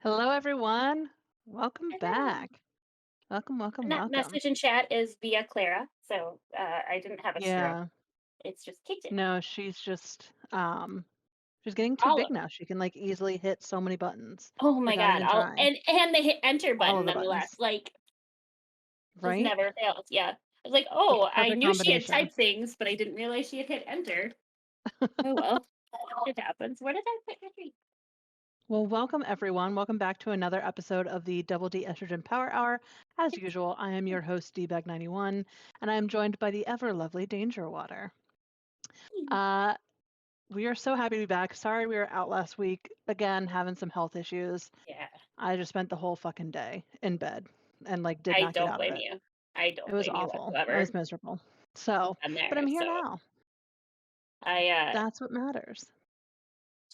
Hello, everyone. Welcome Hello. back. Welcome, welcome, And that welcome. message in chat is via Clara, so I didn't have a script. Yeah, It's just kicked it. no, she's getting too All big now. She can like easily hit so many buttons oh my without god! even All trying. and the hit enter All button of the nonetheless. buttons, Like just right? never fails. Yeah. I was like, Like oh, the I perfect knew she had combination. typed things, but I didn't realize she had hit enter. Oh well, it happens. Where did I put your tree? Well, welcome everyone. Welcome back to another episode of the Double D Estrogen Power Hour. As It's usual, I am your host, DBag91, and I am joined by the ever lovely Danger Water. me. Uh, we are so happy to be back. Sorry we were out last week. Again, having some health issues. Yeah, I just spent the whole fucking day in bed and like did I not get don't out of blame it. you. I It don't was blame you awful. I whatsoever. was miserable. So, I'm but I'm there, here so now. I That's what matters.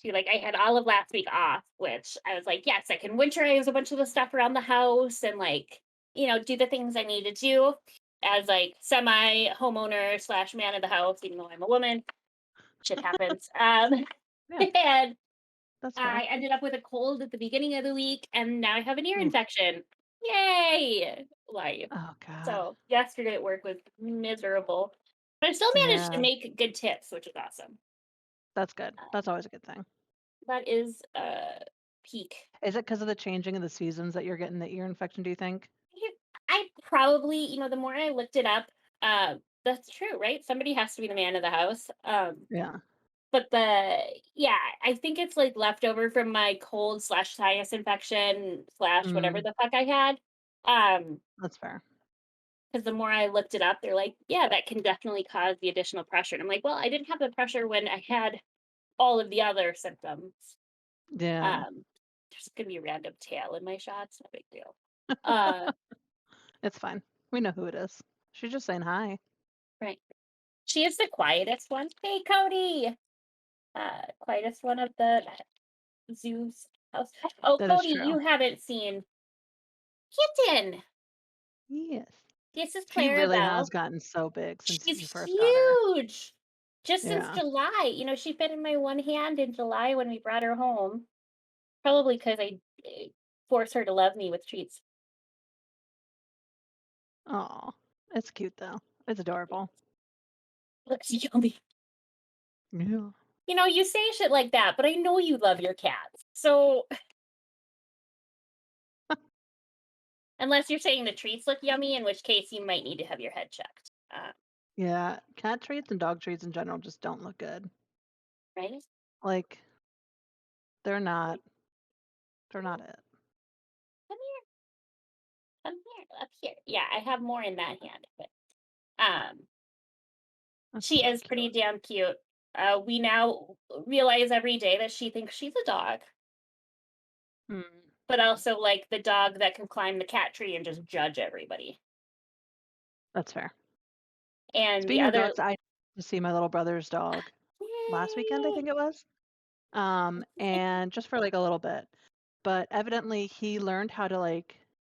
too. Like I had all of last week off, which I was like, yes, I can winterize a bunch of the stuff around the house and like, do the things I need to do as like semi homeowner slash man of the house, even though I'm a woman. Shit happens. Yeah, And that's fair. I ended up with a cold at the beginning of the week, and now I have an ear Mm. infection. Yay! Life. Oh God. So yesterday at work was miserable, but I still managed to Yeah, make good tips, which is awesome. that's good. That's Um, always a good thing. that is peak. Is it because of the changing of the seasons that you're getting the ear infection, do you think? I probably, the more I looked it up, that's true, right? Somebody has to be the man of the house. Yeah. but I think it's like leftover from my cold slash sinus infection slash whatever Mm, the fuck I had. Um, that's fair. because the more I looked it up, they're like, yeah, that can definitely cause the additional pressure. And I'm like, well, I didn't have the pressure when I had all of the other symptoms. Yeah, There's gonna be a random tail in my shots, no big deal. Uh, it's fine. We know who it is. She's just saying hi. right. She is the quietest one. Hey, Cody. Quietest one of the zoo's house. Oh, That is Cody, true. you haven't seen Kitten. Yes. This is She really has Clarabelle. gotten so big since She's you first got her. huge. Just since Yeah. July. She fit in my one hand in July when we brought her home. Probably because I force her to love me with treats. Oh, it's cute though. It's adorable. Looks yummy. Yeah. You say shit like that, but I know you love your cats. So unless you're saying the treats look yummy, in which case you might need to have your head checked. Yeah. Cat treats and dog treats in general just don't look good. Right? Like they're not. They're not it. Come here, come here, up here. Yeah, I have more in that hand, but um, That's she so is pretty cute. damn cute. We now realize every day that she thinks she's a dog, Mm, but also like the dog that can climb the cat tree and just judge everybody. that's fair. And the Speaking of other, dogs, I to see my little brother's dog last weekend, I yay! think it was. And just for like a little bit. But evidently he learned how to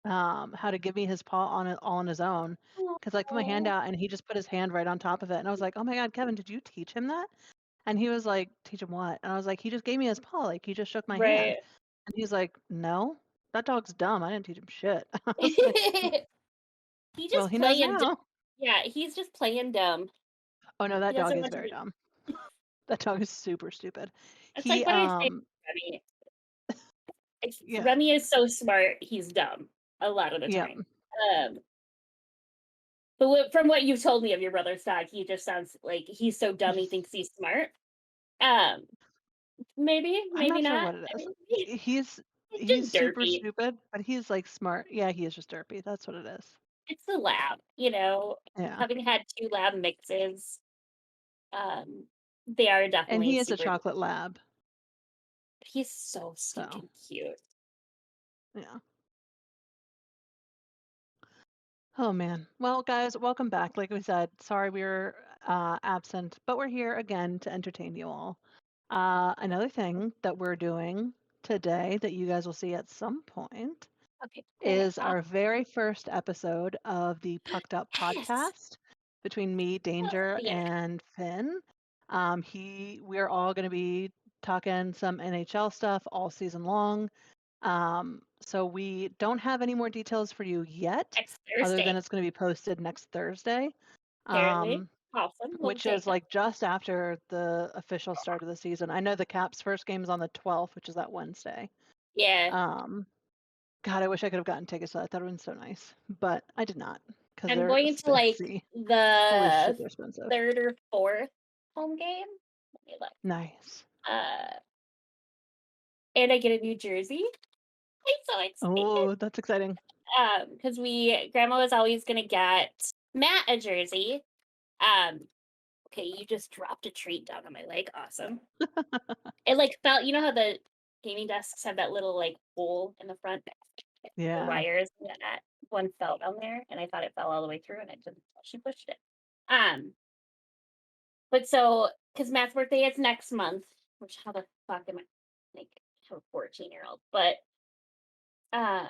how to give me his paw on it all on his own. Cause I put my hand Oh, out and he just put his hand right on top of it. And I was like, oh my God, Kevin, did you teach him that? And he was like, teach him what? And I was like, he just gave me his paw, like he just shook my hand. right. And he's like, no, that dog's dumb. I didn't teach him shit. I was like, "Mm, He well, just he knows playing. now. Yeah, he's just playing dumb. Oh no, He that dog doesn't is want to very be. dumb. That dog is super stupid. It's like He what I say, Remy. yeah, Remy is so smart, he's dumb a lot of the yeah. time. Um, but from what you've told me of your brother's dog, he just sounds like he's so dumb he thinks he's smart. Um, maybe, I'm maybe not sure not. what it I is. mean, he's He's just super derpy. stupid, but he's like smart. Yeah, he is just derpy. That's what it is. It's the lab. Yeah. Having had two lab mixes, um, they are And definitely he is a super. chocolate lab. He's so So, stinking cute. yeah. Oh man. Well, guys, welcome back. Like we said, sorry we were absent, but we're here again to entertain you all. Another thing that we're doing today that you guys will see at some point Okay, cool. is our very first episode of the Pucked Up Yes. podcast between me, Hell Danger, yeah. and Finn. We're all going to be talking some NHL stuff all season long. So we don't have any more details for you yet, Next other than Thursday, it's going to be posted next Thursday, apparently. um, Awesome. Love which is Jacob. like just after the official start of the season. I know the Caps' first game is on the 12th, which is that Wednesday. Yeah. Um, God, I wish I could have gotten tickets to that. That would have been so nice, but I did not because I'm they're going to like spensy. Holy shit, the they're expensive. third or fourth home game. Let me look. Nice. Uh, and I get a new jersey. I'm so excited. Oh, that's exciting. Because grandma was always gonna get Matt a jersey. Um, okay, you just dropped a treat down on my leg. Awesome. It like felt, how the gaming desks have that little like hole in the front, the Yeah. wires, and that one fell down there, and I thought it fell all the way through, and it didn't. She pushed it. Um, but so because Matt's birthday is next month, which how the fuck am I like have a 14-year-old? But uh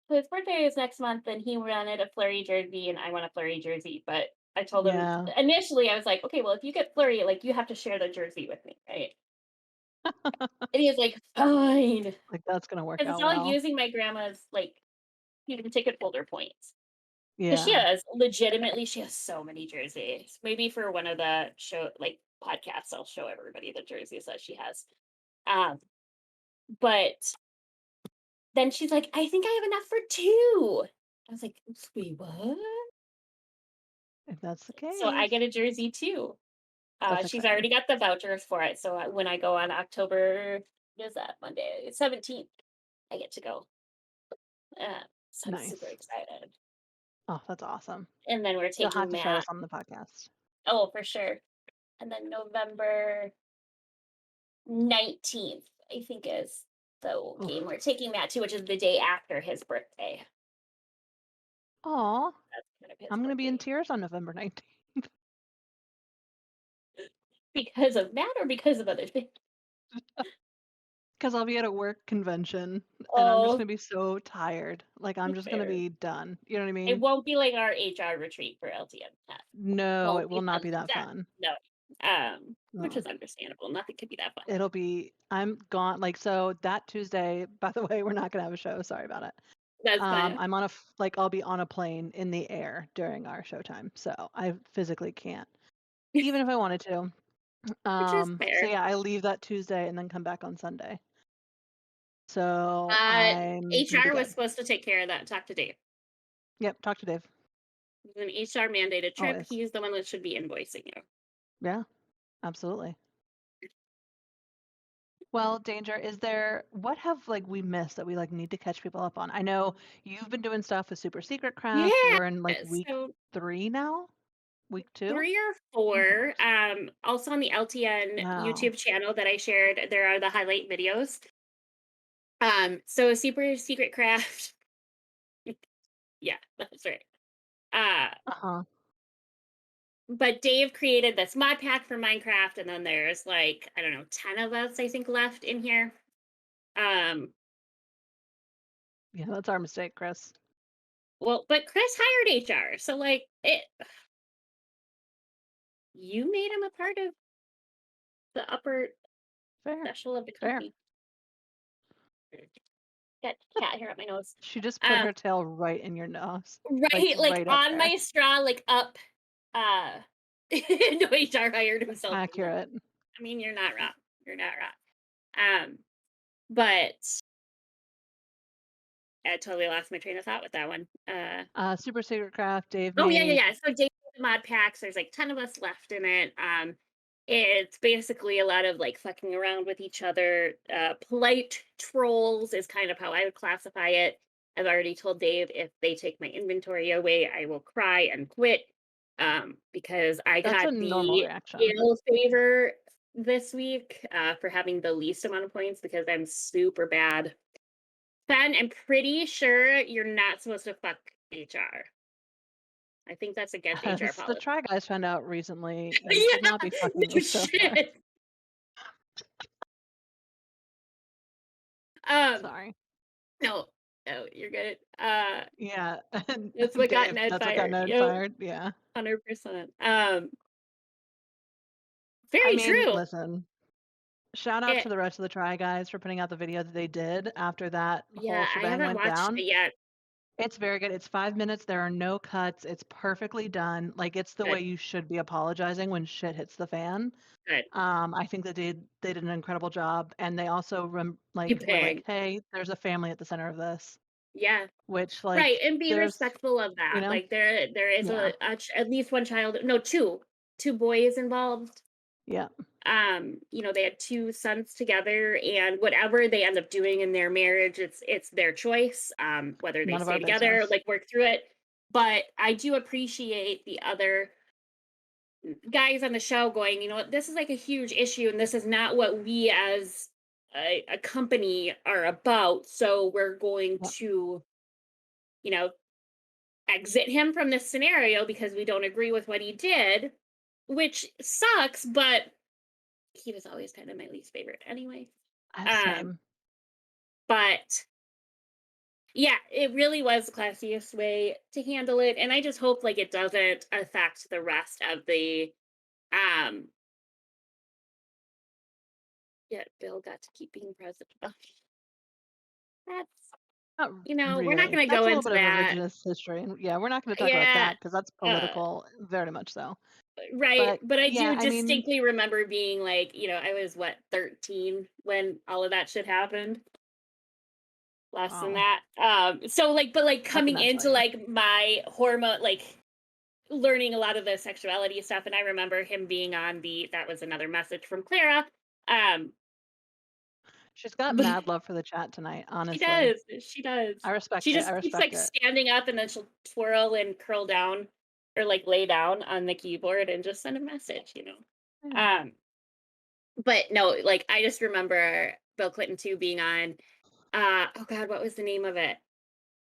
so his birthday is next month and he wanted a Flurry jersey and I want a Flurry jersey. But I told him Yeah. initially I was like, okay, well if you get Flurry, like you have to share the jersey with me, right? And he was like, fine. Like that's gonna work Because it's out all well. using my grandma's like ticket holder points. Because Yeah. she has so many jerseys. Maybe for one of the show like podcasts, I'll show everybody the jerseys that she has. Um, but then she's like, "I think I have enough for 2." I was like, "Wait, what?" If that's the So I case. get a jersey too. That's She's exciting. already got the vouchers for it, so when I go on October, what is that, Monday 17th, I get to go. So I'm super Nice. excited. Oh, that's awesome. And then we're You'll have taking to share Matt. this on the podcast. Oh, for sure. And then November 19th, I think, is the game Oof. we're taking Matt to, which is the day after his birthday. Aw, That's kind of his I'm gonna be in birthday. tears on November 19th Because of Matt or because of other things? because I'll be at a work convention and I'm just Oh, gonna be so tired. Like, I'm just gonna fair. be done. You know what I It mean? won't be like our HR retreat for LTN. No, Won't it will be not fun be like that that. fun. No. Which No. is understandable. Nothing could be that fun. It'll be I'm gone like, so that Tuesday, by the way, we're not gonna have a show, sorry about it. That's fine. I'm on a like, I'll be on a plane in the air during our showtime, so I physically can't, even if I wanted to. Which is So fair. yeah, I leave that Tuesday and then come back on Sunday. So Uh, I'm gonna be HR was good. supposed to take care of that. Talk to Dave. Yep, talk to Dave. It's an HR mandated trip. Always. He's the one that should be invoicing you. Yeah, absolutely. Well, Danger, is there what have like we missed that we like need to catch people up on? I know you've been doing stuff with Super Secret Craft. Yeah. We're in like week So 3 now? Week 2? 3 or Oh my 4. gosh. Also on the LTN Wow. YouTube channel that I shared, there are the highlight videos. So Super Secret Craft. Yeah, that's right. Uh, Uh-huh. but Dave created this mod pack for Minecraft, and then there's like, I don't know, 10 of us, I think, left in here. Um, Yeah, that's our mistake, Chris. well, but Chris hired HR, so like you made him a part of the upper Fair. special of the Fair. company. Got cat hair up my nose. She just put Um, her tail right in your nose. Like right, like right up on there. my straw, like up. No, HR hired himself. Accurate. I mean, you're not wrong. You're not wrong. But I totally lost my train of thought with that one. Super Secret Craft, Dave Oh, yeah, yeah, made yeah. So Daily Mod Packs, there's like 10 of us left in it. It's basically a lot of like fucking around with each other. Polite trolls is kind of how I would classify it. I've already told Dave if they take my inventory away, I will cry and quit. Because I that's a got normal the reaction. jail favor this week for having the least amount of points because I'm super bad. Ben, I'm pretty sure you're not supposed to fuck HR. I think that's against HR As the policy. Try Guys found out recently, you should not Yeah, be fucking no with Sophia. shit. Um, Sorry. no, no, you're good. Yeah, and That's what got Dave, Ned that's what got fired. Ned Yep, fired. Yeah. 100%. I Very mean, true. listen, shout out to It, the rest of the Try Guys for putting out the video that they did after that whole yeah, I shebang haven't went watched down. it yet. It's very good. It's 5 minutes. There are no cuts. It's perfectly done. Like it's the way Good, you should be apologizing when shit hits the fan. good. I think that they did an incredible job, and they also You like were like, pig. hey, there's a family at the center of this, Yeah, which right, like and be there's respectful of you that. know Like there is yeah at least one child, no, two boys involved. yeah They had 2 sons together, and whatever they end up doing in their marriage, it's their choice, whether they none of stay our together, business. like, work through it. But I do appreciate the other guys on the show going, "You know what? This is, like, a huge issue, and this is not what we as a company are about, so we're going Yep. to, you know, exit him from this scenario because we don't agree with what he did," which sucks, but he was always kind of my least favorite anyway. Um, Same. but yeah, it really was the classiest way to handle it. And I just hope like it doesn't affect the rest of the um yeah, Bill got to keep being president. Ugh, that's Not we're not really. gonna That's go a little into bit of that. revisionist history, and yeah, we're not going to talk about Yeah. that because that's Uh political, very much so. right. But But I yeah, do I mean, distinctly remember being like, I was what, 13 when all of that shit happened. Less than oh, that. So like but like how can coming I tell into you? like my hormone like learning a lot of the sexuality stuff. And I remember him being on that was another message from Clara. Um, She's got but mad love for the chat tonight, she honestly. does, she does. I respect She it, I just keeps respect like it. standing up and then she'll twirl and curl down or like lay down on the keyboard and just send a message, you know. Yeah. Um, but no, like I just remember Bill Clinton too being on oh god, what was the name of it?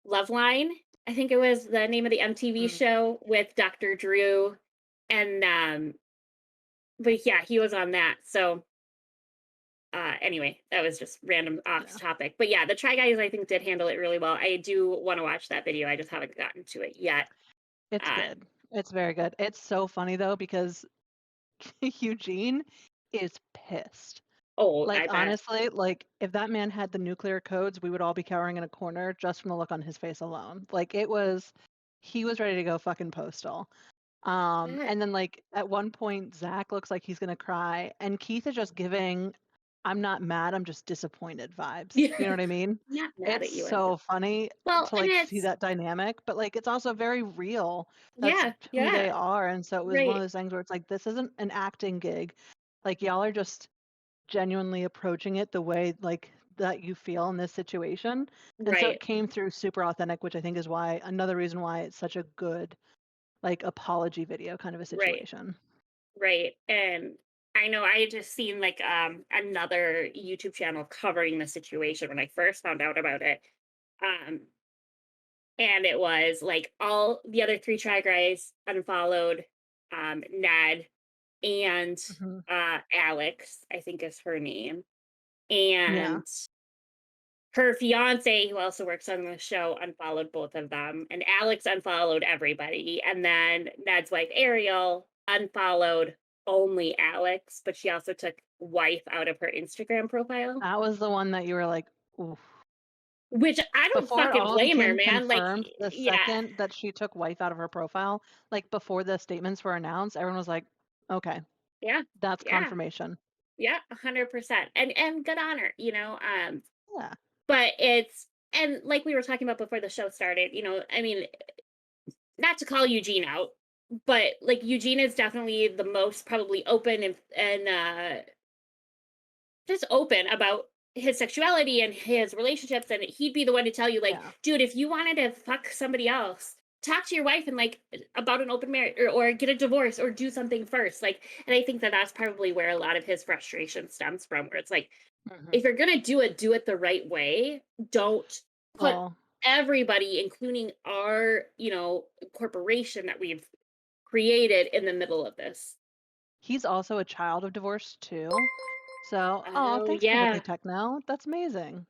Loveline, I think it was the name of the MTV Mm, show with Dr. Drew, and, but yeah, he was on that, so, anyway, that was just random off yeah. topic, but yeah, the Try Guys, I think, did handle it really well. I do wanna watch that video, I just haven't gotten to it yet. It's Uh good. It's very good. It's so funny though because Eugene is pissed. oh, Like, I bet. honestly, like, if that man had the nuclear codes, we would all be cowering in a corner just from the look on his face alone. Like, he was ready to go fucking postal. Bet. And then, like, at one point, Zach looks like he's gonna cry, and Keith is just giving, "I'm not mad, I'm just disappointed" vibes. Yeah, You know what I mean? not mad It's at you, I'm just so funny well, to, and like, see it's that dynamic, but, like, it's also very real. That's yeah, who they yeah, are, and so it was one of right, those things where it's like, this isn't an acting gig. Like, y'all are just genuinely approaching it the way, like, that you feel in this situation, and so it right, came through super authentic, which I think is why another reason why it's such a good, like, apology video kind of a right. situation. Right. And I know I had just seen like another YouTube channel covering the situation when I first found out about it. Um and it was like all the other three Try Guys unfollowed Ned and Mhm. Alex, I think is her name. Yeah. And her fiance, who also works on the show, unfollowed both of them. And Alex unfollowed everybody. And then Ned's wife, Ariel, unfollowed only Alex, but she also took wife out of her Instagram profile, That was the one that you were like, "Oof." which I don't Before it fucking all blame her, became man. Like, confirmed, the yeah, second that she took wife out of her profile, like, before the statements were announced, everyone was like, "Okay, yeah, that's yeah, confirmation." yeah, 100%. And good on her, you know. Yeah. But it's and like we were talking about before the show started, you know, I mean, not to call Eugene out, but like Eugene is definitely the most probably open and just open about his sexuality and his relationships, and he'd be the one to tell you like, Yeah. dude, if you wanted to fuck somebody else, talk to your wife and like about an open marriage or get a divorce or do something first. Like, and I think that that's probably where a lot of his frustration stems from, where it's like, Mhm. if you're gonna do it the right way. Don't put Well, everybody, including our, you know, corporation that we've created in the middle of this. he's also a child of divorce too. So, oh, Oh thanks, Perfectly yeah. Techno. That's amazing.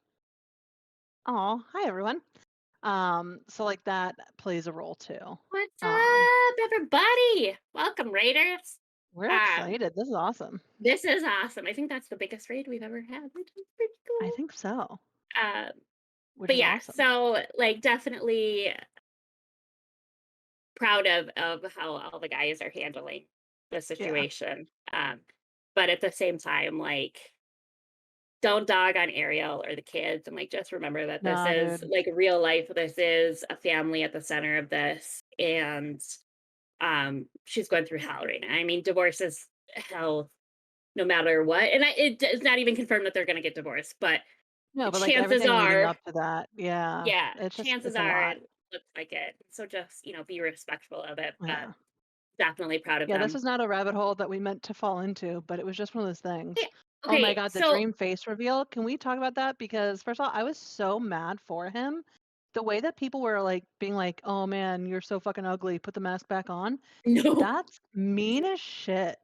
Oh, hi everyone. So like that plays a role too. What's Um, up, everybody? Welcome, Raiders. we're Um, excited. This is awesome. this is awesome. I think that's the biggest raid we've ever had, which is pretty I cool. think so, Um, which but is yeah, awesome. so like definitely proud of how all the guys are handling the Yeah. situation. But at the same time, like don't dog on Ariel or the kids, and like just remember that this Nah, is dude. like real life. This is a family at the center of this, and she's going through hell right now. I mean, divorce is hell no matter what, and it's not even confirmed that they're going to get divorced, but No, but like chances everything leading are, up to that. Yeah. yeah, It's chances a are lot. it looks like it. So just, you know, be respectful of it, but Yeah. definitely proud of Yeah, this them. is not a rabbit hole that we meant to fall into, but it was just one of those things. Yeah. Oh my Okay, God, the so dream face reveal. Can we talk about that? Because first of all, I was so mad for him. The way that people were like being like, "Oh man, you're so fucking ugly. Put the mask back on." no, That's mean as shit.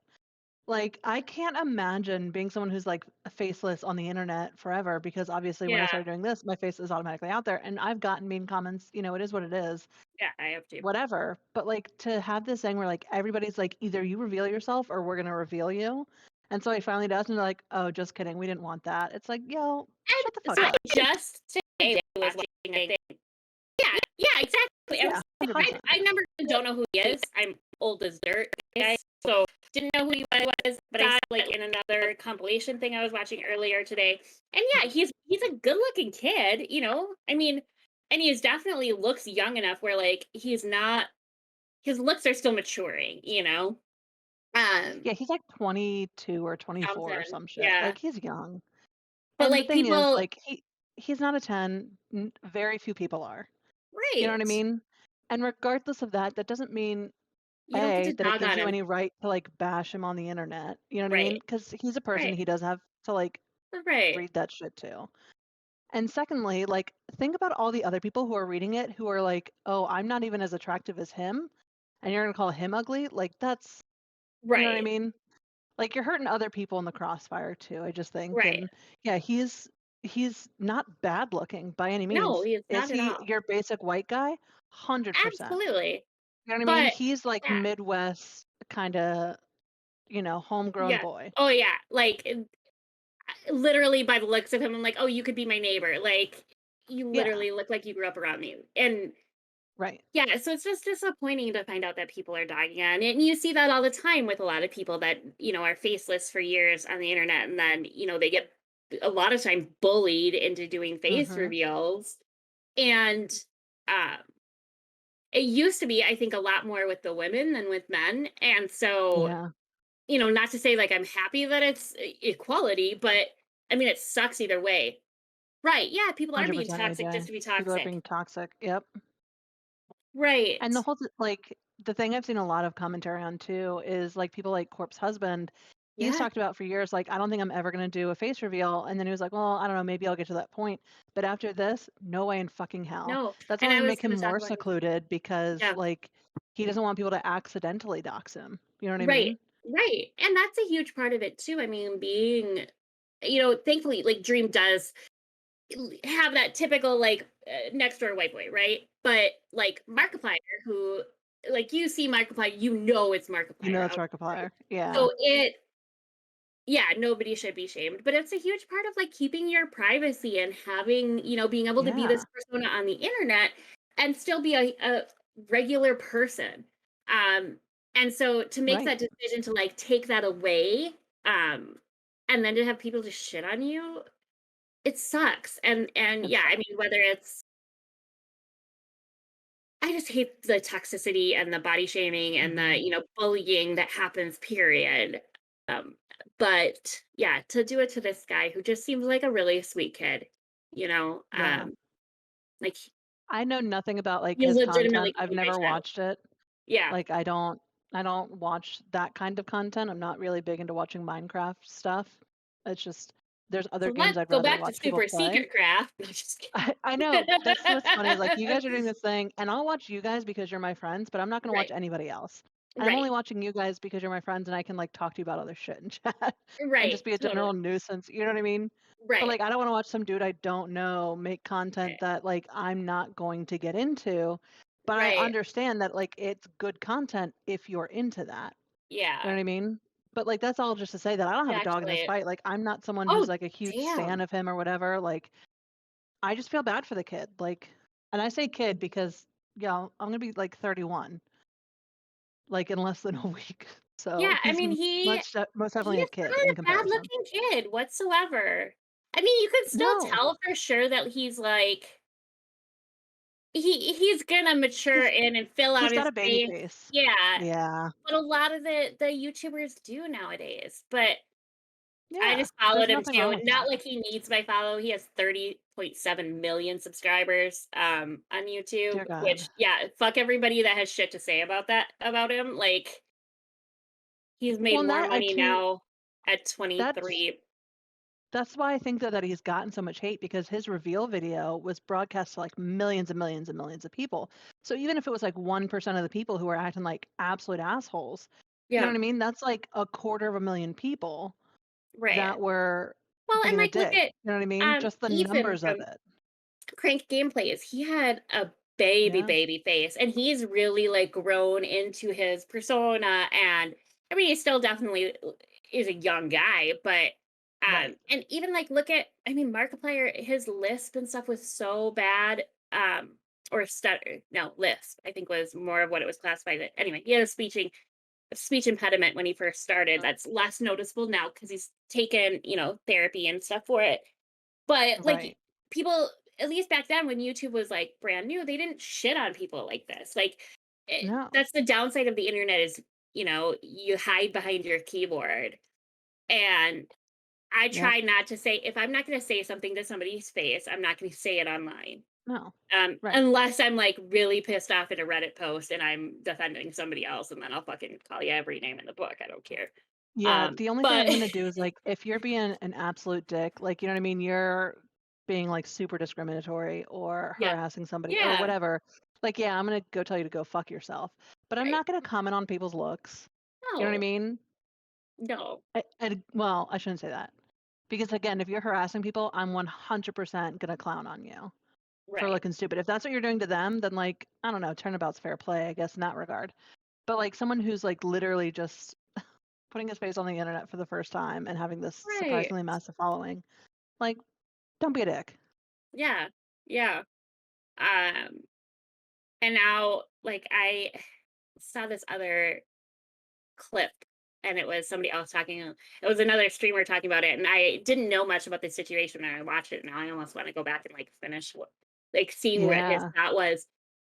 Like, I can't imagine being someone who's like faceless on the internet forever because obviously when I yeah, started doing this, my face is automatically out there and I've gotten mean comments, it is what it is, yeah, I have to. whatever. But like to have this thing where like everybody's like, either you reveal yourself or we're gonna reveal you. And so he finally does, and they're like, "Oh, just kidding. We didn't want that." It's like, yo, shut the And fuck so up. just today was watching a thing. Yeah, yeah, exactly. I Yeah, was like, 100%. I number one don't know who he is. I'm old as dirt, guys. So didn't know who he was, but I saw like in another compilation thing I was watching earlier today. And yeah, he's a good looking kid, you know. I mean, and he's definitely looks young enough where like he's not his looks are still maturing, you know? Um, Yeah, he's like 22 or 24 or something. some shit. Yeah. Like, he's young. But And the like thing is, people like, he's not a 10. Very few people are. You know what I right. mean? And regardless of that, that doesn't mean You don't get A, to that it dog gives on you him. any right to like bash him on the internet. You know what I mean? Right. Because he's a person, Right. he does have to like Right. read that shit too. And secondly, like, think about all the other people who are reading it who are like, oh, I'm not even as attractive as him. And you're gonna call him ugly? Like, that's, you know what I Right. mean? Like, you're hurting other people in the crossfire too, I just think. Right. And yeah, he's not bad looking by any No, means. he is Is not at he all. your basic white guy? 100%. Absolutely. You know what I mean? But He's like yeah, Midwest kinda, homegrown yeah. boy. Oh yeah. Like literally by the looks of him, I'm like, oh, you could be my neighbor. Like you Yeah, literally look like you grew up around me. And right. yeah, so it's just disappointing to find out that people are dogging on it. And you see that all the time with a lot of people that, are faceless for years on the internet. And then, they get a lot of times bullied into doing face Mhm. reveals. And um, it used to be, I think, a lot more with the women than with men. And so, Yeah, not to say like I'm happy that it's equality, but I mean, it sucks either way. Right. Yeah. People are being 100% toxic just AJ. to be People are toxic. being toxic. Yep. And the Right. whole like, the thing I've seen a lot of commentary on too is, like, people like Corpse Husband, he's Yeah. talked about for years, like, "I don't think I'm ever gonna do a face reveal," and then he was like, "Well, I don't know, maybe I'll get to that point, but after this, no way in fucking hell." No. That's And only I gonna was make him going to talk more about secluded because, yeah. like, he doesn't want people to accidentally dox him. You know what I Right. mean? Right. And that's a huge part of it too. I mean, being, thankfully, like Dream does have that typical like next door white boy, right? But like Markiplier, who like you see Markiplier, it's You know Markiplier it's out there, right? Markiplier. Yeah. So yeah, nobody should be shamed, but it's a huge part of like keeping your privacy and having, being able to be this Yeah. persona on the internet and still be a regular person. Um, and so to make Right. that decision to like take that away, um, and then to have people just shit on you, it sucks. And It yeah, I sucks. mean, whether it's I just hate the toxicity and the body shaming and the, Mhm. bullying that happens, period. Um, but yeah, to do it to this guy who just seems like a really sweet kid, you know, Yeah. um, like I know nothing about, like, you his content. legitimately could I've be my never child. watched it. Yeah. Like, I don't watch that kind of content. I'm not really big into watching Minecraft stuff. It's just there's So other games let's I'd go rather back to watch people super play. secret craft. No, just I know. That's what's funny is, like, you guys are doing this thing, and I'll watch you guys because you're my friends, but I'm not gonna watch right, anybody else. And I'm right, only watching you guys because you're my friends and I can, like, talk to you about other shit in chat and right, just be a totally. general nuisance, you know what I mean? But, Right, like, I don't wanna watch some dude I don't know make content right, that, like, I'm not going to get into, but I right. understand that, like, it's good content if you're into that. You know Yeah, what I mean? But, like, that's all just to say that I don't have a dog in this exactly. fight. Like, I'm not someone who's, Oh, like, a huge stan damn. of him or whatever. Like, I just feel bad for the kid. Like, and I say kid because, yeah, I'm gonna be like 31, like, in less than a week. So Yeah, I he's mean, most he definitely a is kid not in a bad comparison. looking kid whatsoever. I mean, you can still No, tell for sure that he's like he's gonna mature he's in and fill out he's got his a baby face. face. Yeah, Yeah, but a lot of the YouTubers do nowadays. But I yeah. just followed There's him nothing wrong too. with Not that. like he needs my follow. He has 30.7 million subscribers on YouTube, Dear God. which yeah, fuck everybody that has shit to say about him. Like he's made Well, and more that I money too. now at That's 23. That's why I think that he's gotten so much hate because his reveal video was broadcast to like millions and millions and millions of people. So even if it was like 1% of the people who were acting like absolute assholes, you know Yeah, what I mean? That's like a quarter of a million people right. that were Well, and being a like look dick. at You know what I mean? Just the Ethan numbers of from it. Crank Gameplays. He had a baby Yeah. baby face and he's really like grown into his persona and I mean he still definitely is a young guy, but Right. and even like look at I mean Markiplier, his lisp and stuff was so bad. Or stutter. No, lisp, I think was more of what it was classified as. Anyway, he had a speech impediment when he first started. That's less noticeable now because he's taken, therapy and stuff for it. But like Right. people, at least back then when YouTube was like brand new, they didn't shit on people like this. Like No. that's the downside of the internet is, you hide behind your keyboard. And I Yep. try not to say, if I'm not going to say something to somebody's face, I'm not going to say it online. No. Right. Unless I'm like really pissed off in a Reddit post and I'm defending somebody else, and then I'll fucking call you every name in the book. I don't care. Yeah, the only thing But I'm gonna do is, like, if you're being an absolute dick, like, you know what I mean? You're being, like, super discriminatory or yeah, harassing somebody or yeah, whatever, like, yeah, I'm gonna go tell you to go fuck yourself, but I'm right. not gonna comment on people's looks. You know what I No, mean? no, Well, I shouldn't say that, because, again, if you're harassing people, I'm 100% gonna clown on you for right, looking stupid. If that's what you're doing to them, then, like, I don't know, turnabout's fair play, I guess, in that regard. But, like, someone who's, like, literally just putting his face on the internet for the first time and having this right. surprisingly massive following, like, don't be a dick. Yeah, yeah. Um, and now, like, I saw this other clip, and it was somebody else talking, it was another streamer talking about it, and I didn't know much about the situation, and I watched it. Now I almost want to go back and like finish what, like, seeing what his Yeah, thought was.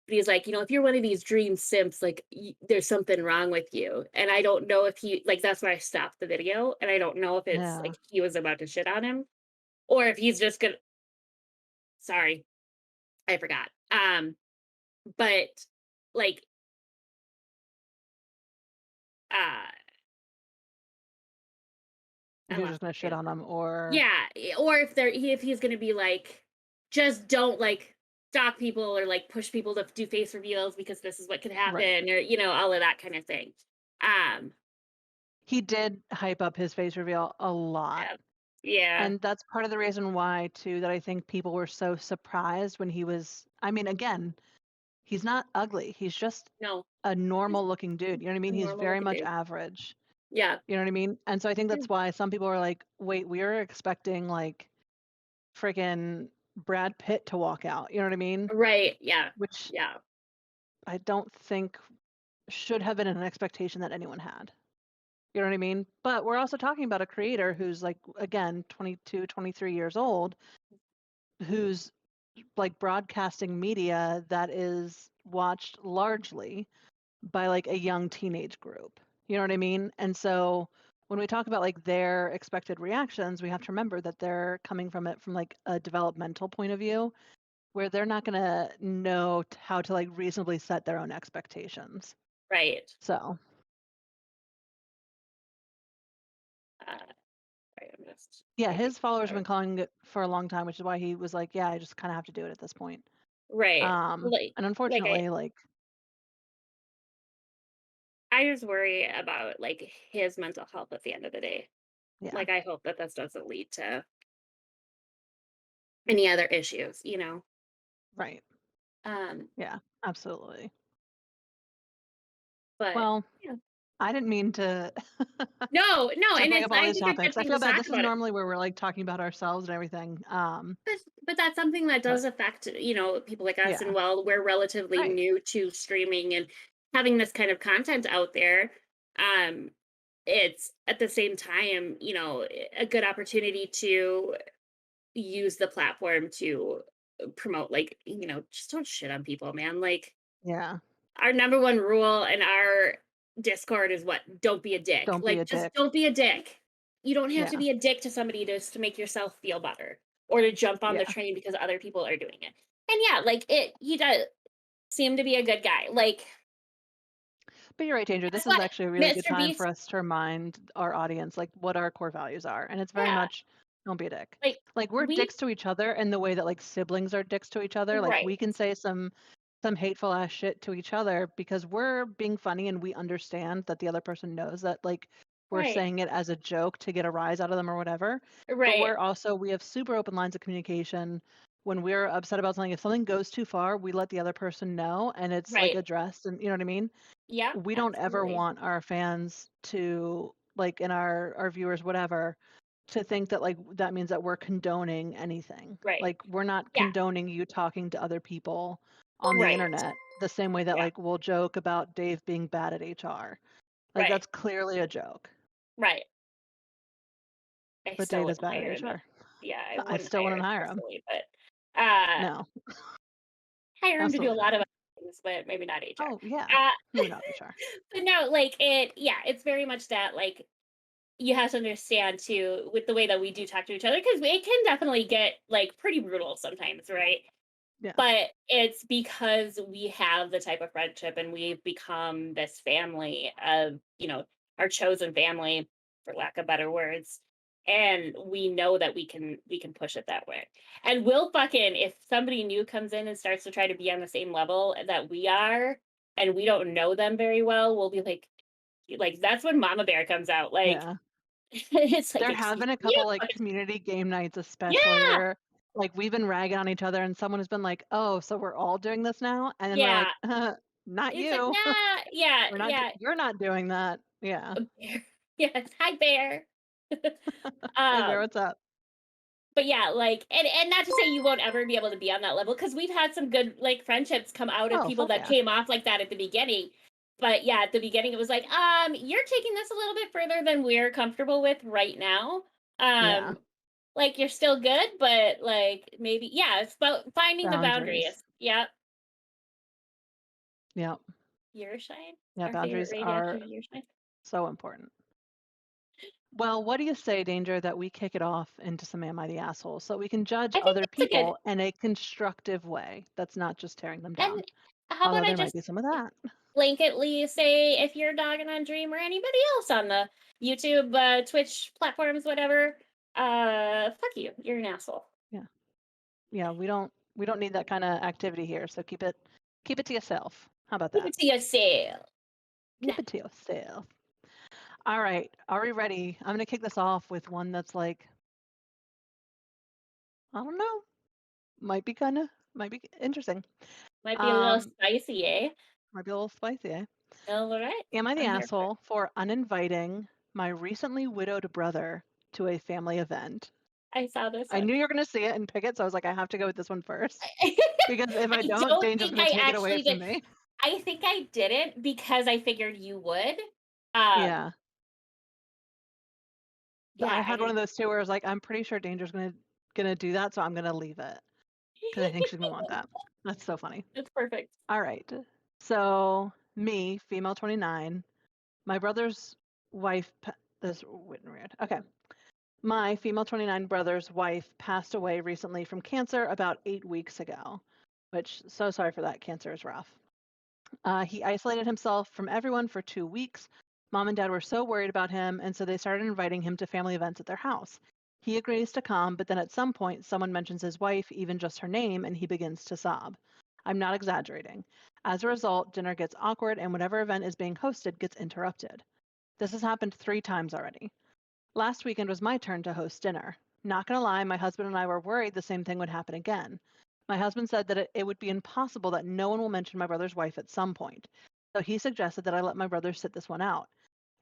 But he's like, if you're one of these dream simps, like, there's something wrong with you. And I don't know if he, like, that's why I stopped the video, and I don't know if it's yeah. like he was about to shit on him, or if he's just gonna, sorry, I forgot. But like, uh If I you're lost just gonna my train shit of on thought. them or Yeah, or if he's gonna be like, just don't like stalk people or like push people to do face reveals because this is what could right. happen, or all of that kind of thing. Um, He did hype up his face reveal a lot, yeah, yeah, and that's part of the reason why too that I think people were so surprised when he was I mean, again, he's not ugly, he's just no, a he's normal looking dude, you know what I a mean? He's normal very looking much dude. average, Yeah, you know what I mean? And so I think yeah. that's why some people are like, "Wait, we were expecting, like, friggin' Brad Pitt to walk out," you know what I mean? Right. Yeah, Which yeah, I don't think should have been an expectation that anyone had. You know what I mean? But we're also talking about a creator who's like, again, 22, 23 years old, who's like broadcasting media that is watched largely by like a young teenage group. You know what I mean? And so when we talk about like their expected reactions, we have to remember that they're coming from it from like a developmental point of view where they're not going to know how to like reasonably set their own expectations. right. So, Uh, right. I'm just yeah, typing his followers have out. been calling it for a long time, which is why he was like, "Yeah, I just kind of have to do it at this point." Right. And Like unfortunately, like, I just worry about like his mental health at the end of the day. yeah, Like, I hope that this doesn't lead to any other issues. right, Um, yeah, absolutely. but Well, yeah. I didn't mean to No, no, to and bring it's up all I these think a good topics. I thing to feel bad. talk This is about it. normally where we're like talking about ourselves and everything. But that's something that But does affect, people like us, and yeah, while we're relatively right, new to streaming and having this kind of content out there, um, it's at the same time, a good opportunity to use the platform to promote, like, just don't shit on people, man. Like, yeah. our number one rule in our Discord is what? Don't be a dick. Don't be Like, a just dick. don't be a dick. You don't have to Yeah, be a dick to somebody just to make yourself feel better or to jump on the yeah. train because other people are doing it. And yeah, like, he does seem to be a good guy. Like, But you're right, Danger. guess This is what? actually a really good Mr. time for Beast, us to remind our audience like what our core values are, and it's very yeah, much don't be a dick. like, Like we're we dicks to each other in the way that like siblings are dicks to each other. Like right, we can say some hateful ass shit to each other because we're being funny and we understand that the other person knows that like we're right, saying it as a joke to get a rise out of them or whatever. But right, we have super open lines of communication. When we're upset about something, if something goes too far, we let the other person know and it's like right. addressed and you know what I mean? Yeah, We don't ever absolutely. want our fans to like and our viewers whatever to think that like that means that we're condoning anything. Right. Like we're not Yeah, condoning you talking to other people on the right. internet the same way that Yeah, like we'll joke about Dave being bad at HR. Like right, that's clearly a joke. right. I But still Dave is wouldn't bad at hire him. HR. Yeah, I I wouldn't still hire wouldn't him hire him. personally, but, uh, No, hire him to do a absolutely lot not. of other things, but maybe not HR. Oh, yeah. Uh, Maybe not HR. but no, like yeah, it's very much that like you have to understand too with the way that we do talk to each other because it can definitely get like pretty brutal sometimes, right? Yeah. But it's because we have the type of friendship and we've become this family of, our chosen family, for lack of better words. And we know that we can push it that way. And we'll fucking if somebody new comes in and starts to try to be on the same level that we are and we don't know them very well, we'll be like that's when Mama Bear comes out. Like Yeah. it's like, There have excuse been a you. couple, like, community game nights especially Yeah. where, like, we've been ragging on each other and someone has been like, "Oh, so we're all doing this now?" And then we're Yeah. like, not It's like, you. nah, yeah, We're not d yeah. you're not doing that." Yeah. A bear. Yes, hi bear. "Hey, bear, um, what's up?" but yeah, like, and not to say you won't ever be able to be on that level, because we've had some good like friendships come out of "Oh, people fuck that yeah." came off like that at the beginning. But yeah, at the beginning it was like, you're taking this a little bit further than we're comfortable with right now. Yeah. Um, like you're still good, but like maybe yeah, it's about finding the Boundaries. boundaries. Yep. Yep. Your shine. Yeah, Our favorite boundaries are radioactive your shine. so important. Well, what do you say, Danger, that we kick it off into some Am I the Asshole so we can judge I think other that's a good. people in a constructive way that's not just tearing them And down? how Although about I there might just be some of that. blanketly say if you're dogging on Dream or anybody else on the YouTube, Twitch platforms, whatever, fuck you. You're an asshole. Yeah. Yeah, we don't need that kinda activity here, so keep it to yourself. How about Keep that? it to yourself. Keep Nah, it to yourself. All right, are we ready? I'm gonna kick this off with one that's like, I don't know, might be interesting. might be a little Um, spicy, eh? might be a little spicy, eh? All right. Am I the I'm here for it. asshole for uninviting my recently widowed brother to a family event? I saw this I one. knew you were gonna see it and pick it, so I was like, I have to go with this one first because if I I don't, don't Danger's think gonna I take it away actually from did. me. I think I didn't because I figured you would. Um, Yeah. I yeah, had one of those too where I was like, I'm pretty sure Danger's gonna do that, so I'm gonna leave it because I think she's gonna want that. That's so funny. it's perfect. All right. So me, female 29, my brother's wife. This weird. Okay. My female 29 brother's wife passed away recently from cancer about 8 weeks ago, which so sorry for that. Cancer is rough. He isolated himself from everyone for 2 weeks. Mom and dad were so worried about him, and so they started inviting him to family events at their house. He agrees to come, but then at some point, someone mentions his wife, even just her name, and he begins to sob. I'm not exaggerating. As a result, dinner gets awkward, and whatever event is being hosted gets interrupted. This has happened 3 times already. Last weekend was my turn to host dinner. Not gonna lie, my husband and I were worried the same thing would happen again. My husband said that it would be impossible that no one will mention my brother's wife at some point. So he suggested that I let my brother sit this one out.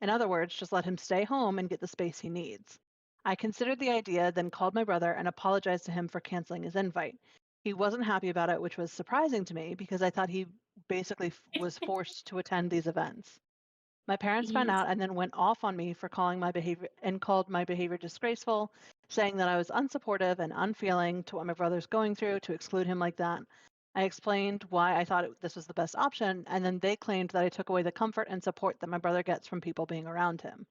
In other words, just let him stay home and get the space he needs. I considered the idea, then called my brother and apologized to him for canceling his invite. He wasn't happy about it, which was surprising to me because I thought he basically was forced to attend these events. My parents found He's out and then went off on me for calling my behavior and called my behavior disgraceful, saying that I was unsupportive and unfeeling to what my brother's going through to exclude him like that. I explained why I thought this was the best option, and then they claimed that I took away the comfort and support that my brother gets from people being around him.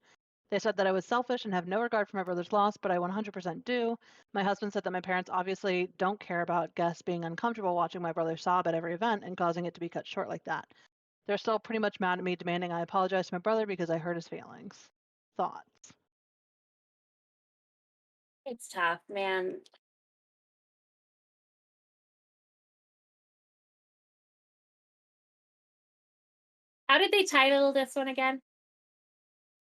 They said that I was selfish and have no regard for my brother's loss, but I 100% do. My husband said that my parents obviously don't care about guests being uncomfortable watching my brother sob at every event and causing it to be cut short like that. They're still pretty much mad at me, demanding I apologize to my brother because I hurt his feelings. Thoughts? it's tough, man. How did they title this one again?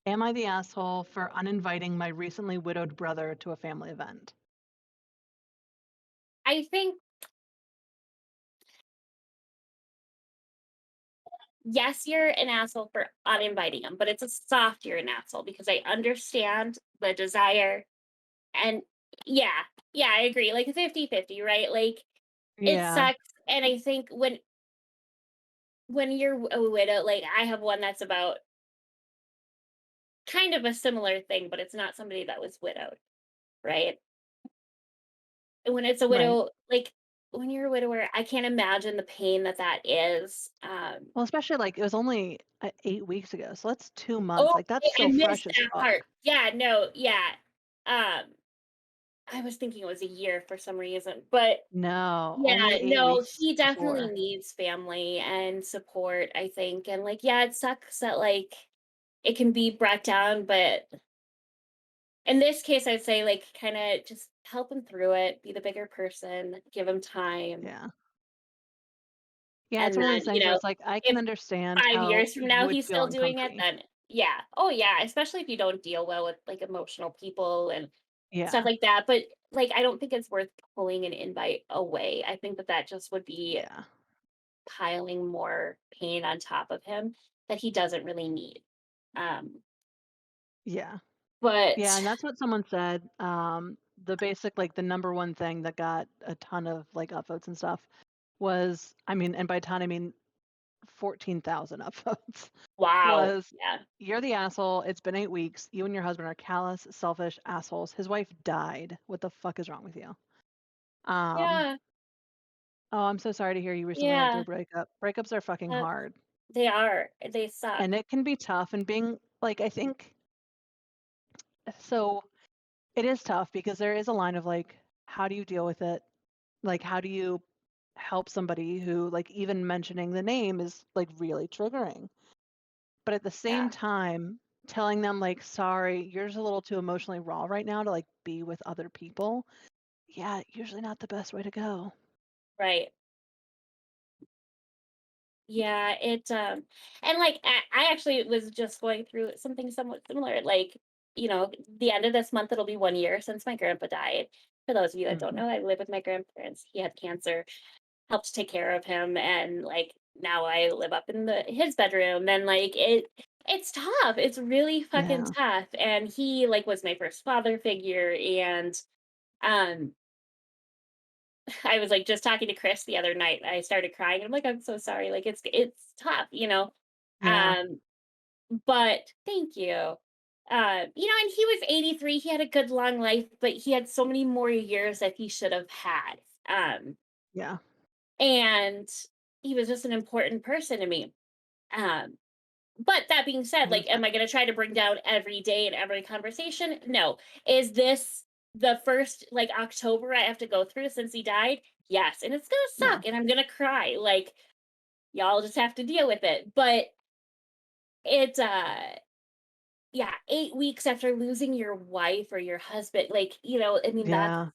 Am I the asshole for uninviting my recently widowed brother to a family event? I think yes, you're an asshole for uninviting him, but it's a soft you're an asshole because I understand the desire and yeah, yeah, I agree. Like 50-50, right? Like it Yeah, sucks. And I think when you're a widow, like I have one that's about kind of a similar thing, but it's not somebody that was widowed, right? And when it's a right. widow, like when you're a widower, I can't imagine the pain that that is. Well, especially, like, it was only, 8 weeks ago, so that's 2 months, Oh, like, that's I still missed fresh as that part. fuck. Yeah, no, yeah. Um, I was thinking it was a year for some reason, but No, yeah, only 8 no, weeks he definitely before. needs family and support, I think, and, like, yeah, it sucks that, like, it can be brought down, but in this case, I'd say, like, kinda just help him through it, be the bigger person, give him time, Yeah. Yeah, it's and one of then, those things where it's like, I can if understand 5 how years from you now would he's feel still doing it, uncomfy. then yeah. Oh, yeah, especially if you don't deal well with, like, emotional people and stuff Yeah, like that, but, like, I don't think it's worth pulling an invite away. I think that that just would be yeah, piling more pain on top of him that he doesn't really need. Um, yeah. Yeah, but and that's what someone said, the basic, like, the number one thing that got a ton of, like, upvotes and stuff was, I mean, and by ton, I mean 14,000 upvotes, wow. was, Yeah. "You're the asshole, it's been 8 weeks, you and your husband are callous, selfish assholes, his wife died, what the fuck is wrong with you?" Um, Yeah. "Oh, I'm so sorry to hear you recently went through Yeah. a breakup." Breakups are fucking Uh, hard, they are. They suck. and it can be tough, and being like, I think so it is tough because there is a line of, like, how do you deal with it? Like, how do you help somebody who, like, even mentioning the name is, like, really triggering? But at the same Yeah. time, telling them, like, "Sorry, you're just a little too emotionally raw right now to, like, be with other people." Yeah, usually not the best way to go. Right. Yeah, and, like, I actually was just going through something somewhat similar, like, the end of this month, it'll be 1 year since my grandpa died. For those of you that don't Mhm. know, I live with my grandparents. He had cancer, helped take care of him, and, like, now I live up in the his bedroom, and, like, it's tough. It's really fucking Yeah. tough, and he, like, was my first father figure, and, um I was, like, just talking to Chris the other night, I started crying, I'm like, "I'm so sorry," like, it's tough, you know? Yeah. Um, but thank you. And he was 83, he had a good long life, but he had so many more years that he should have had. Um, Yeah. and he was just an important person to me. Um, but that being said, like, am 100%. I gonna try to bring down every day in every conversation? No. Is this the first, like, October I have to go through since he died? Yes, and it's gonna Yeah. suck, and I'm gonna cry, like, y'all just have to deal with it, but it's, yeah, 8 weeks after losing your wife or your husband, like, I mean, Yeah.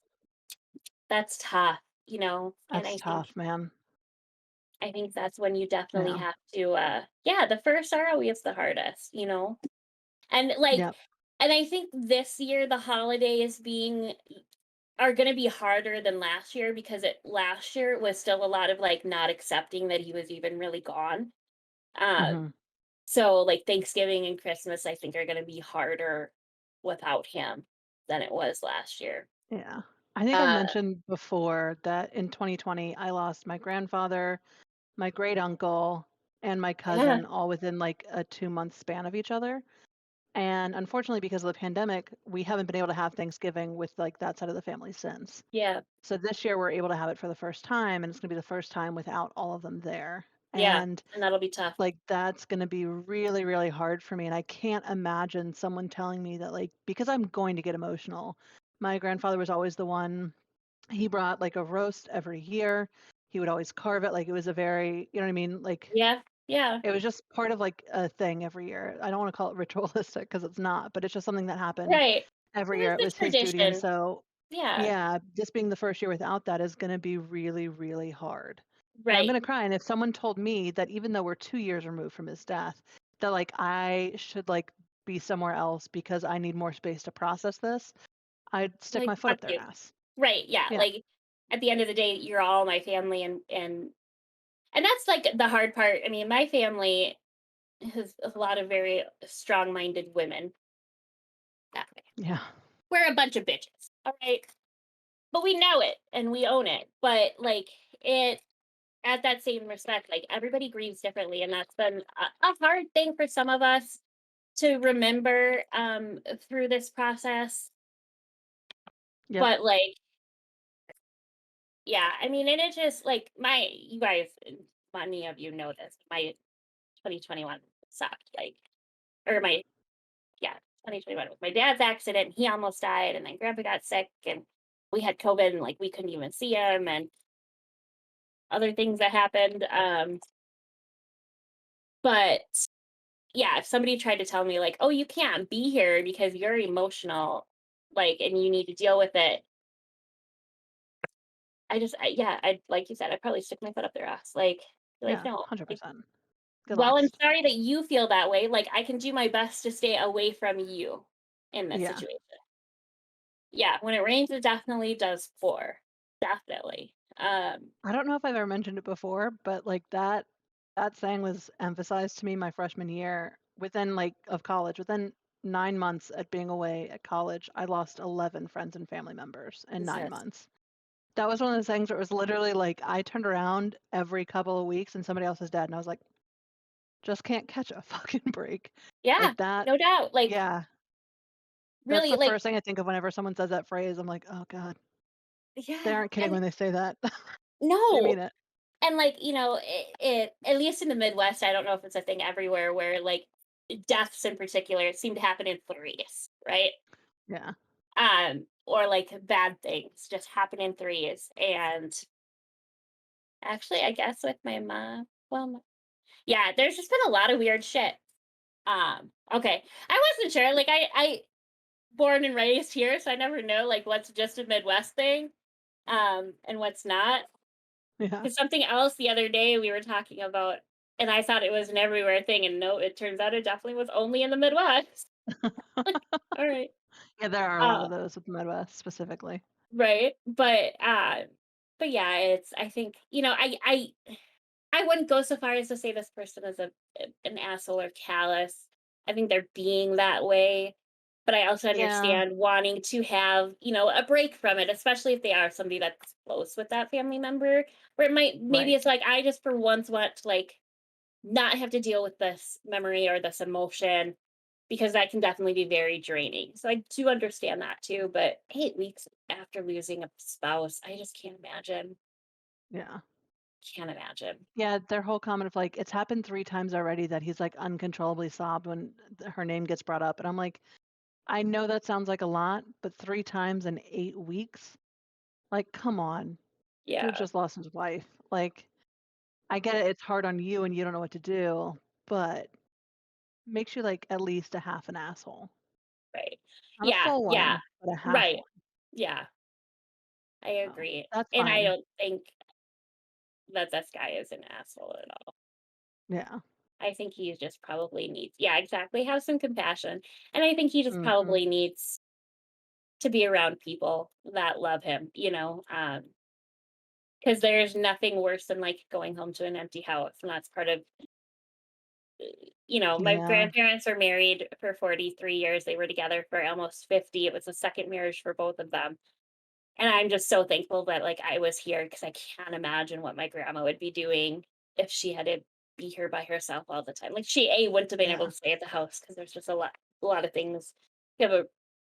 that's tough, and That's tough, man. I think that's when you definitely Yeah. have to, yeah, the first are always the hardest, And, like, Yep. and I think this year the holidays are gonna be harder than last year because last year was still a lot of, like, not accepting that he was even really gone. Mhm. So, like, Thanksgiving and Christmas, I think, are gonna be harder without him than it was last year. Yeah. I think I've Uh, mentioned before that in 2020, I lost my grandfather, my great uncle, and my yeah, cousin all within, like, a 2-month span of each other. And unfortunately, because of the pandemic, we haven't been able to have Thanksgiving with, like, that side of the family since. yeah, So this year, we're able to have it for the first time, and it's gonna be the first time without all of them there. yeah, And, and that'll be tough. like, that's gonna be really, really hard for me, and I can't imagine someone telling me that, like, because I'm going to get emotional. My grandfather was always the one, he brought, like, a roast every year. He would always carve it, like, it was a very, you know what I mean? Like, Yeah, yeah, it was just part of, like, a thing every year. I don't wanna call it ritualistic because it's not, but it's just something that happened right. every It year. was It the was his duty, and tradition. so Yeah, yeah, this being the first year without that is gonna be really, really hard. And I'm right. gonna cry, and if someone told me that even though we're 2 years removed from his death, that, like, I should, like, be somewhere else because I need more space to process this, I'd stick Like, my foot fuck up their you. ass. Right, yeah, Yeah. like, at the end of the day, you're all my family, and that's, like, the hard part. I mean, my family has a lot of very strong-minded women that way. Yeah. We're a bunch of bitches, alright? But we know it, and we own it, but, like, it at that same respect, like, everybody grieves differently, and that's been a hard thing for some of us to remember, through this process, Yep. but, like, yeah, I mean, and it just like my you guys, many of you know this. My 2021 sucked. Like, or my yeah, 2021 was my dad's accident. He almost died, and then Grandpa got sick, and we had COVID, and like we couldn't even see him, and other things that happened. But yeah, if somebody tried to tell me like, "Oh, you can't be here because you're emotional, like, and you need to deal with it," yeah, I like you said, I'd probably stick my foot up their ass, like, Yeah, no, like, 100%. Get well, I'm lost. sorry that you feel that way. Like, I can do my best to stay away from you in this Yeah. situation. Yeah, when it rains, it definitely does pour. Definitely. I don't know if I've ever mentioned it before, but, like, that saying was emphasized to me my freshman year within, like of college. Within 9 months at being away at college, I lost 11 friends and family members in 9 Jesus. months. That was one of those things where it was literally, like, I turned around every couple of weeks and somebody else is dead, and I was like, "Just can't catch a fucking break." Yeah, Like, that no doubt. Like, yeah, that's really, the like, first thing I think of whenever someone says that phrase. I'm like, "Oh god." They yeah, aren't kidding and when they say that. They no, mean it. and like, it at least in the Midwest, I don't know if it's a thing everywhere where like deaths in particular seem to happen in threes, right? Yeah. Or like bad things just happen in threes. And actually, I guess with my mom, well, yeah, there's just been a lot of weird shit. Okay. I wasn't sure. Like I born and raised here, so I never know like what's just a Midwest thing, and what's not. Yeah. Because something else the other day we were talking about, and I thought it was an everywhere thing, and no, it turns out it definitely was only in the Midwest. Like, all right. Yeah, there are a lot Uh, of those with the Midwest specifically. right. But yeah, it's I think, I wouldn't go so far as to say this person is an asshole or callous. I think they're being that way, but I also Yeah, understand wanting to have, a break from it, especially if they are somebody that's close with that family member. Where it might maybe right. it's like I just for once want to like not have to deal with this memory or this emotion because that can definitely be very draining. So I do understand that too. But 8 weeks after losing a spouse, I just can't imagine. Yeah. Can't imagine. Yeah, their whole comment of like, it's happened 3 times already that he's like uncontrollably sobbed when her name gets brought up. And I'm like, I know that sounds like a lot, but 3 times in 8 weeks? Like, come on. Dude Yeah. just lost his wife. Like, I get it, it's hard on you and you don't know what to do, but makes you like at least a half an asshole. Right. Not a Yeah, full yeah. one, but a half Right. one. Yeah, I So agree. that's And I fine. don't think that this guy is an asshole at all. Yeah. I think he just probably needs, yeah, exactly, have some compassion. And I think he just Mhm. probably needs to be around people that love him, because there's nothing worse than like going home to an empty house. And that's part of, my Yeah. grandparents were married for 43 years. They were together for almost 50. It was a second marriage for both of them. And I'm just so thankful that, like, I was here because I can't imagine what my grandma would be doing if she had to be here by herself all the time. Like, she, wouldn't have been able Yeah. to stay at the house because there's just a lot of things. You have a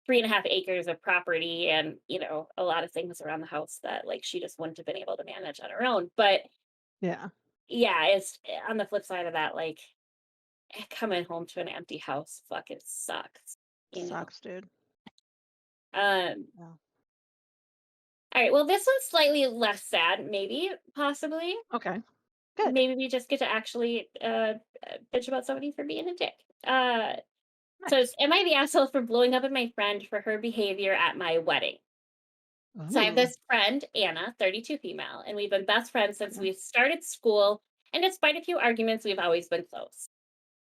3.5 acres of property and, a lot of things around the house that, like, she just wouldn't have been able to manage on her own. But Yeah. yeah, it's on the flip side of that, like, coming home to an empty house fucking sucks, you know? Sucks, dude. Um, Yeah. all right, well, this one's slightly less sad, maybe, possibly. Okay. Good. Maybe we just get to actually bitch about somebody for being a dick. So Nice. am I the asshole for blowing up at my friend for her behavior at my wedding? So I have Ooh. this friend, Anna, 32 female, and we've been best friends since Okay. we started school. And despite a few arguments, we've always been close.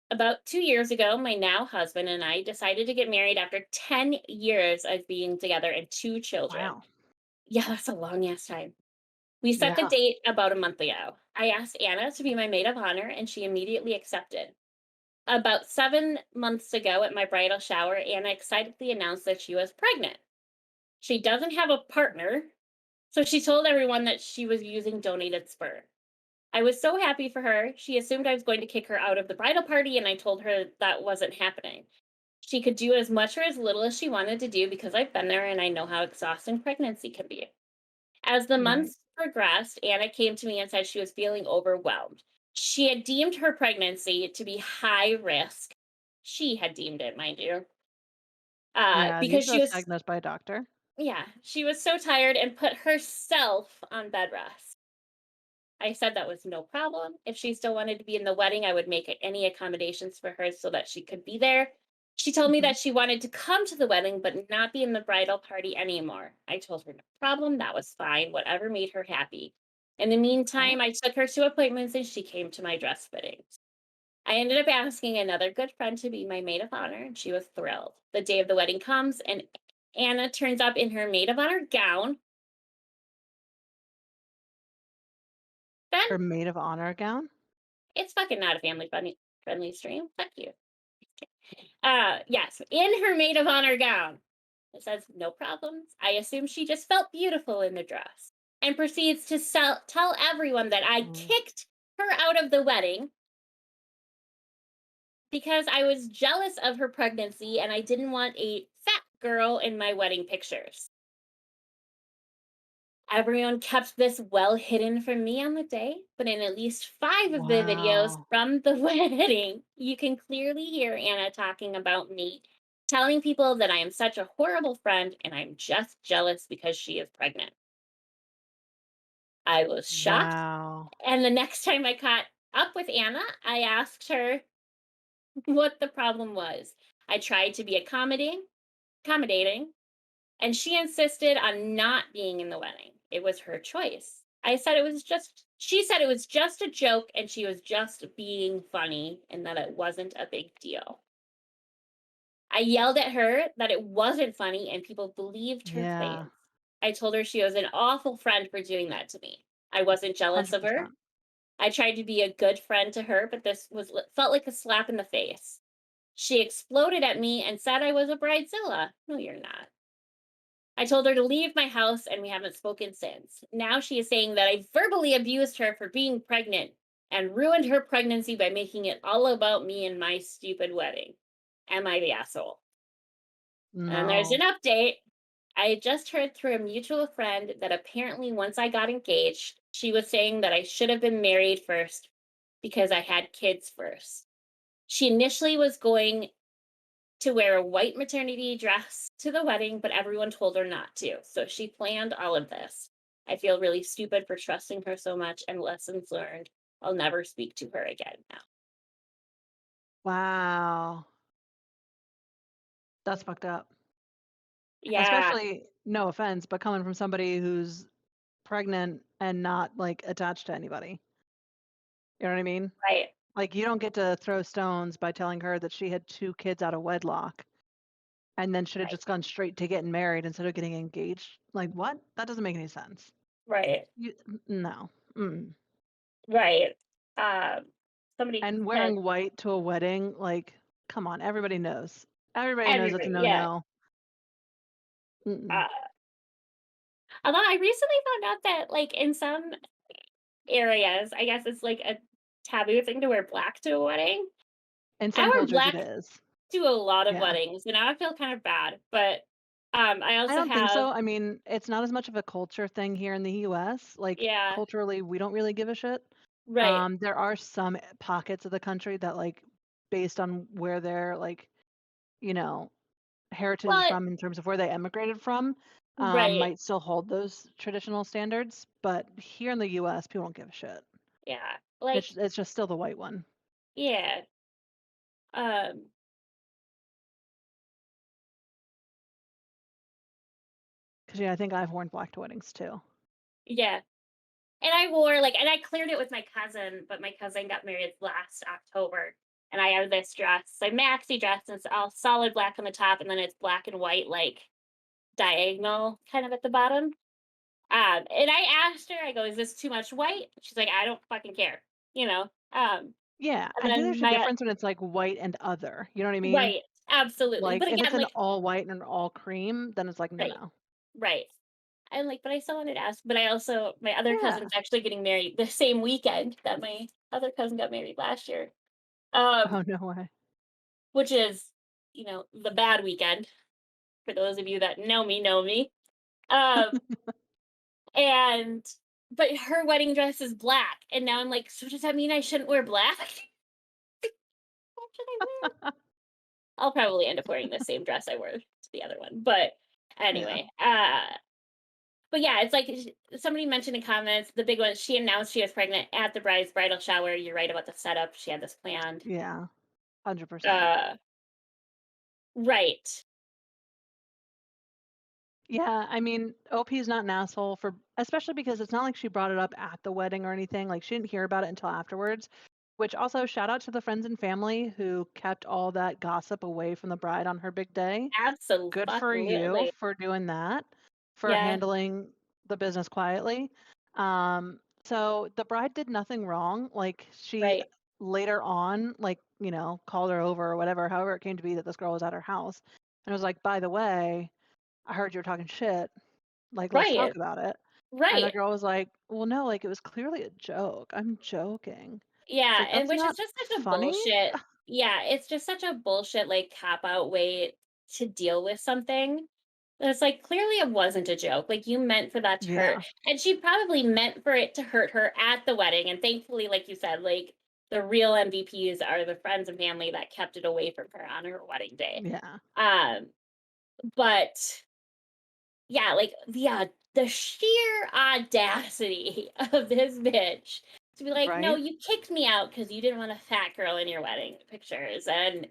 About 2 years ago, my now husband and I decided to get married after 10 years of being together and two children. Wow. Yeah, that's a long ass time. We set the Yeah. date about a month ago. I asked Anna to be my maid of honor, and she immediately accepted. About 7 months ago, at my bridal shower, Anna excitedly announced that she was pregnant. She doesn't have a partner, so she told everyone that she was using donated sperm. I was so happy for her. She assumed I was going to kick her out of the bridal party, and I told her that wasn't happening. She could do as much or as little as she wanted to do because I've been there and I know how exhausting pregnancy can be. As the Right. months progressed, Anna came to me and said she was feeling overwhelmed. She had deemed her pregnancy to be high risk. She had deemed it, mind you, Yeah, because usually she that's was, diagnosed by a doctor. yeah, she was so tired and put herself on bed rest. I said that was no problem. If she still wanted to be in the wedding, I would make any accommodations for her so that she could be there. She told me Mhm. that she wanted to come to the wedding, but not be in the bridal party anymore. I told her no problem. That was fine. Whatever made her happy. In the Okay. meantime, I took her to appointments and she came to my dress fittings. I ended up asking another good friend to be my maid of honor, and she was thrilled. The day of the wedding comes, and Anna turns up in her maid of honor gown. Then Her maid of honor gown? it's fucking not a family funny friendly stream. Fuck you. Yes, in her maid of honor gown. It says no problems. I assume she just felt beautiful in the dress and proceeds to tell everyone that I Mm. kicked her out of the wedding because I was jealous of her pregnancy and I didn't want a fat girl in my wedding pictures. Everyone kept this well hidden from me on the day, but in at least five of the videos Wow. from the wedding, you can clearly hear Anna talking about me, telling people that I am such a horrible friend and I'm just jealous because she is pregnant. I was shocked. Wow. And the next time I caught up with Anna, I asked her what the problem was. I tried to be accommodating, and she insisted on not being in the wedding. It was her choice. She said it was just a joke and she was just being funny and that it wasn't a big deal. I yelled at her that it wasn't funny and people believed her Yeah. claims. I told her she was an awful friend for doing that to me. I wasn't jealous of her. 100%. I tried to be a good friend to her, but this was felt like a slap in the face. She exploded at me and said I was a bridezilla. No, you're not. I told her to leave my house and we haven't spoken since. Now she is saying that I verbally abused her for being pregnant and ruined her pregnancy by making it all about me and my stupid wedding. Am I the asshole? And there's an No. update. I had just heard through a mutual friend that apparently once I got engaged, she was saying that I should have been married first because I had kids first. She initially was going to wear a white maternity dress to the wedding, but everyone told her not to. So she planned all of this. I feel really stupid for trusting her so much and lessons learned. I'll never speak to her again now. Wow. That's fucked up. Yeah, Especially, no offense, but coming from somebody who's pregnant and not, like, attached to anybody. You know what I mean? right, Like, you don't get to throw stones by telling her that she had 2 kids out of wedlock and then should have right, just gone straight to getting married instead of getting engaged. Like, what? That doesn't make any sense. right, No. Mm. right. Um, Somebody And said wearing white to a wedding, like, come on, everybody knows. Everybody knows it's a everybody, yeah. no-no. Mm-mm. Uh, Although I recently found out that, like, in some areas, I guess it's like a taboo thing to wear black to a wedding. In I some wear cultures, it black is. to a lot of Yeah. weddings, and I feel kind of bad, but, I I also don't think have so. I mean, it's not as much of a culture thing here in the US. Like, yeah, culturally, we don't really give a shit. right. There are some pockets of the country that, like, based on where their, like, you know, heritage is Well, from in terms of where they emigrated from, right, might still hold those traditional standards, but here in the US, people don't give a shit. yeah, It's just still the white one. yeah, um, 'Cause, yeah, I think I've worn black to weddings too. yeah, and I cleared it with my cousin, but my cousin got married last October, and I have this dress, a maxi dress, and it's all solid black on the top, and then it's black and white, like, diagonal kind of at the bottom. And I asked her, I go, "Is this too much white?" She's like, "I don't fucking care," you know? Yeah, And I think then there's a difference when it's, like, white and other, you know what I mean? right, absolutely. Like, But if it's again, an like, all white and an all cream, then it's like, "No, right, no." right. And like, but I still wanted to ask, but I also, my other Yeah. cousin's actually getting married the same weekend that my other cousin got married last year. Oh, Um, no way. which is, the bad weekend for those of you that know me, know me. Um, and but her wedding dress is black, and now I'm like, so does that mean I shouldn't wear black? What should I wear? I'll probably end up wearing the same dress I wore to the other one, but Yeah. anyway, but yeah, it's like somebody mentioned in comments, the big one, she announced she was pregnant at the bride's bridal shower. You're right about the setup. She had this planned. Yeah. 100%. Uh, right. Yeah, I mean, OP's not an asshole for especially because it's not like she brought it up at the wedding or anything. Like she didn't hear about it until afterwards. Which also shout out to the friends and family who kept all that gossip away from the bride on her big day. Good for you Absolutely. for doing that, for Yeah. handling the business quietly. So the bride did nothing wrong. Like she Right. later on, like, called her over or whatever, however it came to be that this girl was at her house and was like, by the way, I heard you were talking shit. Like, let's talk Right. about it. And the Right. girl was like, well, no, like it was clearly a joke. I'm joking. It's Yeah, like, and that's which is not just such a funny. bullshit. Yeah, it's just such a bullshit, like, cop out way to deal with something. It's like, clearly it wasn't a joke, like, you meant for that to hurt, Yeah. and she probably meant for it to hurt her at the wedding, and thankfully, like you said, like, the real MVPs are the friends and family that kept it away from her on her wedding day. Yeah. Um, but yeah, like, the sheer audacity of this bitch to be like, "No, Right. you kicked me out because you didn't want a fat girl in your wedding pictures," and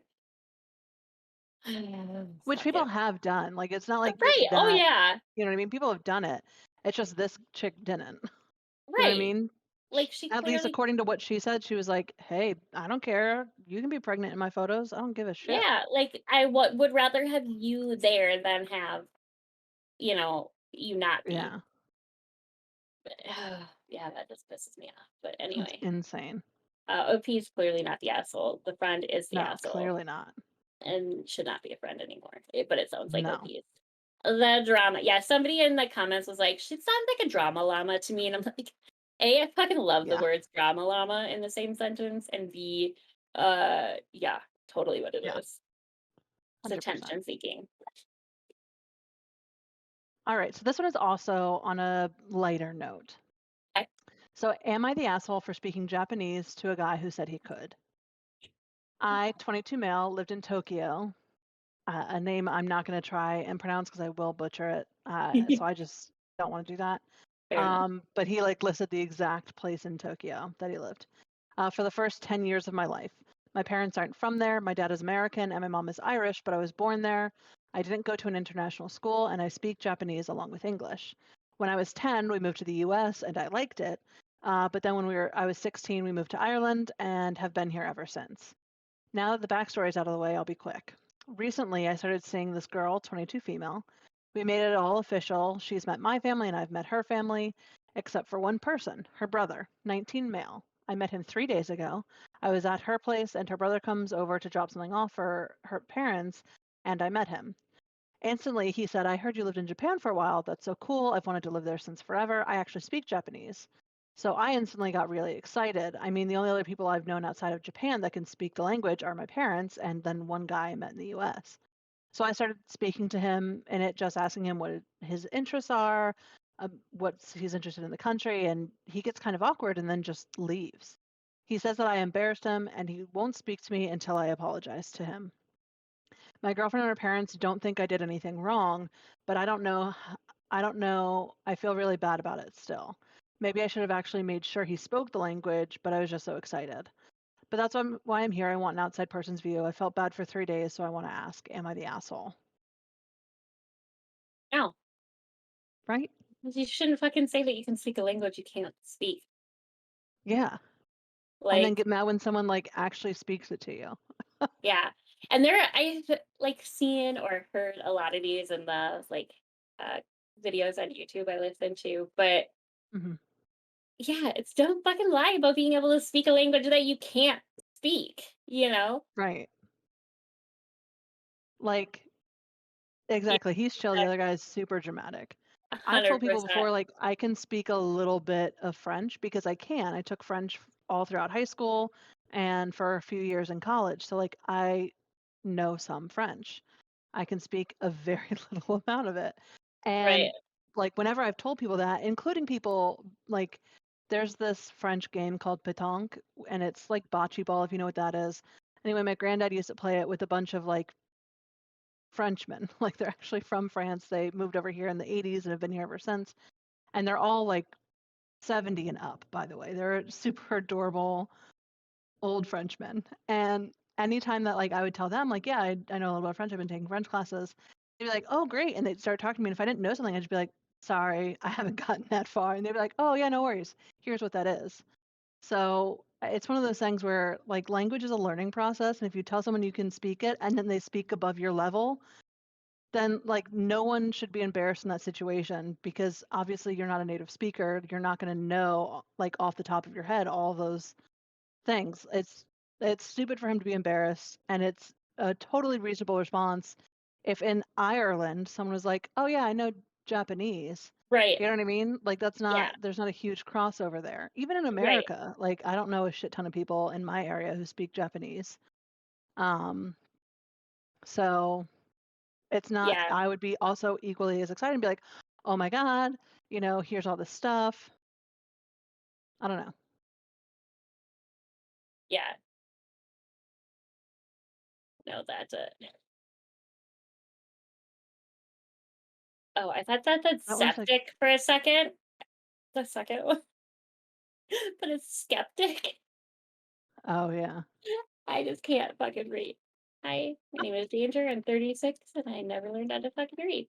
Which fuck people it. have done. Like, it's not like Right, oh, that, yeah, you know what I mean? People have done it. It's just this chick didn't. You know what I right. mean? Like, she At least clearly according to what she said, she was like, "Hey, I don't care. You can be pregnant in my photos. I don't give a shit." yeah, like, I would rather have you there than have, you not be. Yeah. Yeah, that just pisses me off, but It's anyway, insane. OP is clearly not the asshole, the friend is the No, asshole. clearly not. And should not be a friend anymore. But it sounds like No. OP's. The drama. Yeah, somebody in the comments was like, she sounds like a drama llama to me. And I'm like, A, I fucking love the Yeah. words drama llama in the same sentence. And B, yeah, totally what it Yeah. is. It's 100%. attention seeking. All right. So this one is also on a lighter note. I, So, am I the asshole for speaking Japanese to a guy who said he could? I, 22 male, lived in Tokyo, a name I'm not going to try and pronounce because I will butcher it. So I just don't want to do that. fair enough. But he like listed the exact place in Tokyo that he lived for the first 10 years of my life. My parents aren't from there. My dad is American and my mom is Irish, but I was born there. I didn't go to an international school and I speak Japanese along with English. When I was 10, we moved to the US and I liked it. But then when I was 16, we moved to Ireland and have been here ever since. Now that the backstory is out of the way, I'll be quick. Recently, I started seeing this girl, 22 female. We made it all official. She's met my family and I've met her family, except for one person, her brother, 19 male. I met him 3 days ago. I was at her place and her brother comes over to drop something off for her parents, and I met him. Instantly, he said, I heard you lived in Japan for a while. That's so cool. I've wanted to live there since forever. I actually speak Japanese. So I instantly got really excited. I mean, the only other people I've known outside of Japan that can speak the language are my parents and then one guy I met in the US. So I started speaking to him and it just asking him what his interests are, what he's interested in the country, and he gets kind of awkward and then just leaves. He says that I embarrassed him and he won't speak to me until I apologize to him. My girlfriend and her parents don't think I did anything wrong, but I don't know. I feel really bad about it still. Maybe I should have actually made sure he spoke the language, but I was just so excited. But that's why I'm here. I want an outside person's view. I felt bad for 3 days, so I want to ask, am I the asshole? No, Right? you shouldn't fucking say that you can speak a language you can't speak. Yeah. And then Like, get mad when someone like actually speaks it to you. yeah. And I've like seen or heard a lot of these in the like uh videos on YouTube I listen to, but Hmm. yeah, it's don't fucking lie about being able to speak a language that you can't speak. Right. Like, Yeah, exactly. He's chill. The other guy's super dramatic. I've told people 100%. before, like, I can speak a little bit of French because I can. I took French all throughout high school and for a few years in college. So, like, I know some French. I can speak a very little amount of it. Right. And like whenever I've told people that, including people like there's this French game called pétanque, and it's like bocce ball if you know what that is. Anyway, my granddad used to play it with a bunch of like Frenchmen. Like they're actually from France. They moved over here in the 80s and have been here ever since. And they're all like 70 and up, by the way. They're super adorable old Frenchmen. And anytime that like I would tell them, like, yeah, I know a little about French, I've been taking French classes, they'd be like, oh, great. And they'd start talking to me. And if I didn't know something, I'd just be like, sorry, I haven't gotten that far. And they'd be like, oh, yeah, no worries. Here's what that is. So it's one of those things where like language is a learning process. And if you tell someone you can speak it and then they speak above your level, then like no one should be embarrassed in that situation because obviously you're not a native speaker. You're not going to know like off the top of your head all those things. It's stupid for him to be embarrassed, and it's a totally reasonable response if in Ireland someone was like, "Oh yeah, I know Japanese." Right. You know what I mean? Like that's Yeah. not there's not a huge crossover there. Even in Right. America, like I don't know a shit ton of people in my area who speak Japanese. Um, so it's not Yeah. I would be also equally as excited and be like, "Oh my God, here's all this stuff." I don't know. Yeah. No, that's it. Oh, I thought that said That was like, septic for a second. The second one, but it's skeptic. oh yeah. I just can't fucking read. Hi, my name is Danger. I'm 36 and I never learned how to fucking read.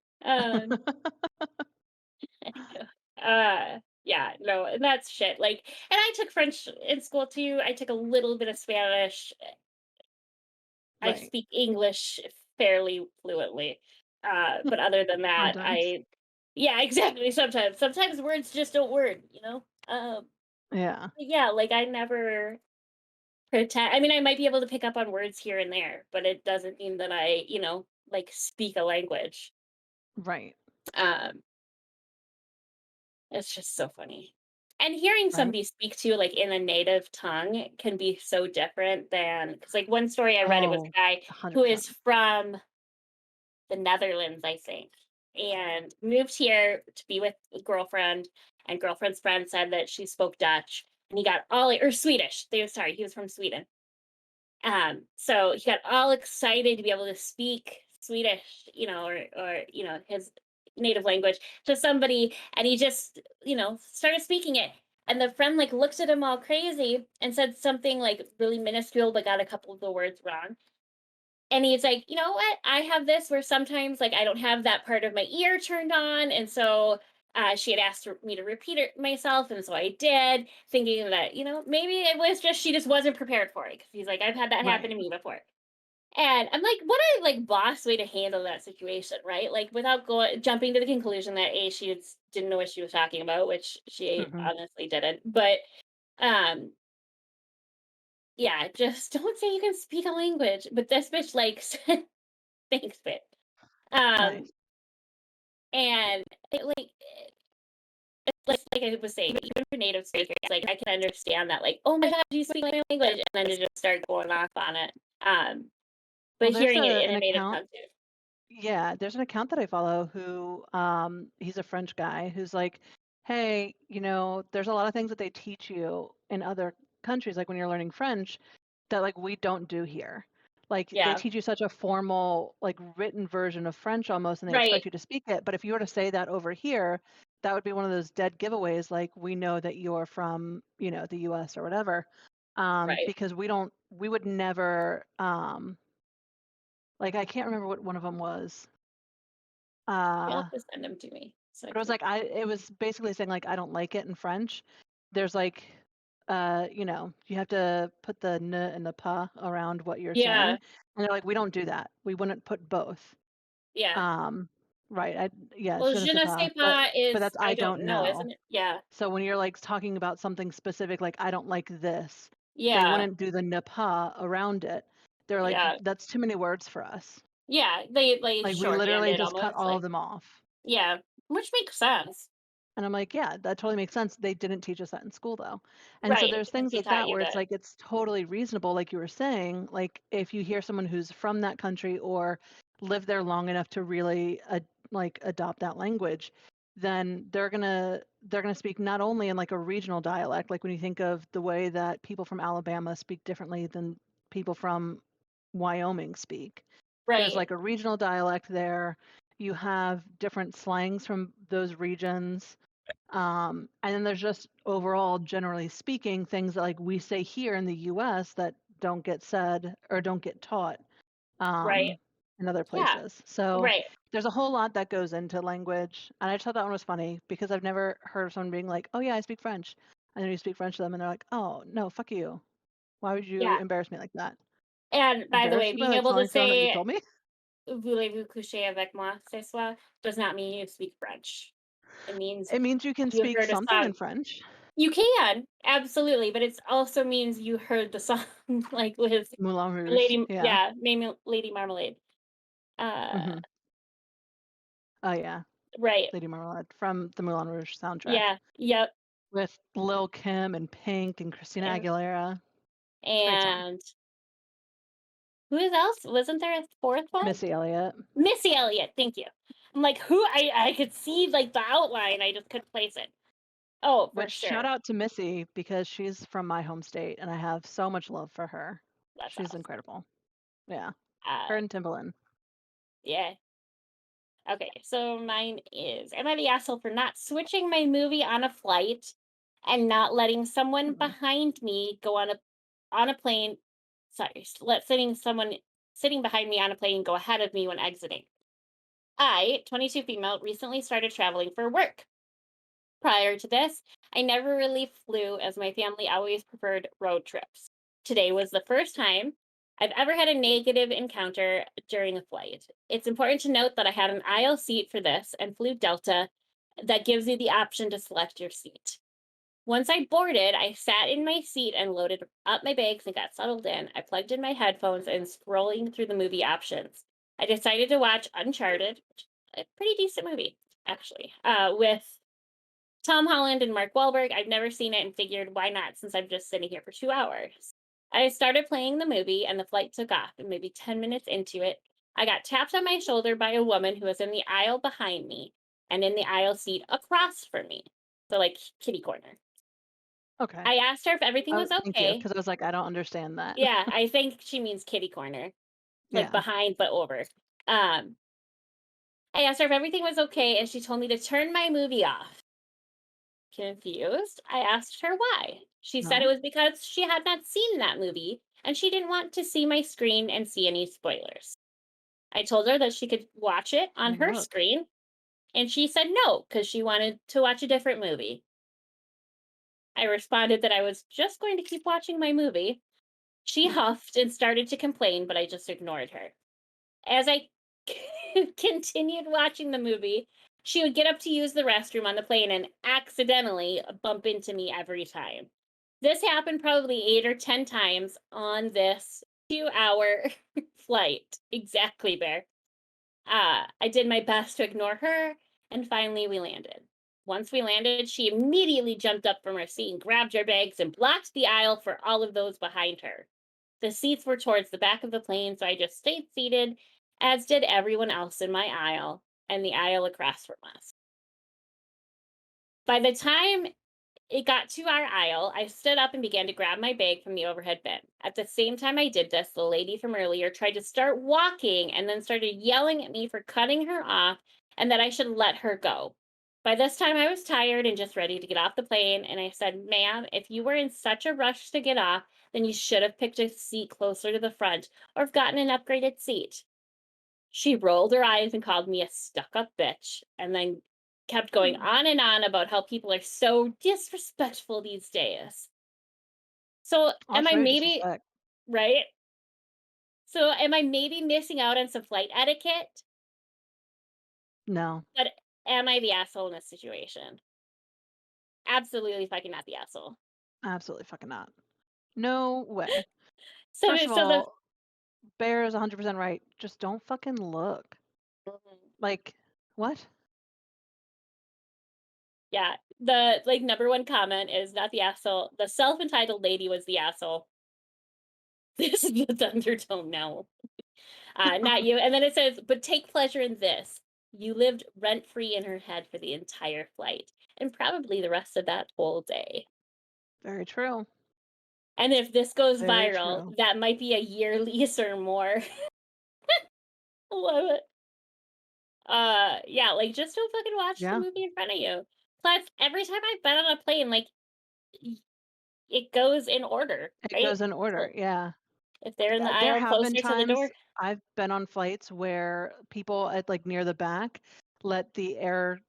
Yeah, no, and that's shit. Like, and I took French in school too. I took a little bit of Spanish. I Right. speak English fairly fluently. But other than that, Sometimes. yeah, exactly. Sometimes words just don't work, Yeah. yeah, like I never pretend. I mean, I might be able to pick up on words here and there, but it doesn't mean that I, like speak a language. Right. Um, it's just so funny. And hearing Right. somebody speak to you like in a native tongue can be so different than because like one story I read, it was Oh, a guy who is 100%. from the Netherlands, I think, and moved here to be with a girlfriend. And girlfriend's friend said that she spoke Dutch, and he got all or Swedish. They sorry, he was from Sweden. So he got all excited to be able to speak Swedish, or his native language to somebody, and he just started speaking it. And the friend like looked at him all crazy and said something like really minuscule, but got a couple of the words wrong. And he's like, "You know what? I have this where sometimes, like, I don't have that part of my ear turned on." And so she had asked me to repeat it myself. And so I did, thinking that, maybe it was just she just wasn't prepared for it. Cause he's like, I've had that happen Right. to me before. And I'm like, what a like boss way to handle that situation, right? Like without going jumping to the conclusion that didn't know what she was talking about, which she Mhm. honestly didn't. But um yeah, just don't say you can speak a language. But this bitch like thanks, bitch. Um, Nice. and it, like I was saying, even for native speakers, like I can understand that, like, oh my god, you speak my language, and then to just start going off on it. Well, But there's hearing it a in an a native account tongue too. yeah, there's an account that I follow who he's a French guy who's like, "Hey, there's a lot of things that they teach you in other countries like when you're learning French that like we don't do here. Like they Yeah, teach you such a formal like written version of French almost and they right, expect you to speak it, but if you were to say that over here, that would be one of those dead giveaways like we know that you're from, the US or whatever. right. Because we would never like I can't remember what one of them was. You'll Uh have to send them to me so I but it was can. like it was basically saying like I don't like it in French. There's like you have to put the n and the pa around what you're Yeah, saying. And they're like, we don't do that. We wouldn't put both. yeah. Um, right. Yeah, Well, je ne je sais ne pas, sais but pas that's is I I don't don't know, know. isn't it? Yeah, So when you're like talking about something specific, like I don't like this, they yeah, wouldn't do the ne pas around it. They're like, yeah, that's too many words for us. yeah. They like Like we shorthand literally it just cut almost all like of them off. yeah, which makes sense, And I'm like, "Yeah, that totally makes sense. They didn't teach us that in school, though." And so right? there's Because things he like taught that you where it's that. like it's totally reasonable, like you were saying, like if you hear someone who's from that country or lived there long enough to really like adopt that language, then they're gonna speak not only in like a regional dialect, like when you think of the way that people from Alabama speak differently than people from Wyoming speak. There's Right, like a regional dialect there. You have different slangs from those regions. And then there's just overall, generally speaking, things that like we say here in the US that don't get said or don't get taught right. um, in other Yeah, places. So right. there's a whole lot that goes into language. And I just thought that one was funny because I've never heard of someone being like, oh, yeah, I speak French. And then you speak French to them and they're like, oh, no, fuck you. Why would you Yeah. embarrass me like that? And by the Embarrass way, you by being like able to telling someone what you say told me? "Voulez-vous coucher avec moi ce soir" does not mean you speak French. It means It means you can you speak heard a something in song. French. You can, absolutely, but it also means you heard the song, like, with Moulin Rouge. Lady Yeah. yeah, Lady Marmalade. Uh, Hmm. Oh, yeah. right. Lady Marmalade from the Moulin Rouge soundtrack Yeah, yep, with Lil Kim and Pink and Christina and Aguilera. Great song. and who else? Wasn't there a 4th one? Missy Elliott. Missy Elliott, thank you. I'm like, who I could see, like, the outline, I just couldn't place it. Oh, for Which shout sure. out to Missy because she's from my home state and I have so much love for her. That's She's awesome. incredible. Yeah. Her Uh, and Timbaland. yeah. Okay, so mine is, am I the asshole for not switching my movie on a flight and not letting someone Mm-mm. behind me go on a plane, sorry, letting someone sitting behind me on a plane go ahead of me when exiting? I, 22 female, recently started traveling for work. Prior to this, I never really flew as my family always preferred road trips. Today was the first time I've ever had a negative encounter during a flight. It's important to note that I had an aisle seat for this and flew Delta that gives you the option to select your seat. Once I boarded, I sat in my seat and loaded up my bags and got settled in. I plugged in my headphones and scrolling through the movie options. I decided to watch Uncharted, which is a pretty decent movie, actually, with Tom Holland and Mark Wahlberg. I've never seen it and figured why not since I'm just sitting here for 2 hours. I started playing the movie and the flight took off, and maybe 10 minutes into it, I got tapped on my shoulder by a woman who was in the aisle behind me and in the aisle seat across from me. So, like, kitty corner. Okay. I asked her if everything Oh, was thank you. okay. Because I was like, I don't understand that. Yeah, I think she means kitty corner, like Yeah. behind but over. Um, I asked her if everything was okay, and she told me to turn my movie off. Confused, I asked her why. She said it No. was because she had not seen that movie and she didn't want to see my screen and see any spoilers. I told her that she could watch it on Well, her look. screen, and she said no because she wanted to watch a different movie. I responded that I was just going to keep watching my movie. She huffed and started to complain, but I just ignored her. As I continued watching the movie, she would get up to use the restroom on the plane and accidentally bump into me every time. This happened probably 8 or 10 times on this 2-hour flight. Exactly, Bear. I did my best to ignore her, and finally we landed. Once we landed, she immediately jumped up from her seat and grabbed her bags and blocked the aisle for all of those behind her. The seats were towards the back of the plane, so I just stayed seated, as did everyone else in my aisle and the aisle across from us. By the time it got to our aisle, I stood up and began to grab my bag from the overhead bin. At the same time I did this, the lady from earlier tried to start walking and then started yelling at me for cutting her off and that I should let her go. By this time, I was tired and just ready to get off the plane. And I said, "Ma'am, if you were in such a rush to get off, then you should have picked a seat closer to the front or have gotten an upgraded seat." She rolled her eyes and called me a stuck up bitch and then kept going Hmm. on and on about how people are so disrespectful these days. So, Oh, am that's I very maybe disrespect. right? So, am I maybe missing out on some flight etiquette? No, But am I the asshole in this situation? Absolutely fucking not the asshole. absolutely fucking not. No way. So, First of so the all, Bear is 100% right. Just don't fucking look. Mhm. Like, what? Yeah, the like number one comment is not the asshole. The self entitled lady was the asshole. This is the Thunderdome now. Not you. And then it says, but take pleasure in this. You lived rent free in her head for the entire flight and probably the rest of that whole day. Very true. And if this goes Very viral, true. that might be a year lease or more. Love it. Yeah, like, just don't fucking watch the Yeah, movie in front of you. Plus, every time I've been on a plane, like, y it goes in order, it right? goes in order. So, Yeah. if they're in the There aisle have been closer to the door. times I've been on flights where people at like near the back let the air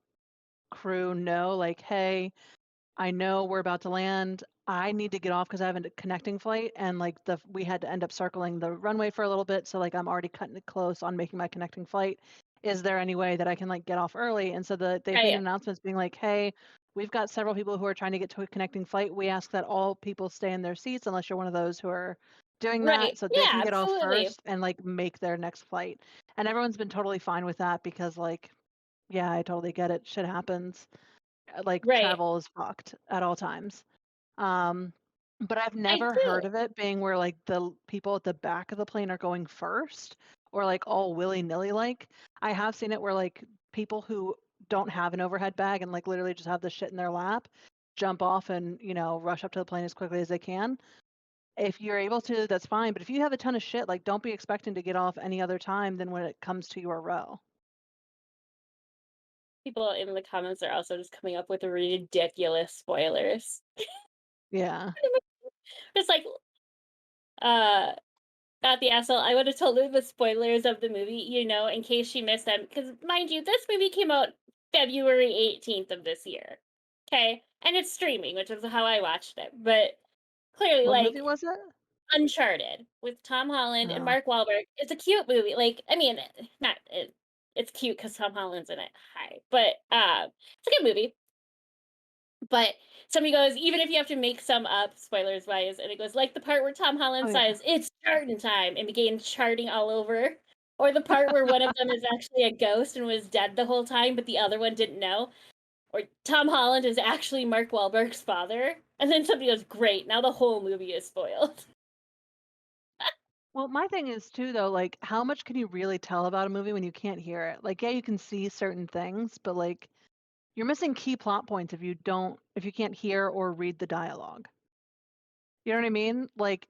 crew know, like, hey, I know we're about to land. I need to get off because I have a connecting flight, and like we had to end up circling the runway for a little bit. So like I'm already cutting it close on making my connecting flight. Is there any way that I can like get off early? And so they've made Right, announcements being like, hey, we've got several people who are trying to get to a connecting flight. We ask that all people stay in their seats unless you're one of those who are doing right. that so they Yeah, can get off absolutely. first and like make their next flight. And everyone's been totally fine with that because like, yeah, I totally get it. Shit happens. Like Right. travel is fucked at all times. Um, but I've I never heard do. of it being where like people at the back of the plane are going first or like all willy-nilly like. I have seen it where like people who don't have an overhead bag and like literally just have the shit in their lap jump off and, rush up to the plane as quickly as they can. If you're able to, that's fine. But if you have a ton of shit, like don't be expecting to get off any other time than when it comes to your row. People in the comments are also just coming up with ridiculous spoilers. Yeah. It's like, uh not the asshole. I would have told her the spoilers of the movie, in case she missed them. Because, mind you, this movie came out February 18th of this year. Okay. And it's streaming, which is how I watched it. But clearly, What like, movie was it? Uncharted with Tom Holland and Oh, Mark Wahlberg. It's a cute movie. Like, I mean, not it's cute because Tom Holland's in it. Hi. But it's a good movie. But somebody goes, even if you have to make some up, spoilers wise, and it goes like the part where Tom oh Holland yeah. says, "It's charting time," and began charting all over. Or the part where one of them is actually a ghost and was dead the whole time, but the other one didn't know. Or Tom Holland is actually Mark Wahlberg's father. And then somebody goes, "Great, now the whole movie is spoiled." Well, my thing is too though, like how much can you really tell about a movie when you can't hear it? Like, yeah, you can see certain things, but like you're missing key plot points if you can't hear or read the dialogue. You know what I mean? Like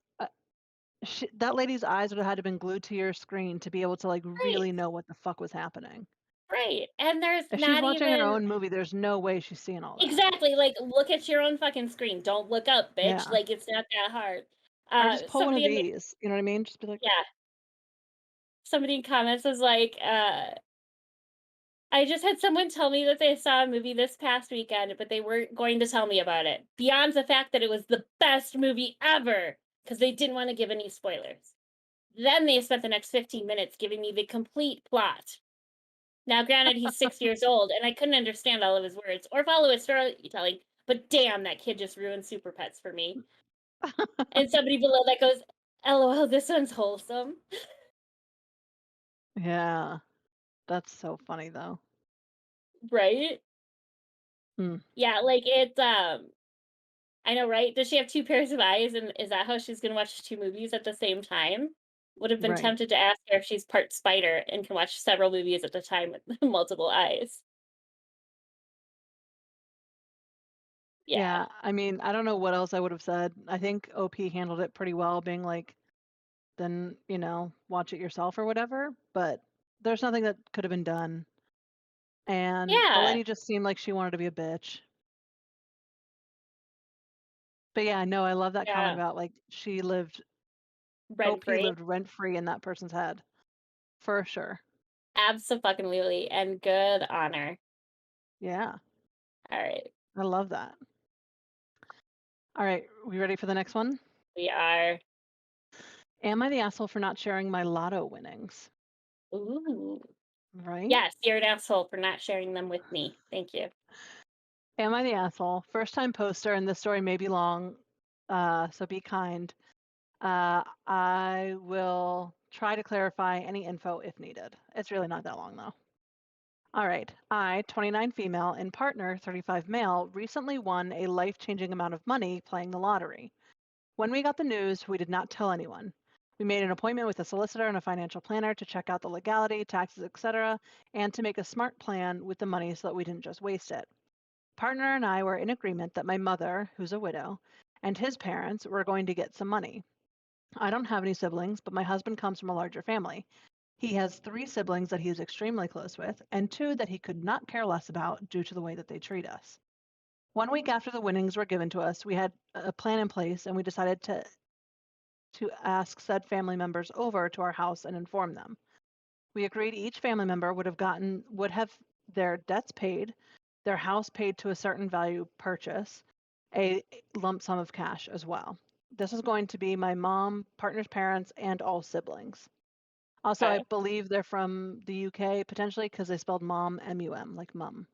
that lady's eyes would have had to been glued to your screen to be able to like Right, really know what the fuck was happening. right. And there's If she's not watching her even own movie, there's no way she's seeing all that. exactly like look at your own fucking screen. Don't look up, bitch. Yeah. Like it's not that hard. Or just pull one of Somebody in the these. You know what I mean? Just be like, yeah, somebody in comments was like, I just had someone tell me that they saw a movie this past weekend, but they weren't going to tell me about it. Beyond the fact that it was the best movie ever, because they didn't want to give any spoilers. Then they spent the next 15 minutes giving me the complete plot. Now, granted, he's 6 years old, and I couldn't understand all of his words or follow his storytelling, but damn, that kid just ruined Super Pets for me. And somebody below that goes, LOL, this one's wholesome. yeah, that's so funny though. Right? Mm, Yeah, like I know, right? Does she have 2 pairs of eyes, and is that how she's gonna watch 2 movies at the same time? Would have been right. tempted to ask her if she's part spider and can watch several movies at the time with multiple eyes. Yeah. Yeah, I mean, I don't know what else I would have said. I think OP handled it pretty well, being like, then, watch it yourself or whatever. But there's nothing that could have been done. And the Yeah. lady just seemed like she wanted to be a bitch. But yeah, no, I love that comment Yeah. about like OP Rent-free. lived rent free in that person's head for sure. Abso-fucking-lutely, and good honor. Yeah, Alright. I love that. All right, we ready for the next one? We are Am I the asshole for not sharing my lotto winnings? ooh. Right? Yes, you're an asshole for not sharing them with me. Thank you. Am I the asshole? First time poster, and this story may be long, so be kind. I will try to clarify any info if needed. It's really not that long though. All right. I, 29 female, and partner, 35 male, recently won a life changing amount of money playing the lottery. When we got the news, we did not tell anyone. We made an appointment with a solicitor and a financial planner to check out the legality, taxes, etc., and to make a smart plan with the money so that we didn't just waste it. Partner and I were in agreement that my mother, who's a widow, and his parents were going to get some money. I don't have any siblings, but my husband comes from a larger family. He has three siblings that he is extremely close with, and two that he could not care less about due to the way that they treat us. 1 week after the winnings were given to us, we had a plan in place and we decided to ask said family members over to our house and inform them. We agreed each family member would have their debts paid, their house paid to a certain value purchase, a lump sum of cash as well. This is going to be my mom, partner's parents, and all siblings. Also, I Okay. believe they're from the UK potentially because they spelled mom M-U-M, like mum.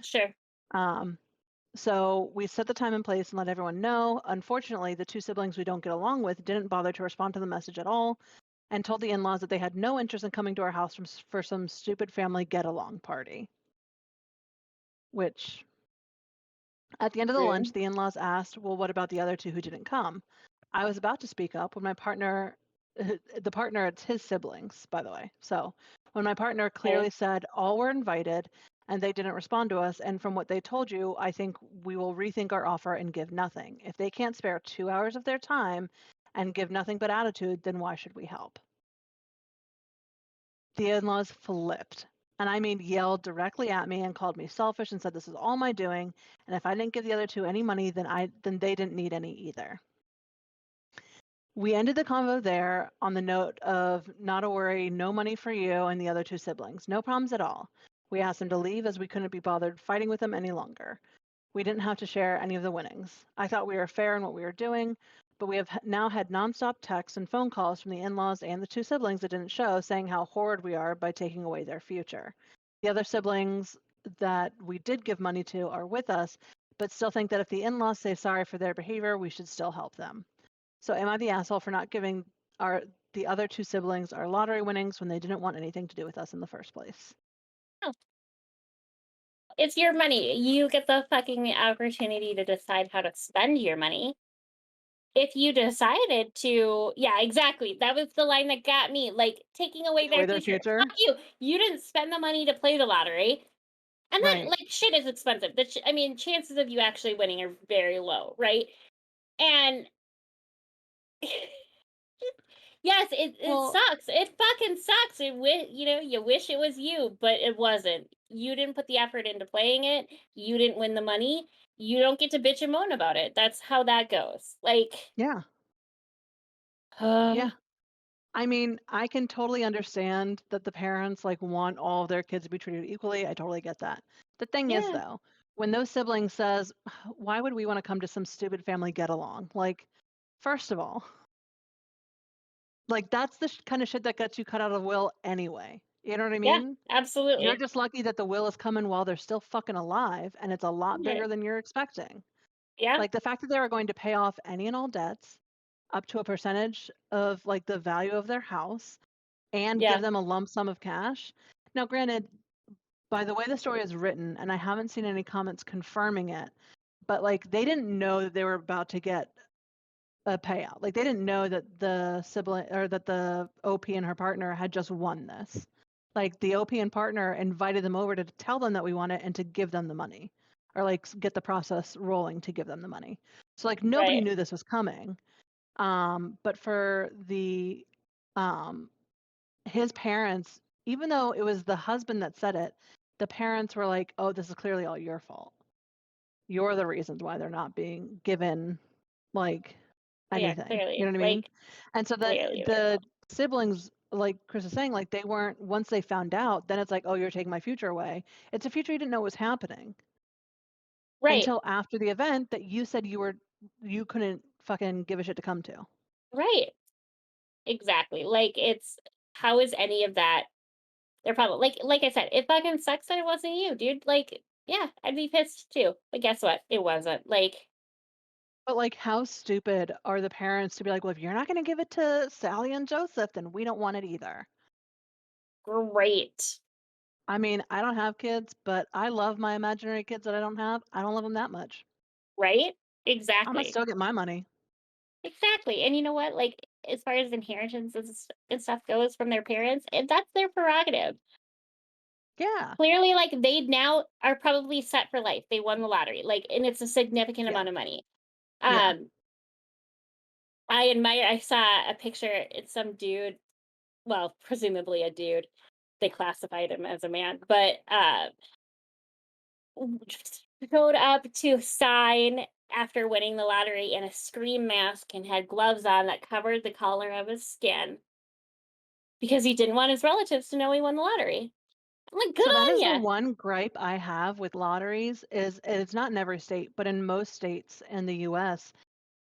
Sure. Um, so we set the time and place and let everyone know. Unfortunately, the two siblings we don't get along with didn't bother to respond to the message at all and told the in-laws that they had no interest in coming to our house for some stupid family get-along party, which at the end of the lunch, Rude. the in-laws asked, "Well, what about the other two who didn't come?" I was about to speak up when my partner the partner, it's his siblings, by the way. So, when my partner clearly Okay. said all were invited and they didn't respond to us, and from what they told you, I think we will rethink our offer and give nothing. If they can't spare 2 hours of their time and give nothing but attitude, then why should we help? The in-laws flipped, and I mean yelled directly at me and called me selfish and said this is all my doing, and if I didn't give the other two any money, then they didn't need any either. We ended the convo there on the note of not a worry, no money for you and the other two siblings. No problems at all. We asked them to leave as we couldn't be bothered fighting with them any longer. We didn't have to share any of the winnings. I thought we were fair in what we were doing, but we have now had nonstop texts and phone calls from the in laws and the two siblings that didn't show saying how horrid we are by taking away their future. The other siblings that we did give money to are with us, but still think that if the in laws say sorry for their behavior, we should still help them. So am I the asshole for not giving our the other two siblings our lottery winnings when they didn't want anything to do with us in the first place? Oh, it's your money. You get the fucking opportunity to decide how to spend your money. If you decided to, yeah, exactly. That was the line that got me. Like taking away Take away their their future. Fuck future? you. You didn't spend the money to play the lottery. And then, Right. like, shit is expensive. I mean, chances of you actually winning are very low, right? And yes, it Well, sucks. It fucking sucks. You wish it was you, but it wasn't. You didn't put the effort into playing it. You didn't win the money. You don't get to bitch and moan about it. That's how that goes. Like, yeah. Yeah. I mean, I can totally understand that the parents like want all of their kids to be treated equally. I totally get that. The thing is yeah, though, when those siblings says, "Why would we want to come to some stupid family get along?" Like, first of all, like that's the kind of shit that gets you cut out of will anyway. You know what I yeah, mean? You're absolutely. just lucky that the will is coming while they're still fucking alive, and it's a lot Yeah, bigger than you're expecting. yeah, Like, the fact that they were going to pay off any and all debts up to a percentage of, like, the value of their house and give yeah, them a lump sum of cash. Now, granted, by the way the story is written, and I haven't seen any comments confirming it, but, like, they didn't know that they were about to get a payout. Like, they didn't know that the sibling or that the OP and her partner had just won this. Like, the OP and partner invited them over to tell them that we won it and to give them the money or, like, get the process rolling to give them the money. So, like, nobody right, knew this was coming. But for the um, his parents, even though it was the husband that said it, the parents were like, "Oh, this is clearly all your fault. You're the reasons why they're not being given like yeah, anything." You clearly, know what I mean? like, And so clearly their the fault. siblings, like Chris is saying, like they weren't once they found out, then it's like, "Oh, you're taking my future away." It's a future you didn't know was happening Right, until after the event that you said you couldn't fucking give a shit to come to. right, exactly. Like, it's how is any of that their problem? Like I said, it fucking sucks that it wasn't you, dude. Like, yeah, I'd be pissed too. But guess what? It wasn't. Like, But like how stupid are the parents to be like, "Well, if you're not gonna give it to Sally and Joseph, then we don't want it either." great, I mean, I don't have kids, but I love my imaginary kids that I don't have. I don't love them that much. right? Imma Exactly. still get my money. Exactly. And you know what? Like, as far as inheritances and stuff goes from their parents, and that's their prerogative. Yeah. Clearly, like, they now are probably set for life. They won the lottery, like, and it's a significant Yeah. amount of money. Yeah. Um, I saw a picture, it's some dude, well, presumably a dude. They classified him as a man, but, showed up to sign after winning the lottery in a scream mask and had gloves on that covered the color of his skin because he didn't want his relatives to know he won the lottery. I'm like, "Good So that on is the ya." one gripe I have with lotteries is it's not in every state, but in most states in the US,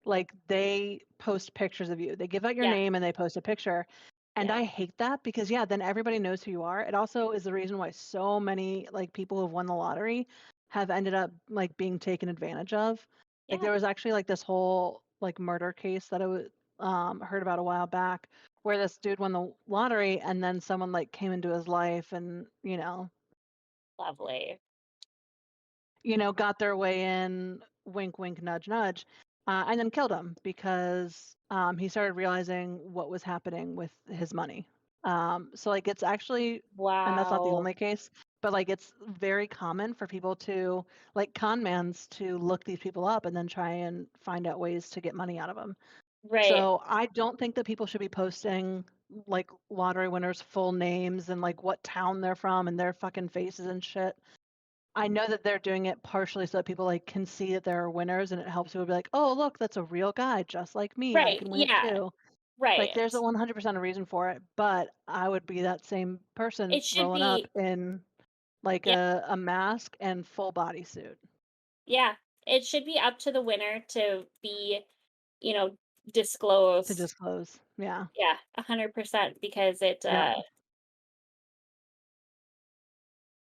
like, they post pictures of you. They give out your Yeah, name and they post a picture, and yeah, I hate that because, yeah, then everybody knows who you are. It also is the reason why so many, like, people who've won the lottery have ended up, like, being taken advantage of. Like, yeah, there was actually, like, this whole, like, murder case that heard about a while back where this dude won the lottery and then someone, like, came into his life and, lovely. got their way in, wink, wink, nudge, nudge, and then killed him because he started realizing what was happening with his money. So, like, it's actually, and that's not the Wow. only case, but like, it's very common for people to, like, con mans to look these people up and then try and find out ways to get money out of them. Right, So, I don't think that people should be posting like lottery winners' full names and like what town they're from and their fucking faces and shit. I know that they're doing it partially so that people, like, can see that there are winners, and it helps people be like, "Oh, look, that's a real guy just like me. I right, can win it yeah, too." Like, right. there's a 100% a reason for it, but I would be that same person It should rolling up be, in, like, yeah, a mask and full bodysuit yeah. It should be up to the winner to be, you know, to disclosed. disclose. Yeah. Yeah, 100% because Yep.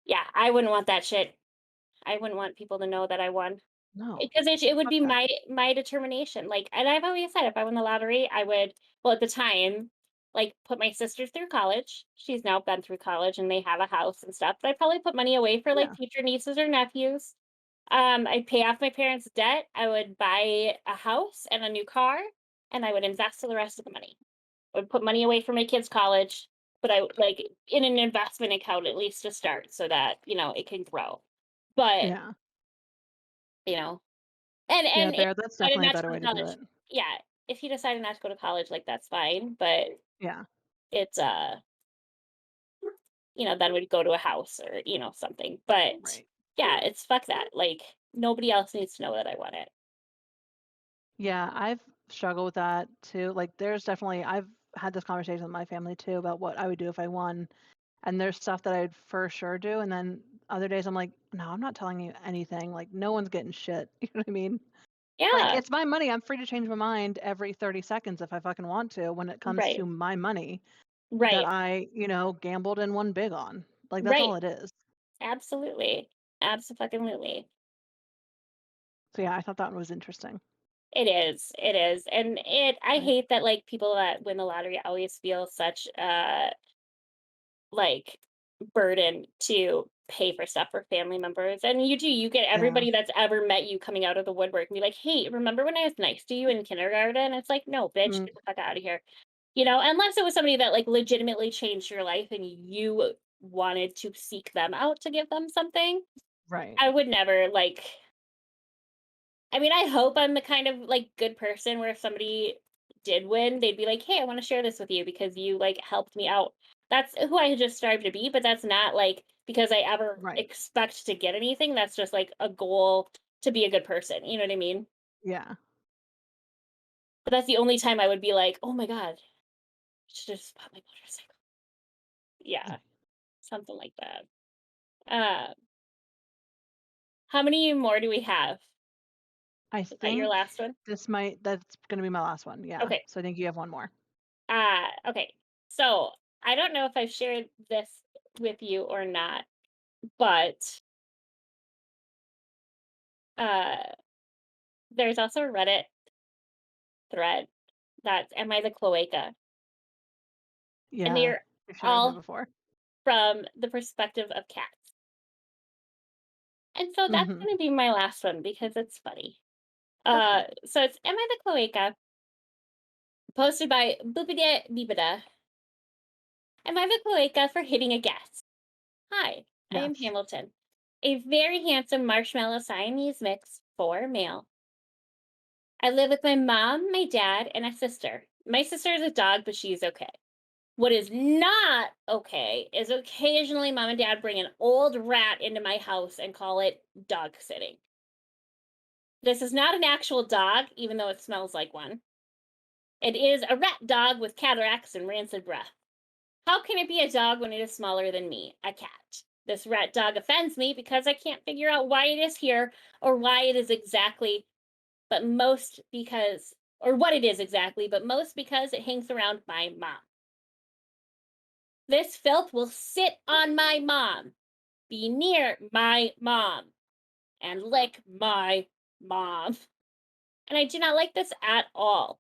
yeah, I wouldn't want that shit. I wouldn't want people to know that I won. No. Because it would Fuck be that. my determination, like, and I've always said if I won the lottery, I would, well, at the time, like, put my sister through college. She's now been through college and they have a house and stuff, but I'd probably put money away for, like, Yeah. future nieces or nephews. I'd pay off my parents' debt, I would buy a house and a new car, and I would invest the rest of the money. I would put money away for my kids' college, but I would, like, in an investment account at least to start so that, it can grow. But, Yeah. you know, and Yeah, if that's he decided definitely a not to better go way to to do college, it. yeah, if he decided not to go to college, like, that's fine, but Yeah. it's, then we'd go to a house or, something, but, Right. yeah, it's fuck that, like, nobody else needs to know that I want it. Yeah, I've struggled with that too. Like, there's definitely I've had this conversation with my family too about what I would do if I won. And there's stuff that I'd for sure do, and then other days I'm like, "No, I'm not telling you anything, like, no one's getting shit." You know what I mean? Like, Yeah, it's my money, I'm free to change my mind every 30 seconds if I fucking want to when it comes right, to my money that right, I, gambled and won big on. Like, that's all right, it is. absolutely, abso-fucking-lutely. So, yeah, I thought that one was interesting. It is, and I Right. hate that, like, people that win the lottery always feel such like, burden to pay for stuff for family members, and you get Yeah. everybody that's ever met you coming out of the woodwork and be like, "Hey, remember when I was nice to you in kindergarten?" It's like, "No, bitch, Mm, get the fuck out of here." Unless it was somebody that, like, legitimately changed your life and you wanted to seek them out to give them something, right. I would never, like, I mean, I hope I'm the kind of, like, good person where if somebody did win, they'd be like, "Hey, I wanna share this with you because you, like, helped me out." That's who I just strive to be, but that's not, like, because I ever Right. expect to get anything, that's just, like, a goal to be a good person, you know what I mean? Yeah. But that's the only time I would be like, "Oh my god, I should just bought my motorcycle." Yeah, something like that. Uh, how many more do we have? I Is that your think last one? that's gonna be my last one, yeah. Okay. So I think you have one more. Okay. So I don't know if I've shared this with you or not, but uh, there's also a Reddit thread that's "Am I the cloaca?" And Yeah. they're You shared with me all before. from the perspective of cats. And so that's Mhm. going to be my last one because it's funny. Okay. So it's "Am I the cloaca?" Posted by Boopida Beepida. Am I the cloaca for hitting a guest? Hi, I am Yes. Hamilton, a very handsome marshmallow Siamese mix for male. I live with my mom, my dad, and a sister. My sister is a dog, but she's okay. What is not okay is occasionally mom and dad bring an old rat into my house and call it dog sitting. This is not an actual dog, even though it smells like one. It is a rat dog with cataracts and rancid breath. How can it be a dog when it is smaller than me, a cat? This rat dog offends me because I can't figure out why it is here or why it is exactly, but most because, or what it is exactly, but most because it hangs around my mom. This filth will sit on my mom, be near my mom, and lick my mom. And I do not like this at all.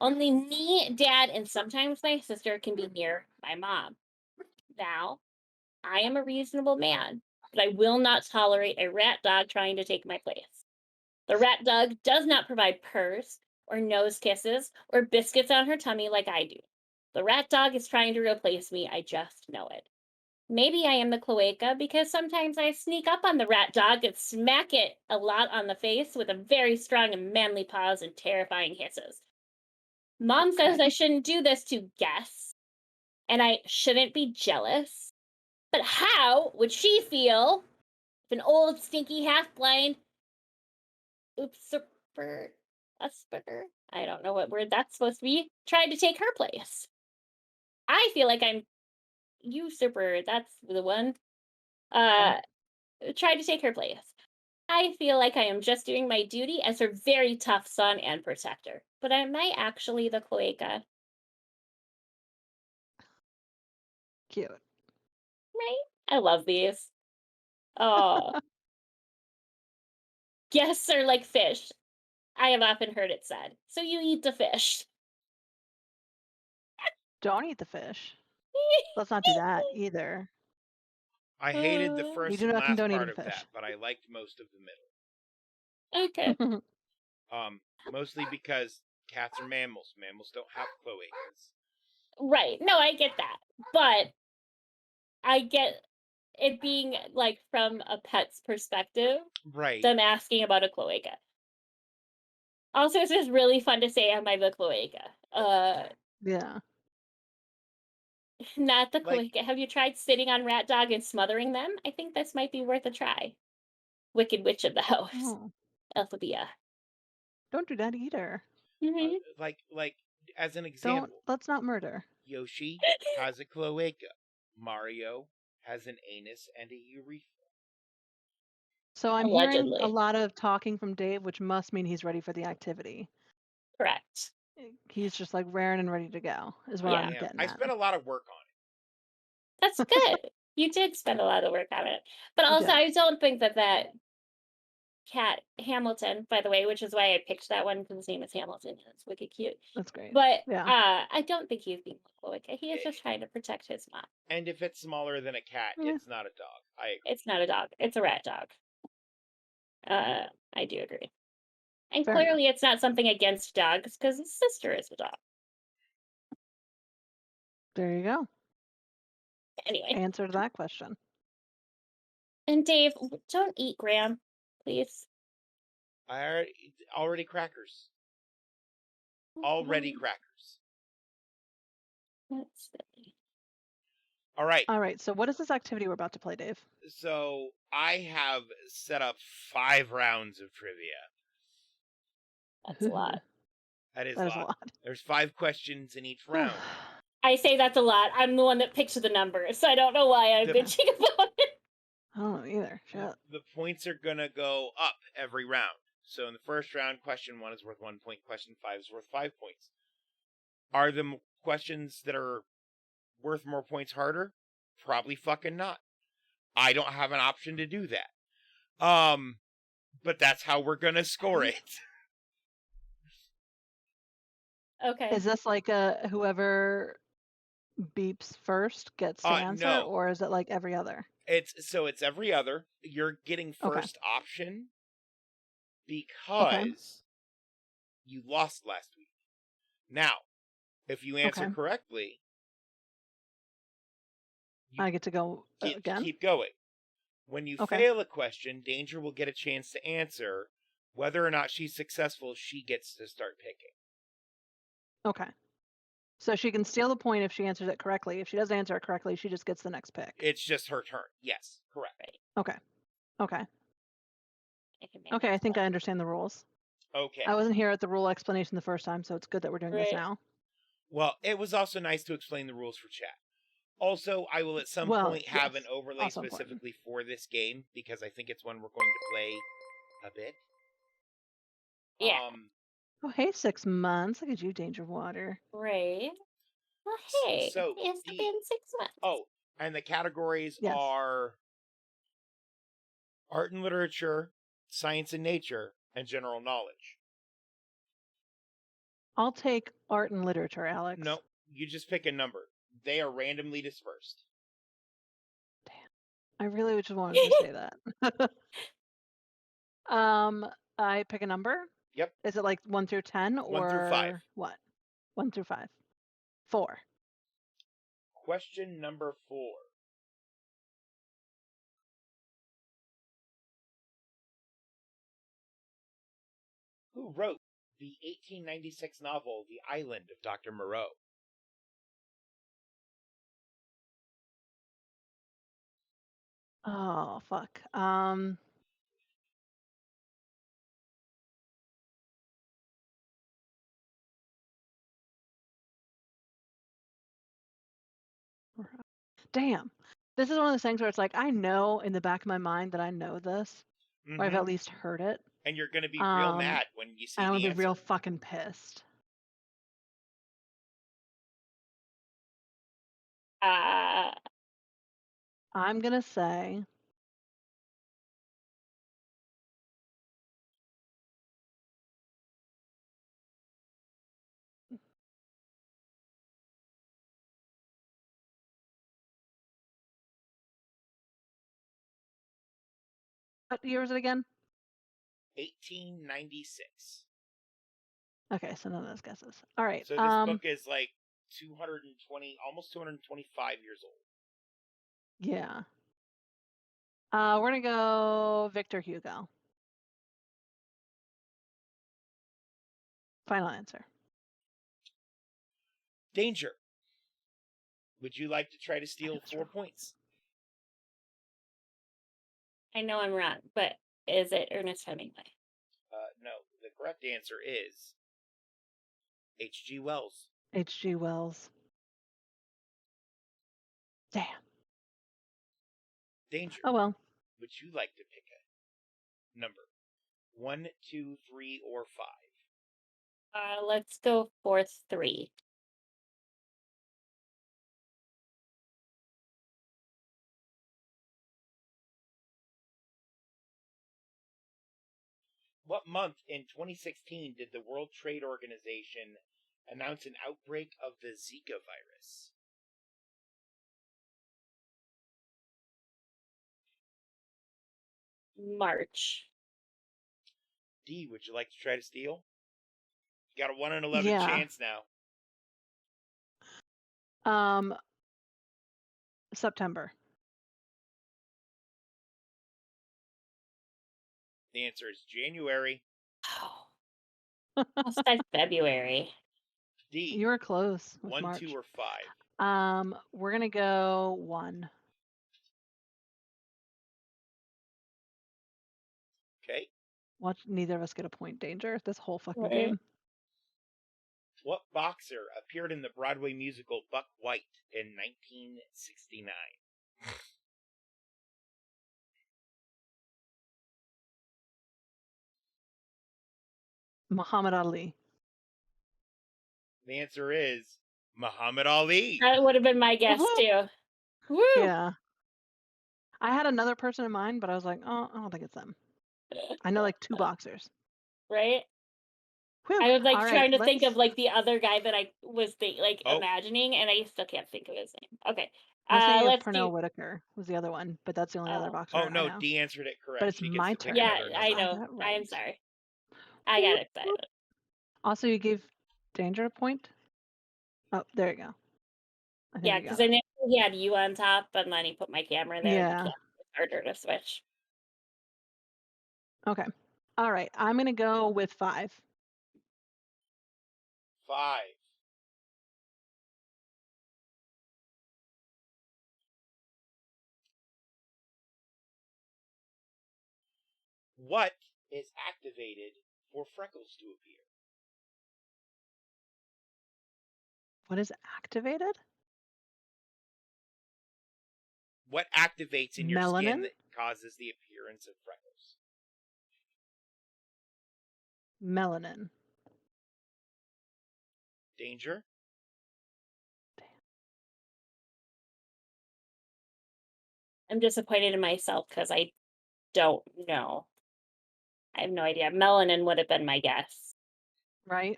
Only me, dad, and sometimes my sister can be near my mom. Now, I am a reasonable man, but I will not tolerate a rat dog trying to take my place. The rat dog does not provide purrs or nose kisses or biscuits on her tummy like I do. The rat dog is trying to replace me. I just know it. Maybe I am the cloaca because sometimes I sneak up on the rat dog and smack it a lot on the face with a very strong and manly paws and terrifying hisses. Mom says I Okay. shouldn't do this to guests and I shouldn't be jealous. But how would she feel if an old, stinky, half blind oopser Asperger? I don't know what word that's supposed to be. Tried to take her place. I feel like I'm usurper. That's the one. Okay. Uh, tried to take her place. I feel like I am just doing my duty as her very tough son and protector. But am I actually the cloaca? Cute. Right? I love these. Oh, guests are like fish. I have often heard it said. So you eat the fish. Don't eat the fish. Let's not do that either. I hated the Uh, We first do and not last condone part eating of fish. that, but I liked most of the middle. okay. Mostly because cats are mammals. Mammals don't have cloacas. Right. No, I get that. But I get it being like from a pet's perspective, Right. them asking about a cloaca. Also, it's just really fun to say, am I the cloaca? Yeah. Not the Like, cloaca. Have you tried sitting on rat dog and smothering them? I think this might be worth a try. Wicked Witch of the House. Oh, Alphabia. don't do that either. uh, Hmm. like, as an Don't. example, Let's not murder. Yoshi has a cloaca. Mario has an anus and a urethra. So I'm hearing a Allegedly. lot of talking from Dave, which must mean he's ready for the activity. Correct. He's just like raring and ready to go, is what I Yeah. I'm am. getting I at. spent a lot of work on That's good. You did spend a lot of work on it. But You also, did. I don't think that cat Hamilton, by the way, which is why I picked that one because his name is Hamilton and it's wicked cute. That's great. But Yeah. I don't think he's being Cloaca. He is just it. trying to protect his mom. And if it's smaller than a cat, Yeah. it's not a dog. I agree. It's not a dog. It's a rat dog. I do agree. And Fair enough. clearly, it's not something against dogs because his sister is a dog. There you go. Anyway, Answer to that question. and Dave, don't eat Graham, please. Already crackers. Already crackers. That's silly. All right. All right. So what is this activity we're about to play, Dave? So I have set up 5 rounds of trivia. That's a lot. That is That a is a lot. lot. There's 5 questions in each round. I say that's a lot. I'm the one that picks the numbers, so I don't know why I'm The- bitching about it. I don't know either. Shit. The points are gonna go up every round. So in the first round, question 1 is worth 1 point. Question 5 is worth 5 points. Are the questions that are worth more points harder? Probably fucking not. I don't have an option to do that. But that's how we're gonna score Okay. it. Okay. Is this like a whoever beeps first gets to answer, No. or is it like every other? It's every other. You're getting Okay. first option Okay. because you lost last week. Now, if you answer Okay. correctly, you I get to go get to again? keep going. When you Okay. fail a question, Danger will get a chance to answer. Whether or not she's successful, she gets to start picking. Okay. So she can steal the point if she answers it correctly. If she doesn't answer it correctly, she just gets the next pick. It's just her turn. Yes, correct. Right. Okay. Okay. I can Okay, I manage think that. I understand the rules. Okay. I wasn't here at the rule explanation the first time, so it's good that we're doing this Right. now. Well, it was also nice to explain the rules for chat. Also, I will at some Well, point have yes, an overlay also important. specifically for this game because I think it's one we're going to play a bit. Yeah. Oh, hey, 6 months. Look at you, Danger Water. Right. Well, hey, So it's been 6 months. Oh, and the categories Yes. are art and literature, science and nature, and general knowledge. I'll take art and literature, Alex. No, you just pick a number. They are randomly dispersed. I really just wanted to say that. I pick a number. Yep. Is it like 1 through 10 or 1 through 5. What? 1 through 5. 4. Question number 4. Who wrote the 1896 novel The Island of Dr. Moreau? Oh, fuck. Damn. This is one of those things where it's like, I know in the back of my mind that I know this, or I've at least heard it. And you're going to be real mad when you see and I'm the gonna answer. be real fucking pissed. I'm gonna say what year was it again? 1896. Okay, so none of those guesses. All right. So this book is like 220, almost 225 years old. Yeah. We're gonna go Victor Hugo. Final answer. Danger. Would you like to try to steal 4 points? I know I'm wrong, but is it Ernest Hemingway? No. The correct answer is H.G. Wells. H.G. Wells. Damn. Danger. Oh well. Would you like to pick a number? 1, 2, 3, or 5? Let's go for 3. What month in 2016 did the World Trade Organization announce an outbreak of the Zika virus? March. D, would you like to try to steal? You got a 1 in 11 chance now. September. The answer is January. Oh. I said February. D. You were close. 1, March. 2, or 5? We're gonna go 1. Okay. Watch neither of us get a point, Danger, this whole fucking Right. game. What boxer appeared in the Broadway musical Buck White in 1969? Muhammad Ali. The answer is Muhammad Ali. That would have been my guess too. Woo! Yeah. I had another person in mind, but I was like, oh, I don't think it's them. I know like 2 boxers. Right? Whew. I was like All trying right, to think of like the other guy that I was imagining, and I still can't think of his name. Okay. I was thinking of Let's Pernell do. Whitaker was the other one, but that's the only other boxer. Oh no, I know. D answered it correct. But it's She my gets to pick turn. Yeah, another I number. know. That right. I'm sorry. I got excited. Also, you gave Danger a point? Oh, there you go. I think Yeah, I because got it. initially he had you on top, and then he put my camera there, and the Yeah. camera was harder to switch. Okay. All right. I'm gonna go with 5. 5. What is activated for freckles to appear? What is activated? What activates in your skin Melanin? that causes the appearance of freckles? Melanin. Danger? I'm disappointed in myself because I don't know. I have no idea. Melanin would have been my guess, Right?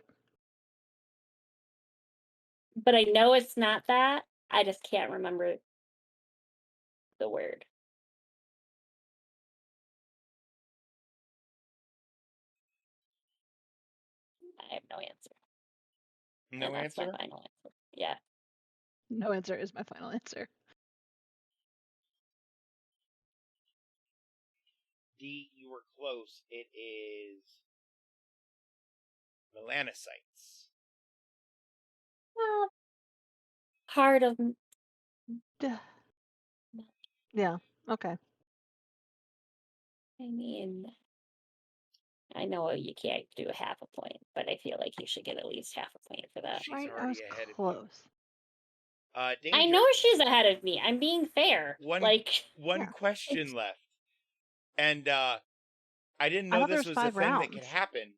but I know it's not that. I just can't remember the word. I have no answer, and No that's my answer? final answer. Yeah. No answer is my final answer. D, you were close. It is melanocytes. Well, part of Duh. Yeah. Okay. I mean, I know you can't do a half a point, but I feel like you should get at least half a point for that. She's Right. I already was ahead of you. close. I Danger. know she's ahead of me. I'm being fair. One Like, one Yeah. question left. And I didn't I know thought there this was was a 5 thing that could rounds happen,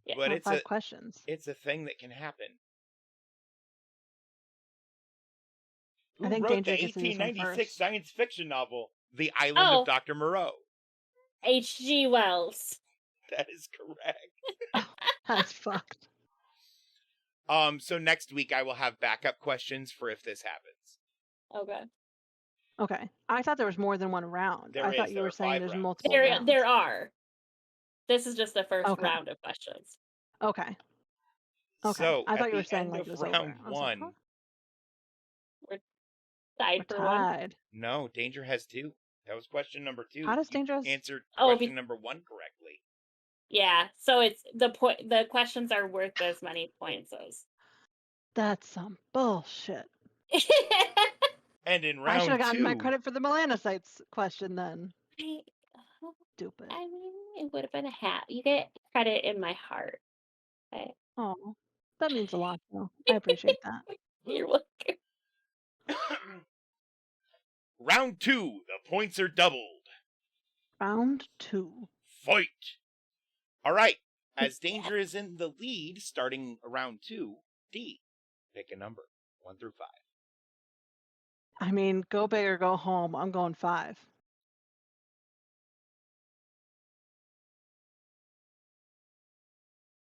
yeah. but or 5 questions. it's a thing that can happen. I Who think wrote the Danger gets to do this one 1896 first. science fiction novel The Island of Oh, Dr. Moreau? H.G. Wells. That is correct. Oh, that's fucked. So next week I will have backup questions for if this happens. Okay. Okay. I thought there was more than one round. I thought you There were are saying 5 there's rounds. multiple rounds. There are. This is just the first Okay. round of questions. Okay. Okay. So I thought at you were the saying end like of it was round over. I was like, huh? 1, We're We're tied for one. tied. no, Danger has 2. That was question number 2. How does You Danger has... answered Oh, question number 1 correctly. yeah. So it's the point. The questions are worth as many points as. That's some bullshit. And in I should have round gotten my 2, credit for the melanocytes question then. I, Stupid. I mean, it would have been a hat. You get credit in my heart. Okay? Oh, that means a lot though. I appreciate that. You're welcome. round 2, the points are doubled. Round 2. Fight. All right. As Danger is in the lead starting round 2, D, pick a number 1 through 5. I mean, go big or go home. I'm going 5.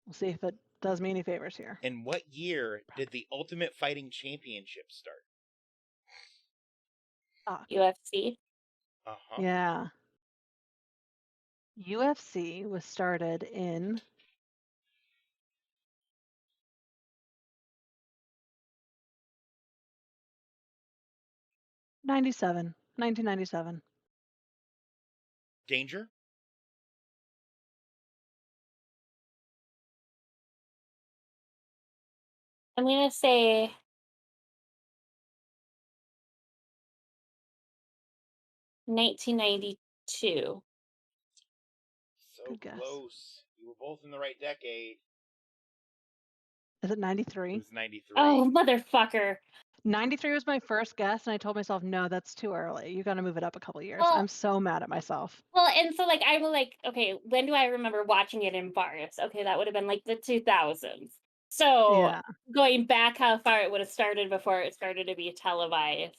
We'll see if it does me any favors here. In what year did the Ultimate Fighting Championship start? Fuck. UFC. Uh-huh. Yeah. UFC was started in 1997. Danger? I'm gonna say 1992. So Good guess. close. You were both in the right decade. Is it It 93? was 93. Oh, motherfucker. 93 was my first guess, and I told myself, no, that's too early. You got to move it up a couple years. Well, I'm so mad at myself. well, and so like I will like, okay, when do I remember watching it in bars? Okay, that would have been like the 2000s. So Yeah. going back how far it would have started before it started to be televised.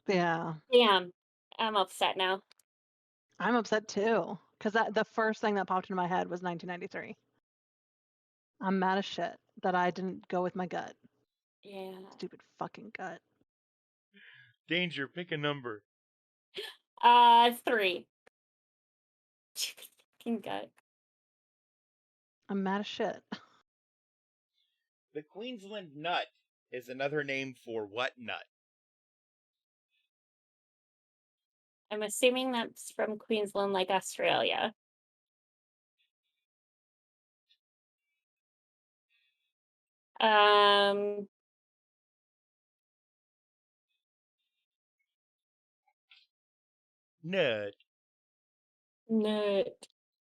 Yeah. Damn, I'm upset now. I'm upset too, because the first thing that popped into my head was 1993. I'm mad as shit that I didn't go with my gut. Yeah. Stupid fucking gut. Danger, pick a number. 3. Fucking gut. I'm mad as shit. The Queensland nut is another name for what nut? I'm assuming that's from Queensland, like Australia. Um, Nut. nut.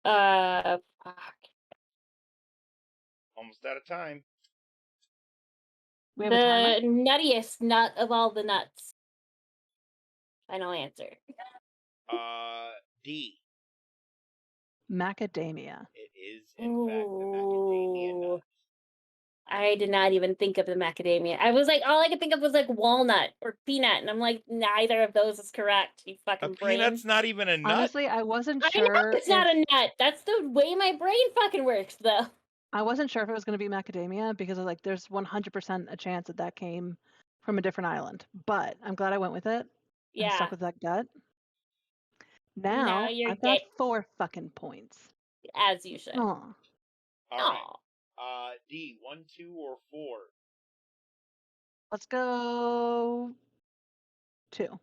Fuck. Almost out of time. We have a timer? The nuttiest nut of all the nuts. Final answer. D. Macadamia. It is, in fact, the macadamia Ooh. nut. I did not even think of the macadamia. I was like, all I could think of was like walnut or peanut, and I'm like, neither of those is correct. You A fucking brain. peanut's not even a nut? Honestly, I wasn't I know sure it's not if a nut. That's the way my brain fucking works, though. I wasn't sure if it was going to be macadamia because I was like, there's 100% a chance that that came from a different island. But I'm glad I went with it and Yeah. stuck with that gut. Now Now you're I've got gay, 4 fucking points. as you should. Oh, All right. D, 1, 2, or 4? let's go 2.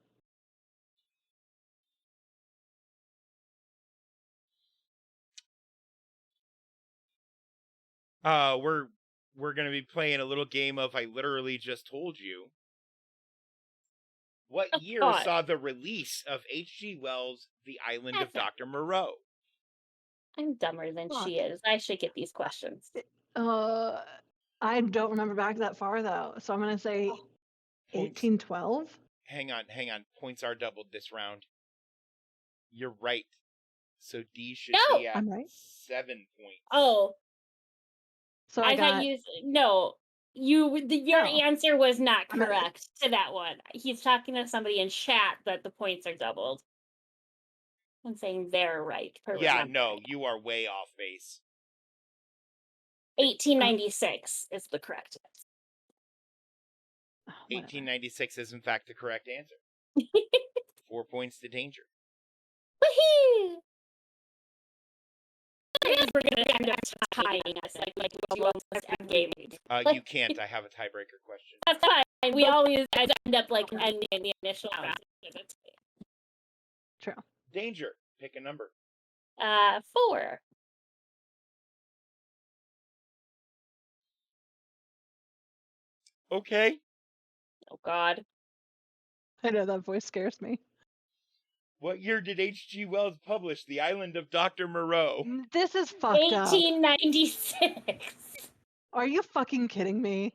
We're gonna be playing a little game of I literally just told you. What year God. saw the release of H.G. Wells' The Island of That's not- Dr. Moreau? I'm dumber than Fuck. she is. I should get these questions. I don't remember back that far though, so I'm gonna say Points. 1812. Hang on. Points are doubled this round. You're right. So D should No! be at I'm right. 7 points. Oh, So I thought got you. No, your No. answer was not I'm at- correct to that one. He's talking to somebody in chat that the points are doubled. I'm saying they're right. For Yeah, remembering. no, you are way off base. 1896 is the correct answer. whatever. 1896 is in fact the correct answer. 4 points to Danger. Woohoo! We're gonna end up tying us like we almost end game. You can't. I have a tiebreaker question. That's fine. We always end up like ending the initial round. True. Danger, pick a number. 4. Okay. Oh God. I know that voice scares me. What year did H.G. Wells publish The Island of Dr. Moreau? This is fucked up. 1896. Are you fucking kidding me?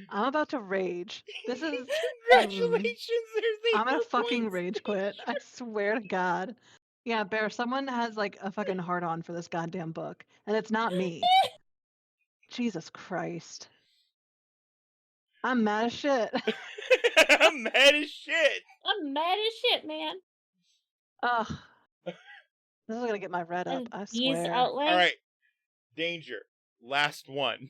I'm about to rage. This is Congratulations, there's 8 I'm gonna more fucking points. rage quit. I swear to God. Yeah, Bear, someone has like a fucking hard on for this goddamn book. And it's not me. Jesus Christ. I'm mad as shit. I'm mad as shit. I'm mad as shit, man. Ugh. This is gonna get my red up, And I these swear. outlay. All right, Danger, last one.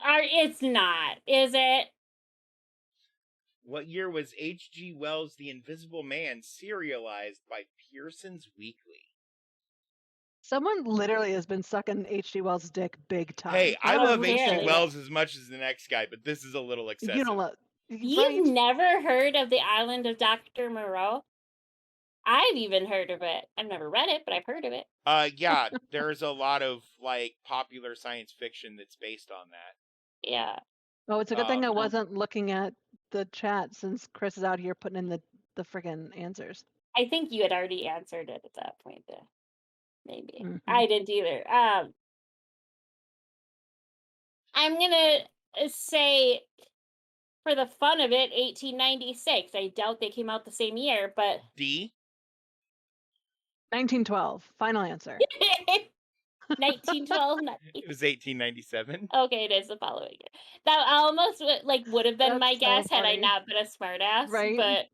It's not, is it? What year was H.G. Wells' The Invisible Man serialized by Pearson's Weekly? Someone literally has been sucking H.G. Wells' dick big time. Hey, I Oh, love H.G. really? Wells as much as the next guy, but this is a little excessive. You don't love You've never heard of the Island of Dr. Moreau? I've even heard of it. I've never read it, but I've heard of it. Yeah, there's a lot of like popular science fiction that's based on that. Yeah. Oh, it's a good thing I wasn't looking at the chat since Chris is out here putting in the friggin' answers. I think you had already answered it at that point, though. Maybe. Mhm. I didn't either. I'm gonna say, for the fun of it, 1896. I doubt they came out the same year, but D? 1912. Final answer. 1912. It was 1897. Okay, it is the following year. That almost would have been my That's so guess had I funny. not been a smartass. Right. But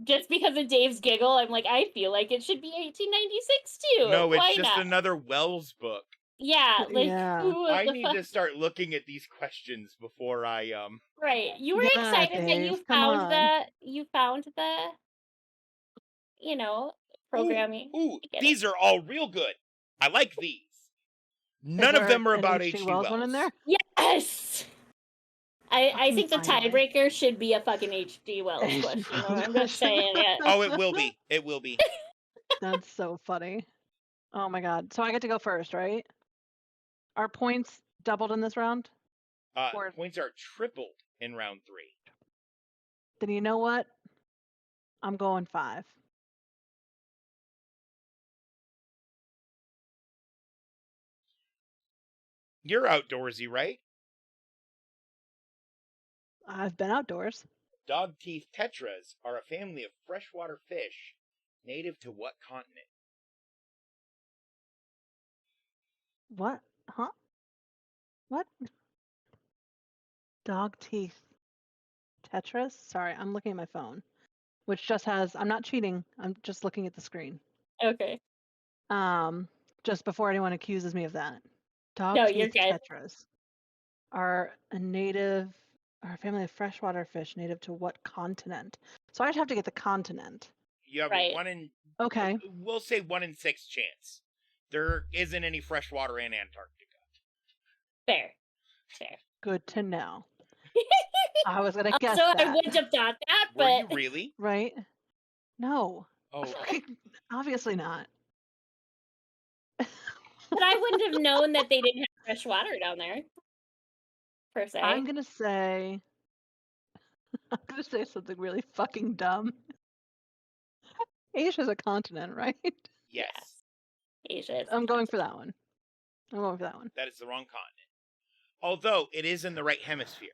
just because of Dave's giggle, I'm like, I feel like it should be 1896 too. No, it's Why just not? another Wells book. Yeah, like Yeah. who I the need fuck? to start looking at these questions before I Right. You were Yeah, excited that you Dave, come found on. the programming. Ooh, I get it. these are all real good. I like these. None of there them are an about H.G. H.G. Wells one in there? Wells. Yes. I Fucking think the finally. tiebreaker should be a fucking H.G. Wells H.G. question. Wells I'm just question. saying it. Oh, it will be. It will be. That's so funny. Oh my god. So I get to go first, right? Are points doubled in this round? Or Points are tripled in round 3. then you know what? I'm going 5. You're outdoorsy, right? I've been outdoors. Dog-teeth tetras are a family of freshwater fish native to what continent? What? Huh? What? Dog teeth tetras? Sorry, I'm looking at my phone, which just has. I'm not cheating. I'm just looking at the screen. Okay. Um, just before anyone accuses me of that. Dog No, you're teeth good. tetras are a family of freshwater fish native to what continent? So I'd have to get the continent. You have Right. a 1 in... Okay. We'll say 1 in 6 chance. There isn't any fresh water in Antarctica. Fair. Fair. Good to know. I was gonna guess Also, I that. wouldn't have thought that, Were you but really? Right? No. Oh, Obviously not. but I wouldn't have known that they didn't have fresh water down there. Per se. I'm gonna say something really fucking dumb. Asia's a continent, right? yes. Asia is I'm going for that one. I'm going for that one. That is the wrong continent. Although it is in the right hemisphere.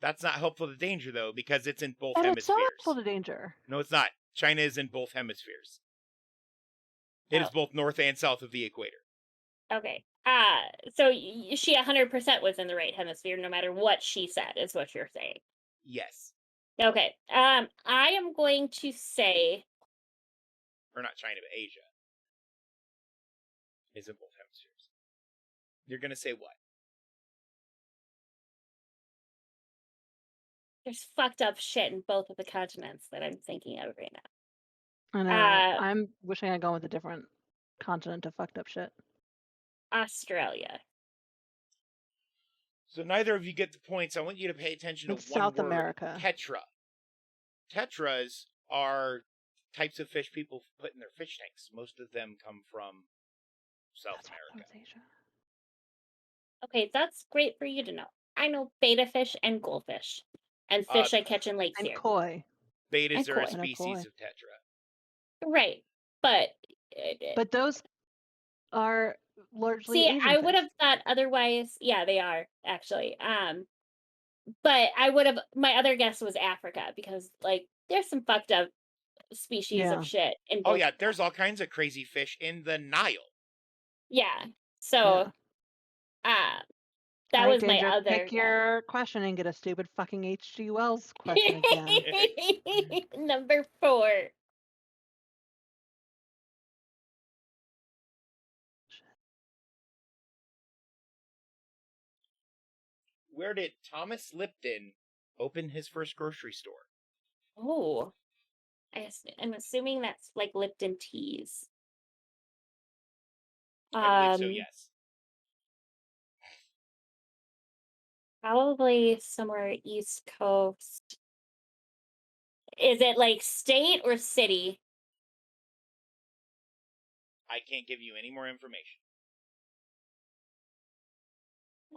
That's not helpful to danger, though, because it's in both And it's so hemispheres. helpful to danger. No, it's not. China is in both hemispheres. It is Oh. both north and south of the equator. Okay. So she 100% was in the right hemisphere, no matter what she said, is what you're saying. Yes. Okay. I am going to say Or not China, but Asia. Is in both hemispheres. You're going to say what? there's fucked up shit in both of the continents that I'm thinking of right now. I know. Uh, I'm wishing I'd gone with a different continent of fucked up shit. Australia. So neither of you get the points. I want you to pay attention to It's one South word. America. Tetra. Tetras are types of fish people put in their fish tanks. Most of them come from South That's America. right, Asia. Okay, that's great for you to know. I know betta fish and goldfish, and fish I catch in lakes And here. koi. Betas And are koi. a And a species koi. of tetra. Right, but But those are largely see, Asian I would fish. have thought otherwise. Yeah, they are actually. But I would have. My other guess was Africa because, like, there's some fucked up species Yeah. of shit in Oh both. yeah, there's all kinds of crazy fish in the Nile. Yeah. So, that All right, was my Danger, other pick guess. your question and get a stupid fucking H.G. Wells question again. Number 4. Where did Thomas Lipton open his first grocery store? Oh, I'm assuming that's like Lipton teas. I believe so, yes. Probably somewhere East Coast. Is it like state or city? I can't give you any more information.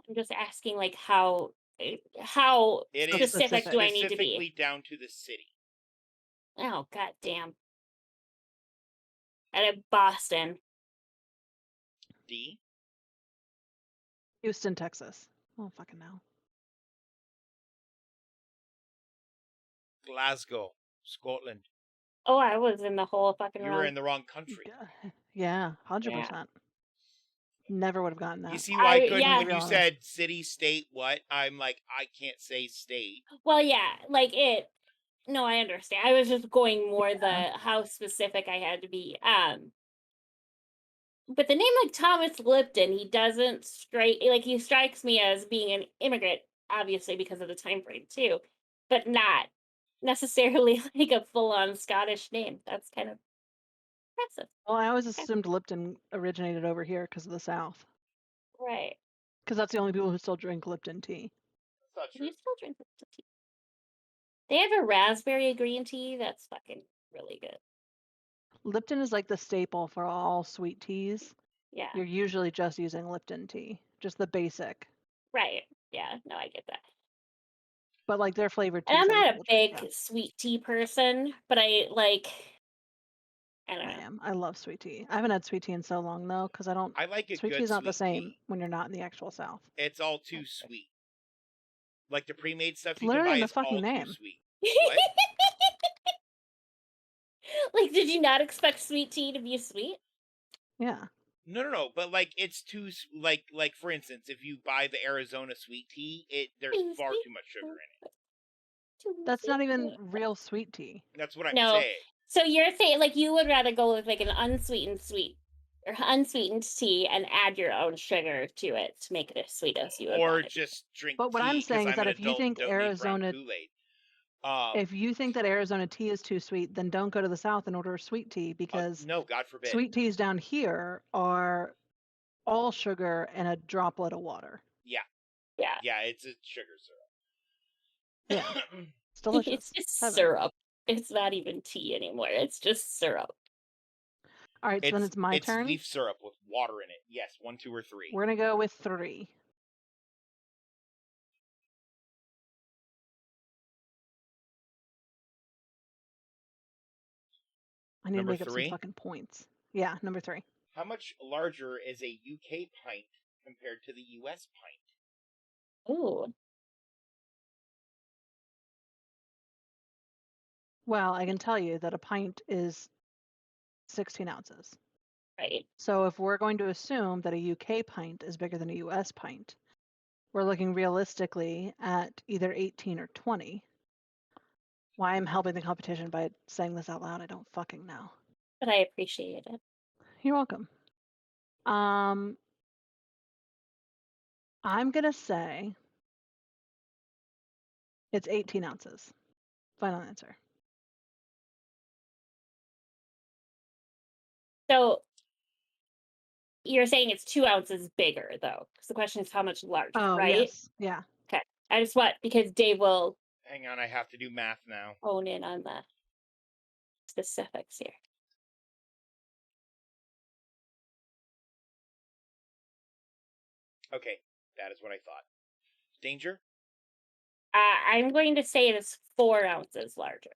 I'm just asking, like, how how It So is specific do I need to specifically be? down to the city. Oh, god damn. Out of Boston. D. Houston, Texas. Oh, fucking hell. Glasgow, Scotland. Oh, I was in the whole fucking You were wrong. in the wrong country. Yeah, 100%. Never would have gotten that. You see why I couldn't yeah. when you said city, state, what? I'm like, I can't say state. Well, yeah, like it. No, I understand. I was just going more Yeah. the how specific I had to be. But the name like Thomas Lipton, he doesn't he strikes me as being an immigrant, obviously because of the time frame too, but not necessarily like a full on Scottish name. That's kind of impressive. Well, I always assumed Lipton originated over here because of the South. Right. because that's the only people who still drink Lipton tea. That's not You true. still drink the tea. They have a raspberry green tea that's fucking really good. Lipton is like the staple for all sweet teas. Yeah. You're usually just using Lipton tea, just the basic. Right. Yeah. No, I get that. But like their flavored And I'm teas, other not a people drink. Yeah, big sweet tea person, but I like. I don't I know. am. I love sweet tea. I haven't had sweet tea in so long though, because I don't. I like a Sweet tea good is not the sweet same tea. when you're not in the actual South. It's all too sweet. Like the pre-made stuff It's you can literally buy in the is fucking all too name. sweet. What? Like, did you not expect sweet tea to be sweet? Yeah. No. But like, it's too like for instance, if you buy the Arizona sweet tea, there's Too far sweet. too much sugar in it. Too That's not even sweet. real sweet tea. That's what I'm No. saying. So you're saying like you would rather go with like an unsweetened sweet or unsweetened tea and add your own sugar to it to make it as sweet as you would Or want it. just drink But what I'm tea because saying is I'm that an if you adult and think don't need brown Arizona, Kool-Aid. if you think that Arizona tea is too sweet, then don't go to the South and order sweet tea because No, God forbid. sweet teas down here are all sugar and a droplet of water. Yeah, Yeah. it's a sugar Yeah, syrup. it's delicious. It's just Heaven. syrup. It's not even tea anymore. It's just syrup. All right, so then it's my turn. Leaf syrup with water in it. Yes, 1, 2, or 3. We're gonna go with 3. I need Number to make up some 3. fucking points. Yeah, number 3. How much larger is a UK pint compared to the US pint? Ooh. Well, I can tell you that a pint is 16 ounces. Right. So if we're going to assume that a UK pint is bigger than a US pint, we're looking realistically at either 18 or 20. Why I'm helping the competition by saying this out loud, I don't fucking know. But I appreciate it. You're welcome. I'm gonna say it's 18 ounces. Final answer. So you're saying it's 2 ounces bigger though. Because the question is how much larger, Oh, right? yes. Yeah. Okay. I just want because Dave will Hang on, I have to do math now. hone in on the specifics here. Okay, that is what I thought. Danger? I'm going to say it is 4 ounces larger.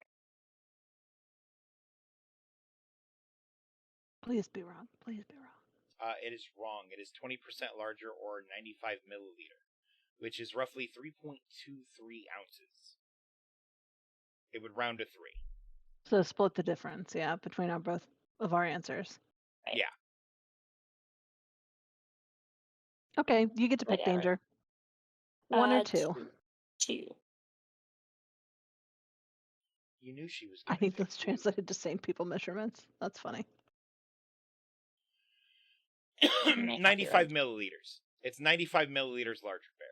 Please be wrong. Please be wrong. It is wrong. It is 20% larger, or 95 milliliter, which is roughly 3.23 ounces. It would round to 3. So split the difference, yeah, between our both of our answers. Right. Yeah. Okay, you get to pick Whatever. danger. 1 or 2. Two. You knew she was I going to need pick those 2. translated to sane people measurements. That's funny. 95 milliliters. It's 95 milliliters larger, Bear.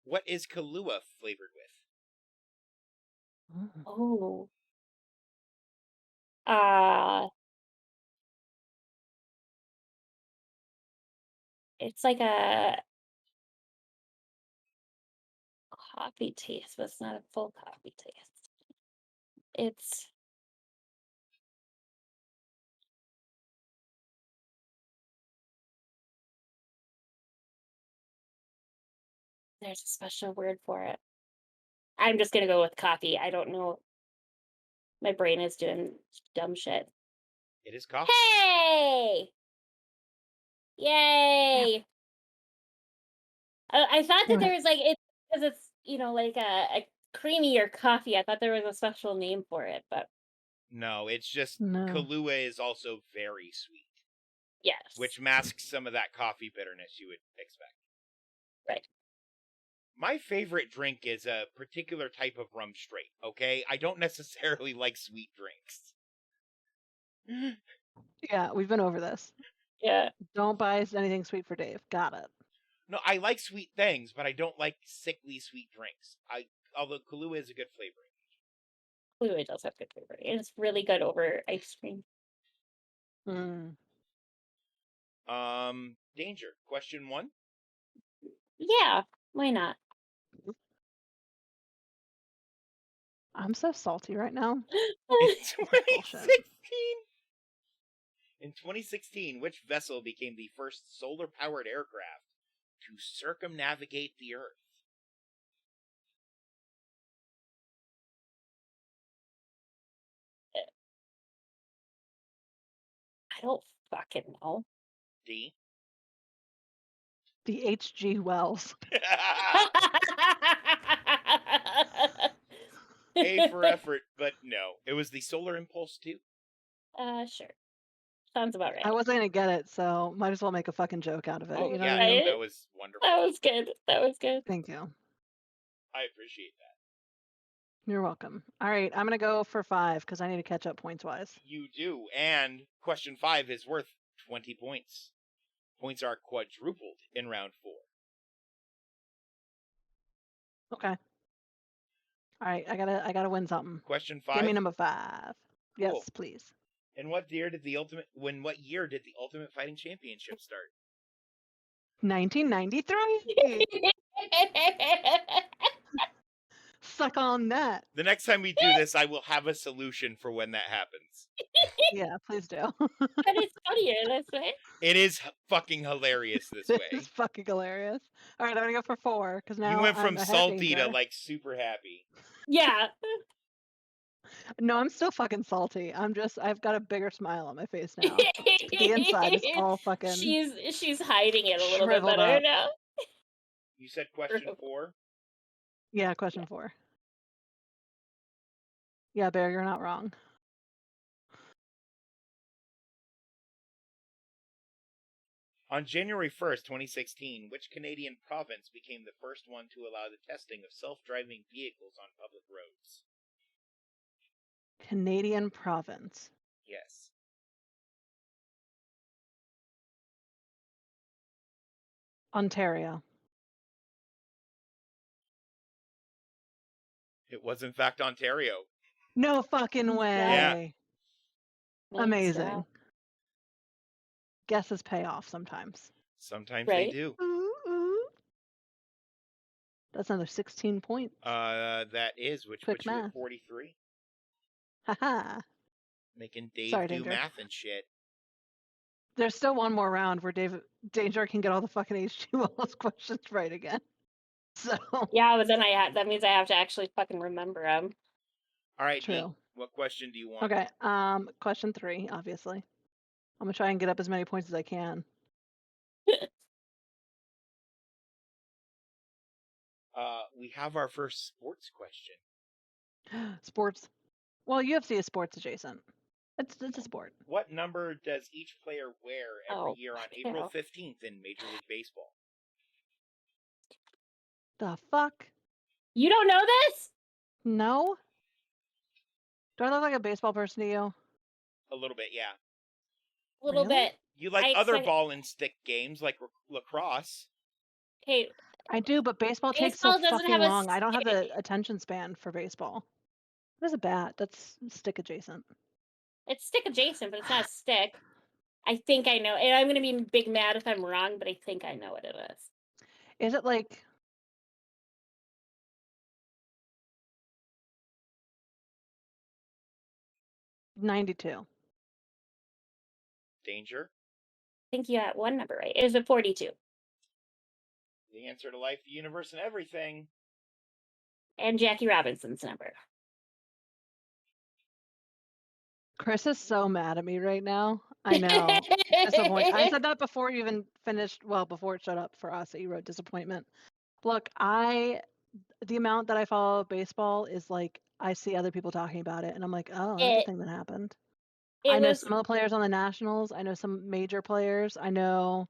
What is Kahlua flavored with? Oh. Uh it's like a coffee taste, but it's not a full coffee taste. It's there's a special word for it. I'm just gonna go with coffee. I don't know. My brain is doing dumb shit. It is coffee. Hey! Yay! I thought that there was like it because it's like a creamier coffee. I thought there was a special name for it, but No, it's just No. Kahlua is also very sweet, yes, which masks some of that coffee bitterness you would expect. right. My favorite drink is a particular type of rum straight, okay? I don't necessarily like sweet drinks. Yeah, we've been over this. Yeah, Don't buy anything sweet for Dave. Got it. No, I like sweet things, but I don't like sickly sweet drinks. Although Kahlua is a good flavoring. fluid does have good flavor, and it's really good over ice cream. Mm. Danger. Question 1. Yeah, why not? I'm so salty right now. In This is bullshit. 2016, which vessel became the first solar-powered aircraft to circumnavigate the Earth? I don't fucking know. D. The H.G. Wells. A for effort, but no. It was the Solar Impulse 2. Sure. Sounds about I right. wasn't gonna get it, so might as well make a fucking joke out of it. Oh, You know yeah, what I no, mean? that was wonderful. That was good. That was good. Thank you. I appreciate that. You're welcome. All right, I'm gonna go for 5 because I need to catch up points wise. You do, and question 5 is worth 20 points. Points are quadrupled in round 4. Okay. All right, I gotta win something. Question Give me 5. number 5. Cool. Yes, please. In what year did the Ultimate Fighting Championship start? 1993. Suck on that. The next time we do this, I will have a solution for when that happens. Yeah, please do. But it's funnier this way. It is fucking hilarious this This way. is fucking hilarious. All right, I'm gonna go for 4 because now You went I'm from ahead of salty to Danger. like super happy. Yeah. No, I'm still fucking salty. I've got a bigger smile on my face now. The inside is all fucking she's hiding it a little bit shriveled better up. now. You said question 4? Yeah, question 4. Yeah, Bear, you're not wrong. On January 1st, 2016, which Canadian province became the first one to allow the testing of self-driving vehicles on public roads? Canadian province. Yes. Ontario. It was in fact Ontario. No fucking way. Nice Amazing. job. Guesses pay off sometimes. Sometimes they Right. do. Ooh, ooh. That's another 16 points. That is, which Quick puts you at math. 43. Haha. Making Dave Sorry, do Danger. math and shit. There's still one more round where Danger can get all the fucking H.G. Wells questions right again. So Yeah, but then that means I have to actually fucking remember them. All right, Dee, true. what question do you want? Okay. Question 3, obviously. I'm gonna try and get up as many points as I can. We have our first sports question. Sports. Well, UFC is sports adjacent. It's a sport. What number does each player wear every Oh, year on fuck April yeah. 15th in Major League Baseball? The fuck? You don't know this? No? Do I look like a baseball person to you? A little bit, yeah. A little Really? bit. You like I other expect- ball and stick games like lacrosse. Okay, I do, but baseball takes so baseball doesn't fucking have a long. I don't have the stick. attention span for baseball. What is a bat? That's stick adjacent. It's stick adjacent, but it's not a stick. I think I know. And I'm going to be big mad if I'm wrong, but I think I know what it is. Is it like $92? Danger. I think you got one number right. It was a 42. The answer to life, the universe, and everything. And Jackie Robinson's number. Chris is so mad at me right now. I know. Disappointed. I said that before you even finished. Well, before it showed up for us that you wrote disappointment. Look, the amount that I follow baseball is like I see other people talking about it, and I'm like, oh, that's a It, thing that happened. it I know was, some of the players on the Nationals. I know some major players. I know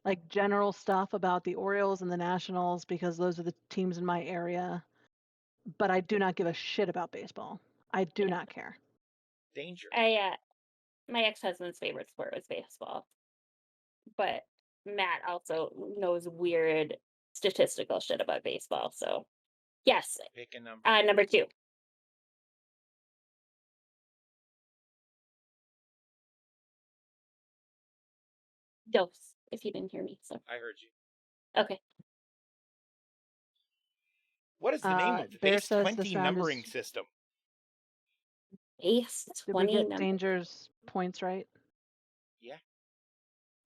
like general stuff about the Orioles and the Nationals because those are the teams in my area. But I do not give a shit about baseball. I do not care. Danger. my ex-husband's favorite sport was baseball. But Matt also knows weird statistical shit about baseball. So, yes, Pick a number. number 2. Dose, if you didn't hear me. So I heard you. okay. What is the name of the Bear base says this 20 round numbering is. system? Base Did we 20 get number. Danger's points right? Yeah.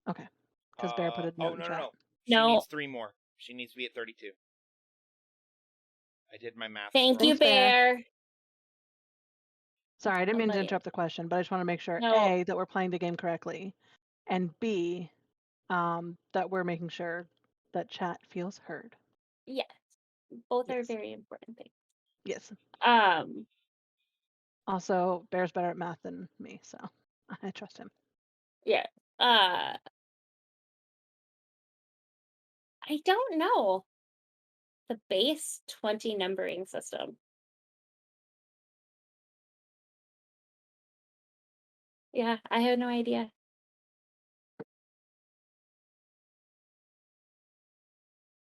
Okay. Because Bear put a Oh, note in no, no, chat. no. She No. needs 3 more. She needs to be at 32. I did my math Thank wrong. you, Thanks, Bear. Bear. Sorry, I didn't mean to Somebody. interrupt the question, but I just want to make sure No. A, that we're playing the game correctly, and B, that we're making sure that chat feels heard. Yes. Both are Yes. very important things. Yes. Um. Also, Bear's better at math than me, so I trust him. Yeah. I don't know the base 20 numbering system. Yeah, I have no idea.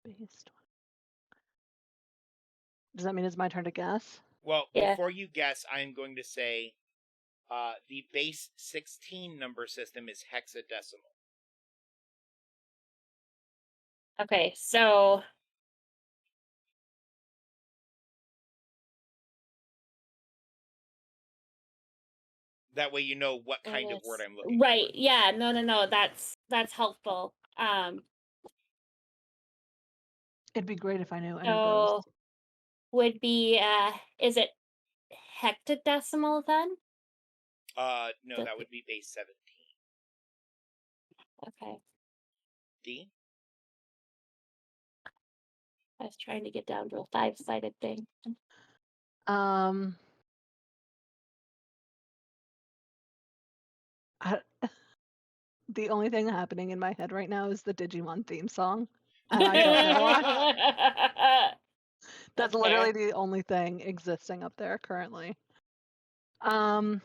Based. Does that mean it's my turn to guess? Well, Yeah. before you guess, I'm going to say the base 16 number system is hexadecimal. Okay, so That way you know what kind of word yes. I'm looking Right. for. Yeah, no, that's helpful. It'd be great if I knew any of those. So would be is it hectadecimal then? No, The- that would be base 17. Okay. D? I was trying to get down to a 5-sided thing. Um, I, the only thing happening in my head right now is the Digimon theme song, and I don't know why. That's fair. literally the only thing existing up there currently. Um,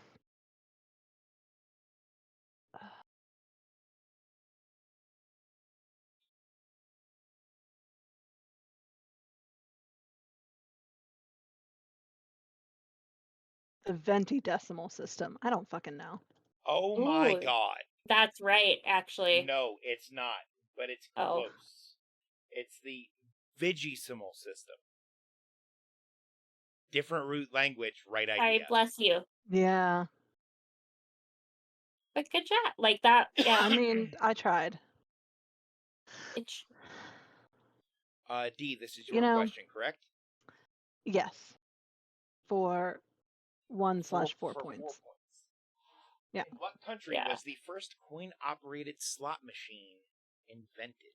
the Venti decimal system. I don't fucking know. Oh my Ooh, god. that's right, actually. No, it's not, but it's Oh. close. It's the Vigisimal system. Different root language, right Sorry, idea. bless you. Yeah, But good chat. Like that, yeah. I mean, I tried. It's D, this is You your know, question, correct? yes, for 1/4 For 4 points. points. Yeah. In what country yeah. was the first coin-operated slot machine invented?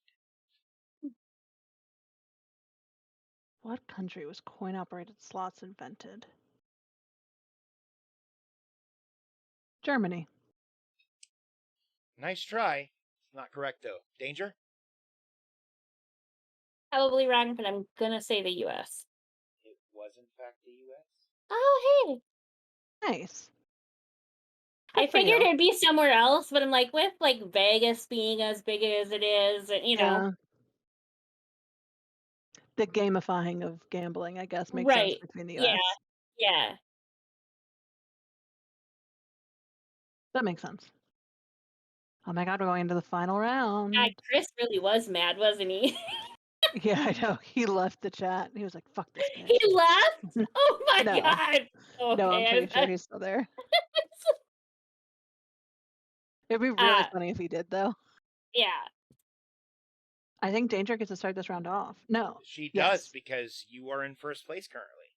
What country was coin-operated slots invented? Germany. Nice try. It's not correct, though. Danger? Probably wrong, but I'm gonna say the US. It was, in fact, the U.S. Oh hey. Nice. I Good for figured you. it'd be somewhere else, but I'm like, with like Vegas being as big as it is, and Yeah. The gamifying of gambling, I guess, makes sense right. between the Yeah, US. yeah. That makes sense. Oh my god, we're going into the final round. Chris really was mad, wasn't he? Yeah, I know. He left the chat. He was like, "Fuck this He bitch." left? Oh my No, god. no, I'm Okay. pretty sure he's still there. It'd be really funny if he did, though. Yeah. I think Danger gets to start this round off. No. She does, Yes. because you are in first place currently.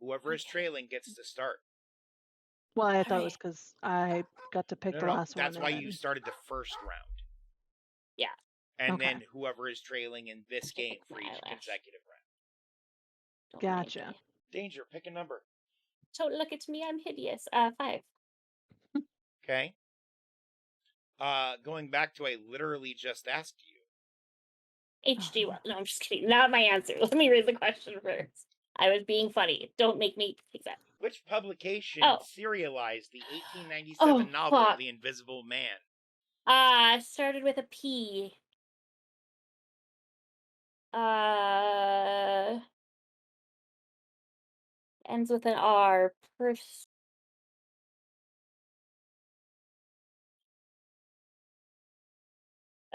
Whoever is trailing gets to start. Well, I thought it Alright. was because I got to pick the No, last that's one. why and you then- started the first round. Yeah. And Okay. then whoever is trailing in this Okay, game pick for my each eyelash. consecutive round. Don't mind Gotcha. me. Danger, pick a number. Don't look at me, I'm hideous. 5. Okay. Going back to I literally just asked you. HD. No, I'm just kidding. Not my answer. Let me read the question first. I was being funny. Don't make me take that. Which publication Oh. serialized the 1897 Oh, novel fuck. The Invisible Man? Started with a P. Ends with an R.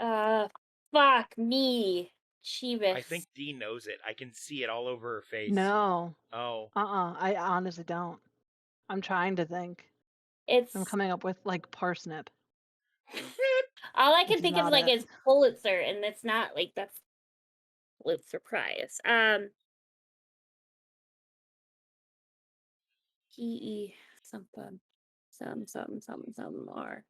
Fuck me. Chivas. I think Dee knows it. I can see it all over her face. No. Oh. I honestly don't. I'm trying to think. It's I'm coming up with like parsnip. all I Which can is think of not like it. is Pulitzer, and it's not like that's Pulitzer Prize. PE something. Some more.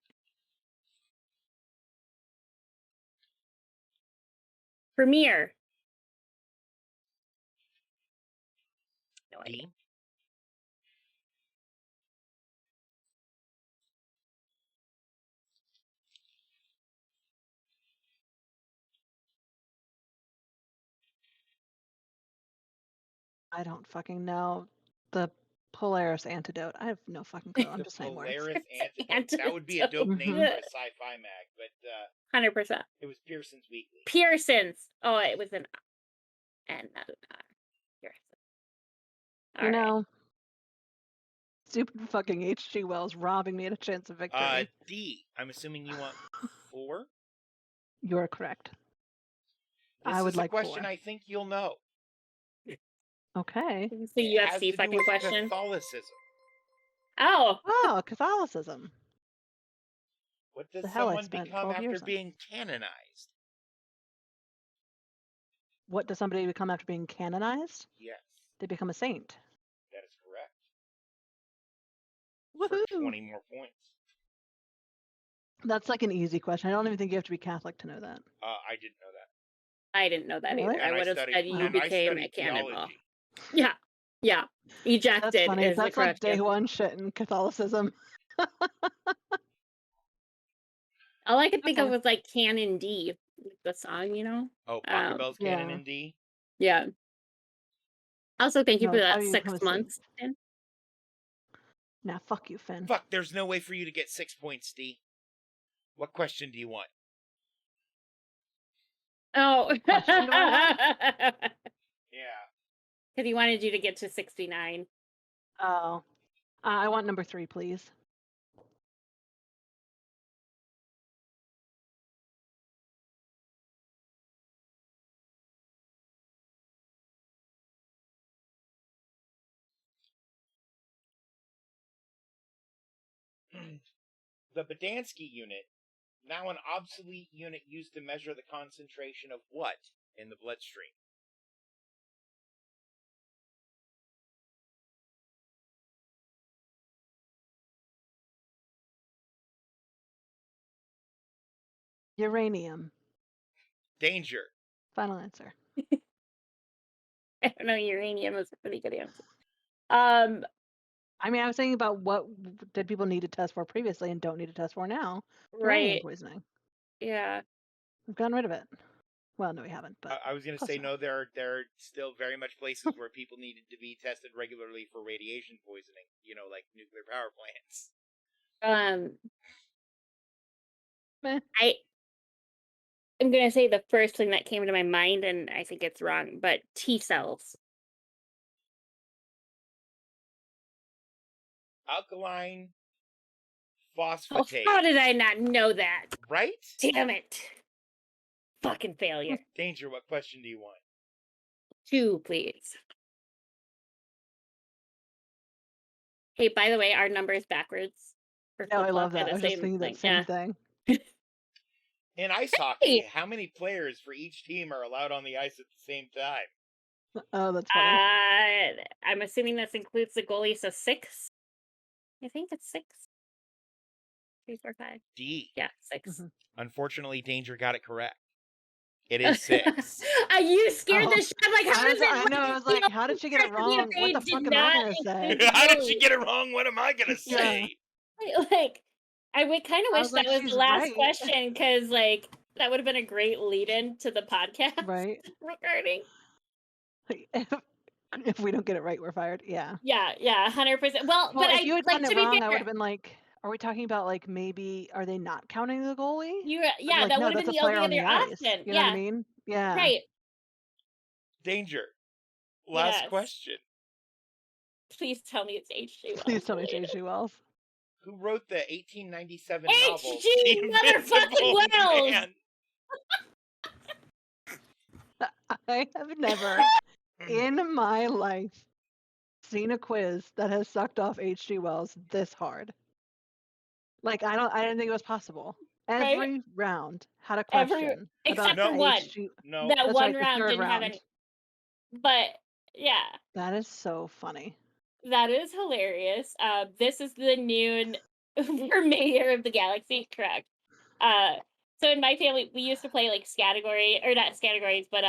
Premiere. No idea. Dee? I don't fucking know. The Polaris antidote. I have no fucking clue. I'm just saying words. Polaris Antidote. That would be a dope name Mhm. for a sci-fi mag, but 100%. it was Pearson's Weekly. Pearson's. Oh, it was an N, not an R. Pearson. You know, stupid fucking H.G. Wells robbing me at a chance of victory. D. I'm assuming you want 4? You are correct. This I would is a like question 4. I think you'll know. Okay. It's the It has UFC to do fucking with question. Catholicism. Oh. Oh, Catholicism. What does The hell I someone spent become 12 after years in. being canonized? What does somebody become after being canonized? Yes, They become a saint. that is correct. Woohoo! For 20 more points. That's like an easy question. I don't even think you have to be Catholic to know that. I didn't know that. I didn't know that Really? either. I would have said you and I became a studied cannonball. theology. Yeah. Yeah. Ejected That's funny. is the That's like correct day answer. one shit in Catholicism. All I could think of Okay. was like Canon D, the song, you know? Oh, Pachelbel's Canon Yeah. in D? Yeah. Also, thank you No, for it's how that you 6 become a months. saint. Finn. Nah, fuck you, Finn. Fuck, there's no way for you to get 6 points, D. What question do you want? Oh. Question do I want? Yeah. Because he wanted you to get to 69. Oh. I want number 3, please. The Bodansky unit, now an obsolete unit used to measure the concentration of what in the bloodstream? Uranium. Danger. Final answer. I don't know, uranium is a pretty good answer. I mean, I was thinking about what did people need to test for previously and don't need to test for now. Uranium Right. poisoning. Yeah. We've gotten rid of it. Well, no, we haven't. But I was going to close say, enough. no, there are still very much places where people needed to be tested regularly for radiation poisoning, like nuclear power plants. Meh. I'm going to say the first thing that came to my mind, and I think it's wrong, but T cells. Alkaline Oh, phosphatase. how did I not know that? Right? Damn it. Fucking failure. Danger, what question do you want? 2, please. Hey, by the way, our number is backwards. For No, I football love by that. the I was just same thinking thing. that same Yeah. thing. In ice hockey, Hey. how many players for each team are allowed on the ice at the same time? Oh, that's funny. I'm assuming this includes the goalie, so 6. I think it's 6. 3, 4, 5. D. Yeah, 6. Mhm. Unfortunately, Danger got it correct. It is 6. You scared Oh, the shit. I'm like, how does it? I know. I was like, how did she get it wrong? What the fuck am I gonna say? How did she get it wrong? What am I going to say? Like, I would kind of I wish was like, that was she's the last right. question, because like that would have been a great lead-in to the podcast, Right. regarding. If we don't get it right, we're fired. Yeah. Yeah, 100%. Well, Well, but if you had gotten to it be wrong, fair, I would have been like, are we talking about like maybe are they not counting the goalie? yeah, Like, that no, would have that's been a the player only on the other ice. option. You know what I Yeah, mean? Yeah. right. Danger. Last Yes. question. Please tell me it's H.G. Wells. Please tell me it's H.G. Wells. Who wrote the 1897 novel H.G. The Invisible motherfucking Wells! Man? I have never in my life seen a quiz that has sucked off H.G. Wells this hard. Like I didn't think it was possible. right? Every round had a Every question about except for No, one. H.G. no. That That's one right, the round third didn't have round. any, but yeah, That is so funny. that is hilarious. This is the noon for Mayor of the Galaxy, correct? Uh, so in my family, we used to play like category or not categories, but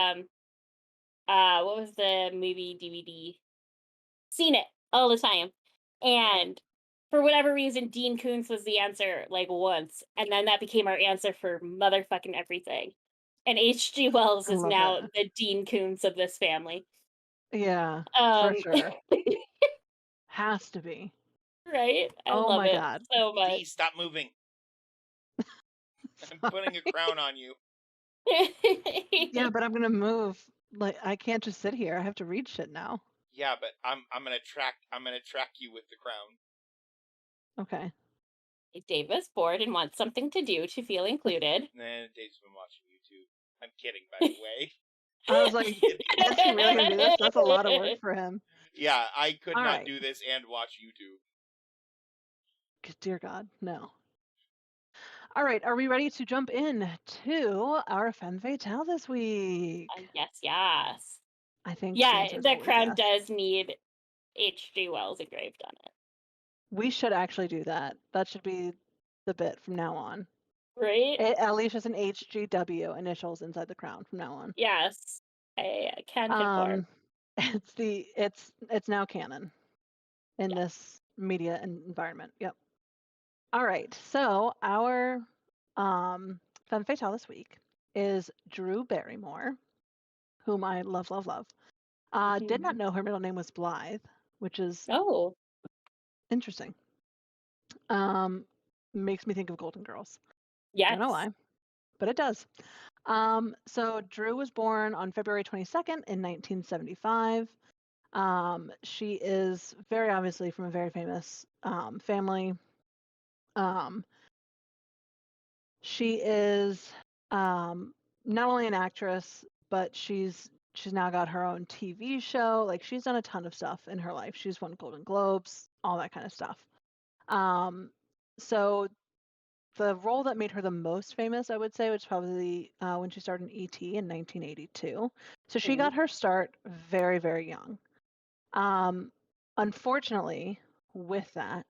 what was the movie DVD? Seen it all the time, and for whatever reason, Dean Koontz was the answer like once, and then that became our answer for motherfucking everything. And H.G. Wells I is love it. now the Dean Koontz of this family. Yeah, for Um, sure. Has to be. right? I Oh love my it god. so much. D, stop moving. I'm putting a crown on you. Yeah, but I'm gonna move. Like I can't just sit here. I have to read shit now. Yeah, but I'm gonna track you with the crown. Okay. Dave is bored and wants something to do to feel included. Nah, Dave's been watching YouTube. I'm kidding, by the way. I was like, Kidding. is he really gonna do this? That's a lot of work for him. Yeah, I could All not right. do this and watch YouTube. Dear God, no. All right, are we ready to jump in to our femme fatale this week? Yes, yes. I think the Yeah, answer is the always crown yes. does need H.G. Wells engraved on it. We should actually do that. That should be the bit from now on. Right? At least just an HGW initials inside the crown from now on. Yes. I can concur. Um, it's now canon in Yeah. this media environment. Yep. All right. So our femme fatale this week is Drew Barrymore, whom I love, love, love. Did not Mhm. know her middle name was Blythe, which is Oh, interesting. Um, makes me think of Golden Girls. Don't know yes. why, but it does. So Drew was born on February 22nd in 1975. She is very obviously from a very famous family. Um, she is not only an actress, but she's now got her own TV show. Like she's done a ton of stuff in her life. She's won Golden Globes, all that kind of stuff. Um, so the role that made her the most famous, I would say, was probably when she started in ET in 1982. So she Mhm. got her start very, very young. Um, Unfortunately, with that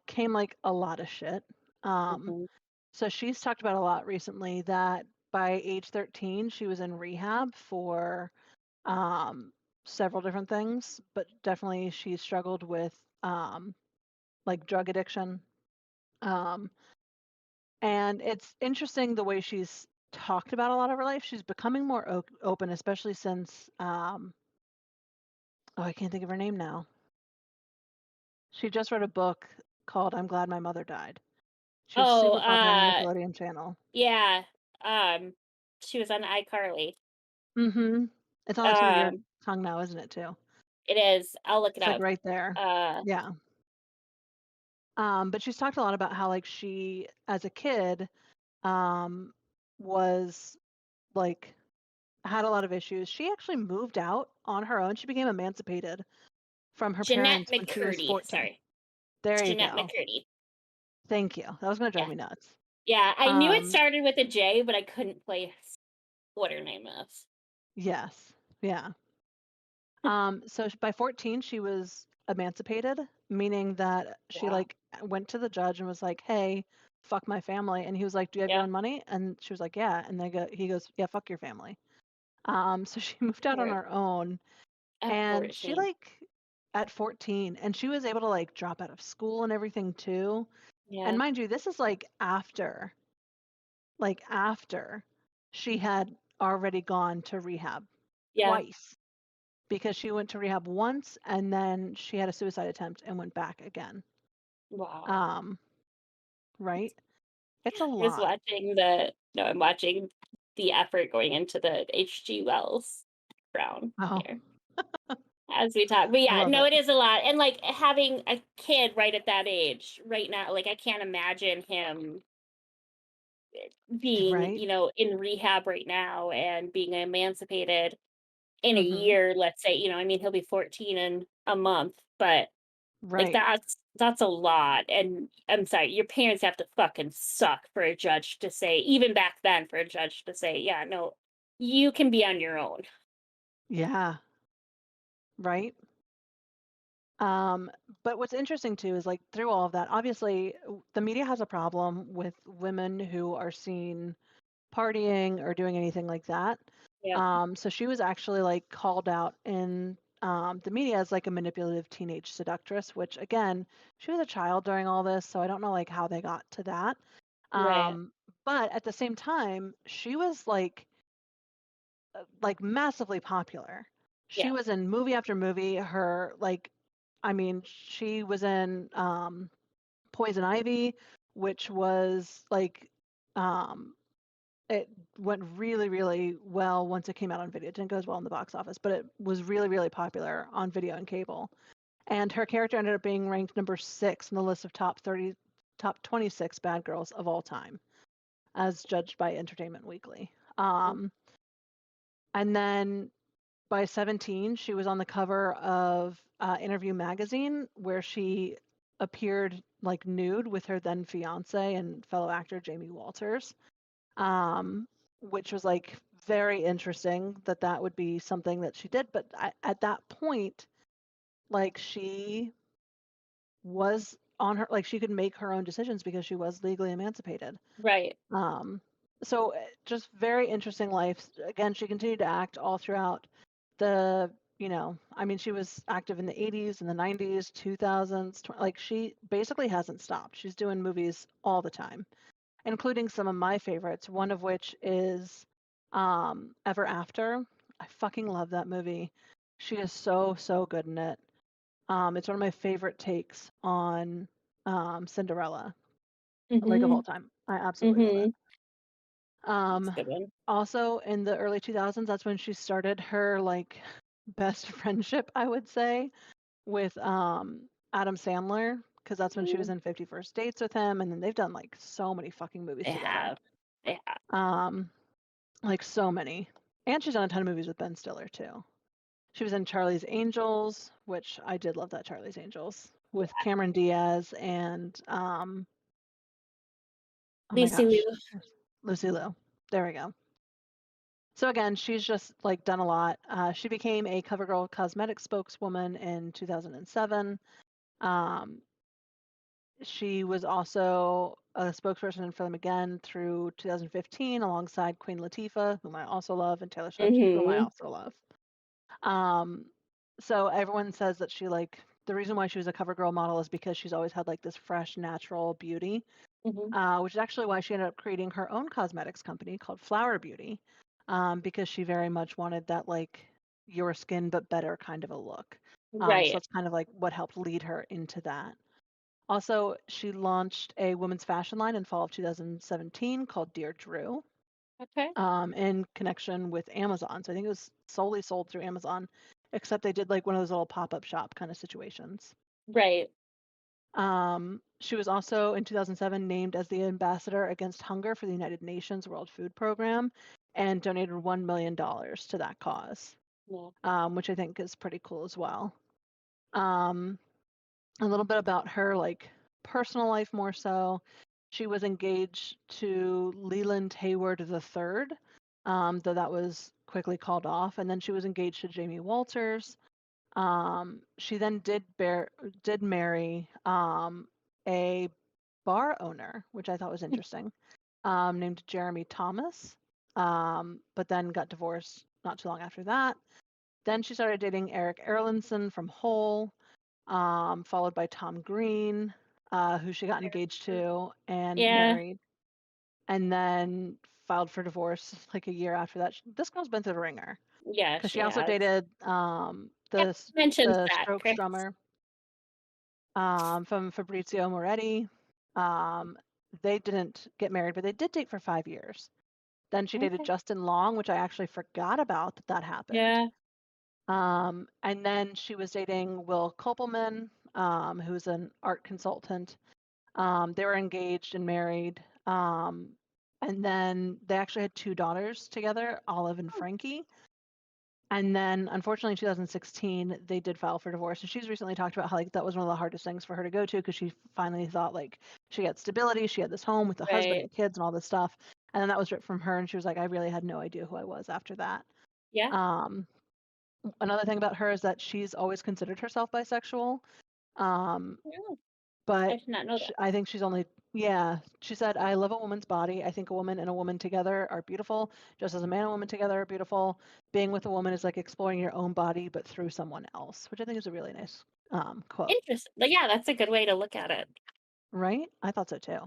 came like a lot of shit. Um, Mhm. so she's talked about a lot recently that by age 13, she was in rehab for um, several different things, but definitely she struggled with like drug addiction. Um, and it's interesting the way she's talked about a lot of her life. She's becoming more open, especially since, oh, I can't think of her name now. She just wrote a book called I'm Glad My Mother Died. She was Oh, super popular on the Nickelodeon channel. yeah. Um, she was on iCarly. Mm-hmm. It's on the tip of your Um, tongue now, isn't it, too? it is. I'll look it It's like up. right there. Uh, Yeah. But she's talked a lot about how like she, as a kid, um, was like had a lot of issues. She actually moved out on her own. She became emancipated from her Jeanette parents when she was McCurdy. 14. Sorry, it's There you Jeanette go. McCurdy. Thank you. That was gonna drive Yeah, me nuts. yeah. I knew it Um, started with a J, but I couldn't place what her name is. yes. Yeah. So by 14, she was emancipated, meaning that she Wow. like went to the judge and was like, "Hey, fuck my family." And he was like, "Do you have your Yeah. own money?" And she was like, "Yeah." And he goes, "Yeah, fuck your family." So she moved out on We're her own at and she 14. like at 14 and she was able to like drop out of school and everything too. And Yeah. mind you, this is like after she had already gone to rehab Yeah. twice because she went to rehab once and then she had a suicide attempt and went back again. Wow. Um, right? It's a I was lot. watching the no, I'm watching the effort going into the H.G. Wells crown Oh, here as we talk. But I yeah, love no, it. it is a lot. And like having a kid right at that age, right now, like I can't imagine him being, Right. in rehab right now and being emancipated in a Mhm. year, let's say, I mean, he'll be 14 in a month, but like Right. that's a lot. And I'm sorry, your parents have to fucking suck for a judge to say, even back then, for a judge to say, yeah, no, you can be on your own. Yeah. Right. Um, but what's interesting too is like through all of that, obviously the media has a problem with women who are seen partying or doing anything like that. Yeah. So she was actually like called out in the media as like a manipulative teenage seductress, which again, she was a child during all this, so I don't know like how they got to that. Right. Um, but at the same time, she was like massively popular. She Yeah. was in movie after movie. Her like, I mean, she was in Poison Ivy, which was like um it went really, really well once it came out on video. It didn't go as well in the box office, but it was really, really popular on video and cable. And her character ended up being ranked number 6 in the list of top 26 bad girls of all time, as judged by Entertainment Weekly. And then by 17, she was on the cover of Interview magazine, where she appeared like nude with her then fiance and fellow actor Jamie Walters, um, which was like very interesting that that would be something that she did. But at that point, like she was on her, like she could make her own decisions because she was legally emancipated. Right. Um, so just very interesting life. Again, she continued to act all throughout I mean, she was active in the 80s and the 90s, 2000s, like she basically hasn't stopped. She's doing movies all the time, including some of my favorites, one of which is Ever After. I fucking love that movie. She is so, so good in it. It's one of my favorite takes on Cinderella, like of all Mhm. time. I absolutely love it. Mhm. That's a Um, good one. Also in the early 2000s, that's when she started her like best friendship, I would say, with Adam Sandler, because that's when she was Mhm. in 51st Dates with him, and then they've done like so many fucking movies They together. have. They have. Um, like so many. And she's done a ton of movies with Ben Stiller too. She was in Charlie's Angels, which I did love that Charlie's Angels with Yeah. Cameron Diaz and oh my Lucy gosh, Liu. Lucy Liu. There we go. So again, she's just like done a lot. She became a CoverGirl cosmetic spokeswoman in 2007. Um, she was also a spokesperson for them again through 2015 alongside Queen Latifah, whom I also love, and Taylor Swift, whom I Mhm. also love. Um, so everyone says that she like the reason why she was a CoverGirl model is because she's always had like this fresh, natural beauty, Mhm. which is actually why she ended up creating her own cosmetics company called Flower Beauty, because she very much wanted that like your skin but better kind of a look. So Right. that's kind of like what helped lead her into that. Also, she launched a women's fashion line in fall of 2017 called Dear Drew, Okay. in connection with Amazon. So I think it was solely sold through Amazon, except they did like one of those little pop-up shop kind of situations. Right. She was also in 2007 named as the ambassador against hunger for the United Nations World Food Program and donated $1 million to that cause, Yeah. which I think is pretty cool as well. Um, a little bit about her like personal life more so. She was engaged to Leland Hayward III, though that was quickly called off. And then she was engaged to Jamie Walters. She then did marry a bar owner, which I thought was interesting, named Jeremy Thomas, but then got divorced not too long after that. Then she started dating Eric Erlandson from Hole, followed by Tom Green, who she got engaged to and Yeah. married, and then filed for divorce like a year after that. This girl's been through the ringer Yeah, because she she also has. dated Yep, mentions the that, Strokes Chris. drummer from Fabrizio Moretti. Um, they didn't get married, but they did date for 5 years. Then she dated Okay. Justin Long, which I actually forgot about that happened. Yeah. And then she was dating Will Kopelman, who's an art consultant. They were engaged and married. And then they actually had 2 daughters together, Olive and Frankie. And then, unfortunately, in 2016, they did file for divorce. And she's recently talked about how like that was one of the hardest things for her to go to because she finally thought like she had stability, she had this home with the husband Right. and kids and all this stuff. And then that was ripped from her, and she was like, I really had no idea who I was after that. Yeah. Um, Another thing about her is that she's always considered herself bisexual. Um, Yeah. I but did not know that. I think she's only, yeah, she said, I love a woman's body. I think a woman and a woman together are beautiful, just as a man and woman together are beautiful. Being with a woman is like exploring your own body, but through someone else, which I think is a really nice quote, Interesting. But yeah, that's a good way to look at it. right? I thought so too.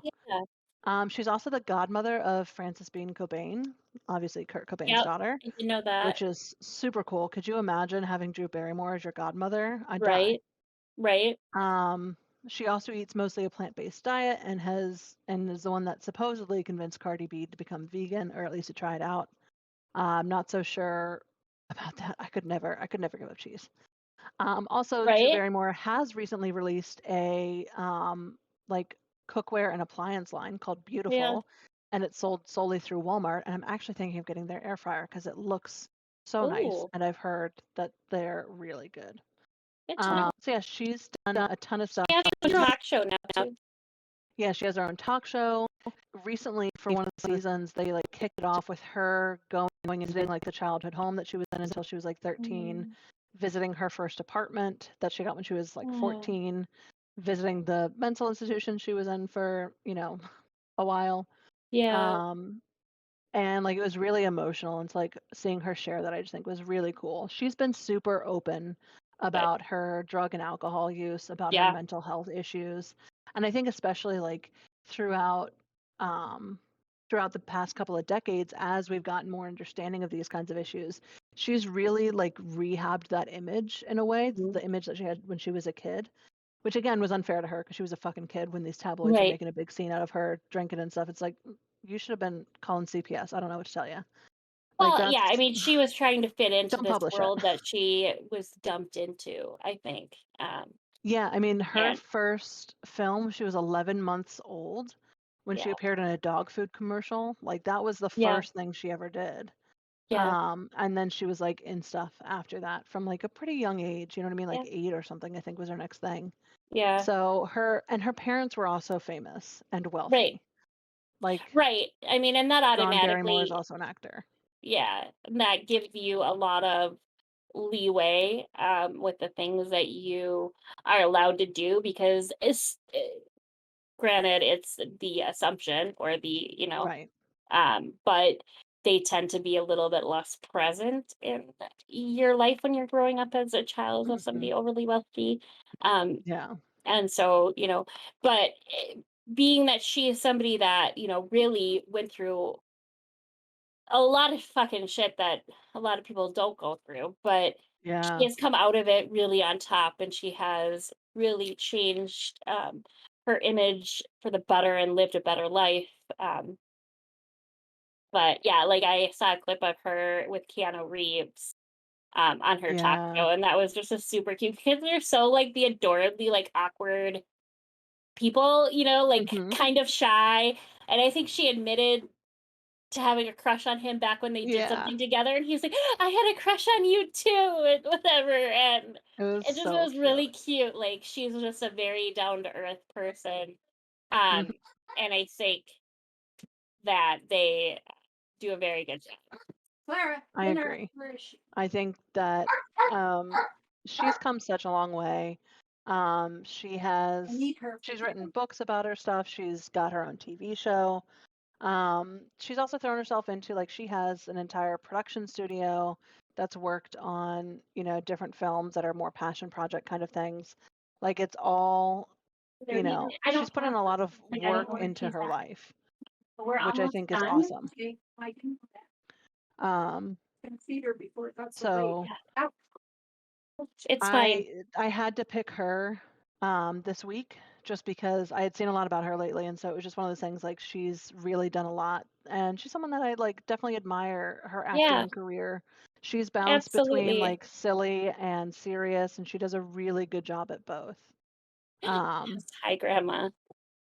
Yeah. She's also the godmother of Frances Bean Cobain, obviously Kurt Cobain's Yep. daughter, I did know that. which is super cool. Could you imagine having Drew Barrymore as your godmother? I'd die. Right. Right. Um, she also eats mostly a plant-based diet and is the one that supposedly convinced Cardi B to become vegan, or at least to try it out. I'm not so sure about that. I could never give up cheese. Also, Drew Right. Barrymore has recently released a like cookware and appliance line called Yeah. Beautiful, and it's sold solely through Walmart. And I'm actually thinking of getting their air fryer because it looks so nice, Ooh, and I've heard that they're really good. good to know. So yeah, she's done a ton of stuff. She has a talk show now too. Yeah, she has her own talk show. Recently, for one of the seasons, they like kicked it off with her going and visiting like the childhood home that she was in until she was like 13, visiting her first apartment that she got when she was like Oh, 14, visiting the mental institution she was in for, a while. yeah. Um, and like it was really emotional, and it's like seeing her share that I just think was really cool. She's been super open Good. about her drug and alcohol use, about her Yeah. mental health issues. And I think especially like throughout um throughout the past couple of decades as we've gotten more understanding of these kinds of issues, she's really like rehabbed that image in a way, Mhm. the image that she had when she was a kid, which again was unfair to her because she was a fucking kid when these tabloids were Right. making a big scene out of her drinking and stuff. It's like you should have been calling CPS. I don't know what to tell you. Like Well, yeah, I that's mean, she was trying to fit into don't this publish it. world that she was dumped into, I think. Yeah, I mean, her And first film, she was 11 months old when she yeah, appeared in a dog food commercial. Like that was the yeah, first thing she ever did. yeah, And then she was like in stuff after that from like a pretty young age, you know what I mean? Like yeah, 8 or something, I think was her next thing. yeah. So her parents were also famous and Right, wealthy. Like right. I mean, and that John Barrymore is automatically, also an actor. yeah, that gives you a lot of leeway with the things that you are allowed to do because granted, it's the assumption or Right. but they tend to be a little bit less present in your life when you're growing up as a child of Hmm. somebody overly wealthy. Um, Yeah. and so, but being that she is somebody that, really went through a lot of fucking shit that a lot of people don't go through, but she Yeah. has come out of it really on top and she has really changed her image for the better and lived a better life. Um, but yeah, like I saw a clip of her with Keanu Reeves on her talk Yeah. show, and that was just a super cute because they're so like the adorably like awkward people, like Hmm. kind of shy. And I think she admitted to having a crush on him back when they did Yeah. something together, and he's like, "I had a crush on you too," and whatever. And It was it just so was really cute. cute. Like she's just a very down to earth person. Mhm. And I think that they do a very good job. Clara, I dinner. agree. Where is she? I think that um, she's come such a long way. I need her for She's written dinner. books about her stuff. She's got her own TV show. She's also thrown herself into like she has an entire production studio that's worked on, different films that are more passion project kind of things. Like it's all, They're neither. I she's don't put in have a her. lot of Like I don't work know where into she's her at. life, But we're which I almost think is done. awesome. Okay, I can Um, feed her before it got so late. so Yeah. Out. It's fine. I had to pick her this week just because I had seen a lot about her lately, and so it was just one of those things like she's really done a lot, and she's someone that I like definitely admire her Yeah, acting career. She's bounced between absolutely. like silly and serious, and she does a really good job at both. Um, Yes. Hi, Grandma.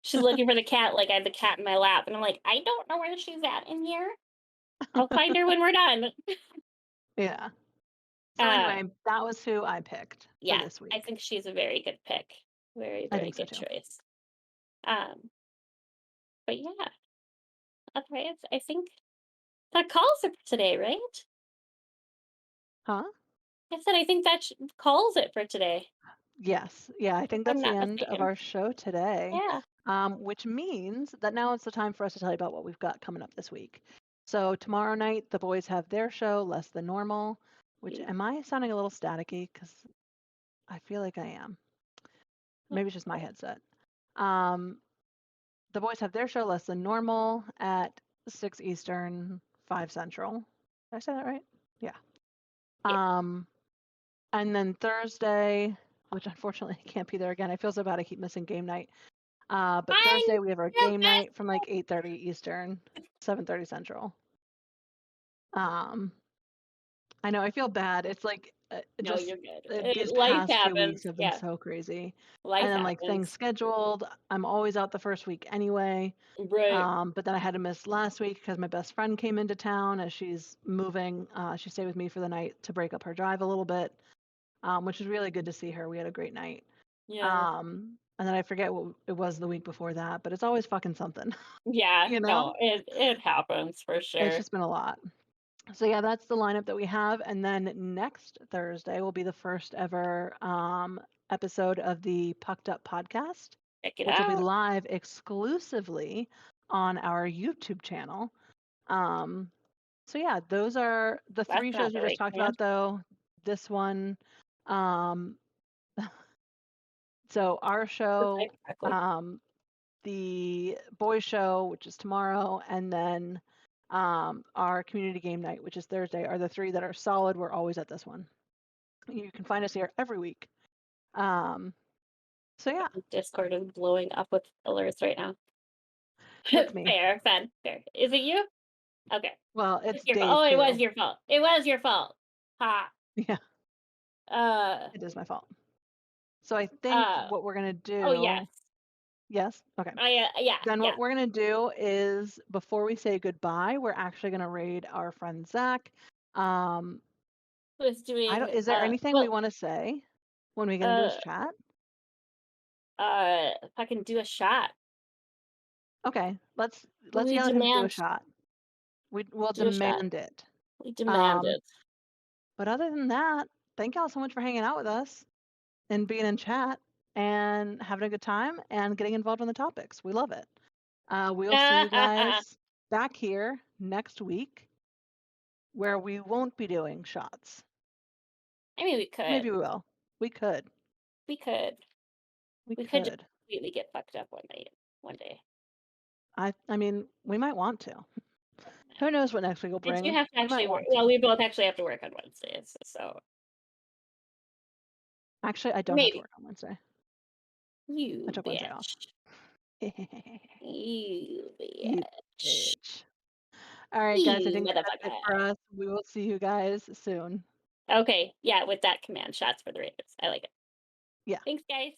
She's looking for the cat, like I have the cat in my lap, and I'm like, I don't know where she's at in here. I'll find her when we're done. Yeah. So Uh, anyway, that was who I picked for yeah, this I week. think she's a very good pick. Very, I very think so good too. choice. Um, but yeah, okay, I think that calls it for today, right? Huh? I said I think that calls it for today, Yes. Yeah, I if think I'm that's the not end of mistaken. our show today, Yeah. which means that now it's the time for us to tell you about what we've got coming up this week. So tomorrow night, the boys have their show, Less Than Normal, which You- am I sounding a little staticky? Because I feel like I am. Maybe it's just my headset. Um, the boys have their show, Less Than Normal, at 6 Eastern, 5 Central. Did I say that right? Yeah. Yeah. Um, and then Thursday, which unfortunately I can't be there again. I feel so bad I keep missing game night. But Fine. Thursday we have our Real game fast. night from like 8:30 Eastern, 7:30 Central. Um, I know I feel bad. It's like No, just you're good. these Life past few weeks happens. have been Yeah, so crazy. And life then like things happens. scheduled. I'm always out the first week anyway. Right. But then I had to miss last week because my best friend came into town as she's moving. She stayed with me for the night to break up her drive a little bit, which was really good to see her. We had a great night. Yeah. And then I forget what it was the week before that, but it's always fucking something, Yeah. you know? No, it happens for It's sure. just been a lot. So yeah, that's the lineup that we have. And then next Thursday will be the first ever episode of the Pucked Up podcast, Check it which will be out. live exclusively on our YouTube channel. Um, so yeah, those are the That's three not shows we the just right talked command. about though. This one, um, so our To type show, correctly. um, the boys show, which is tomorrow, and then our community game night, which is Thursday, are the three that are solid. We're always at this one. You can find us here every week. Um, so yeah, Discord is blowing up with alerts right now. it's me. Fair, fun, fair. Is it you? Okay. Well, It's it's your fault. Dave Oh, it was too. your fault. It was your fault. Ha. Yeah, Uh. it is my fault. So I think Uh. what we're gonna Oh yes. do, yes, okay. Yeah. Then Yeah. what we're gonna do is before we say goodbye, we're actually gonna raid our friend Zach. Um, Was I don't. doing. Is there anything we Well. want to say when we get into his Uh. chat? Fucking do a shot. Okay, let's We yell at him to do a demand. shot. We will Do a shot. demand it. We demand Um, it. but other than that, thank y'all so much for hanging out with us and being in chat and having a good time and getting involved in the topics. We love it. We'll see you I guys back here next week where we won't be doing shots. mean, we could. Maybe we will. We could. We could. We We could just could. completely get fucked up one night. One day. I mean, we might want to. Who knows what next week will Did you bring? have to We might actually work? want Well, to. we both actually have to work on Wednesdays, so Actually, I don't have to maybe. work on Wednesday. I You took Wednesday off. bitch. You You bitch. bitch. All right, guys, I You think that's it motherfucker. for us. We will see you guys soon. Okay, yeah, with that command, shots for the Ravens. I like it. Yeah. Thanks, guys.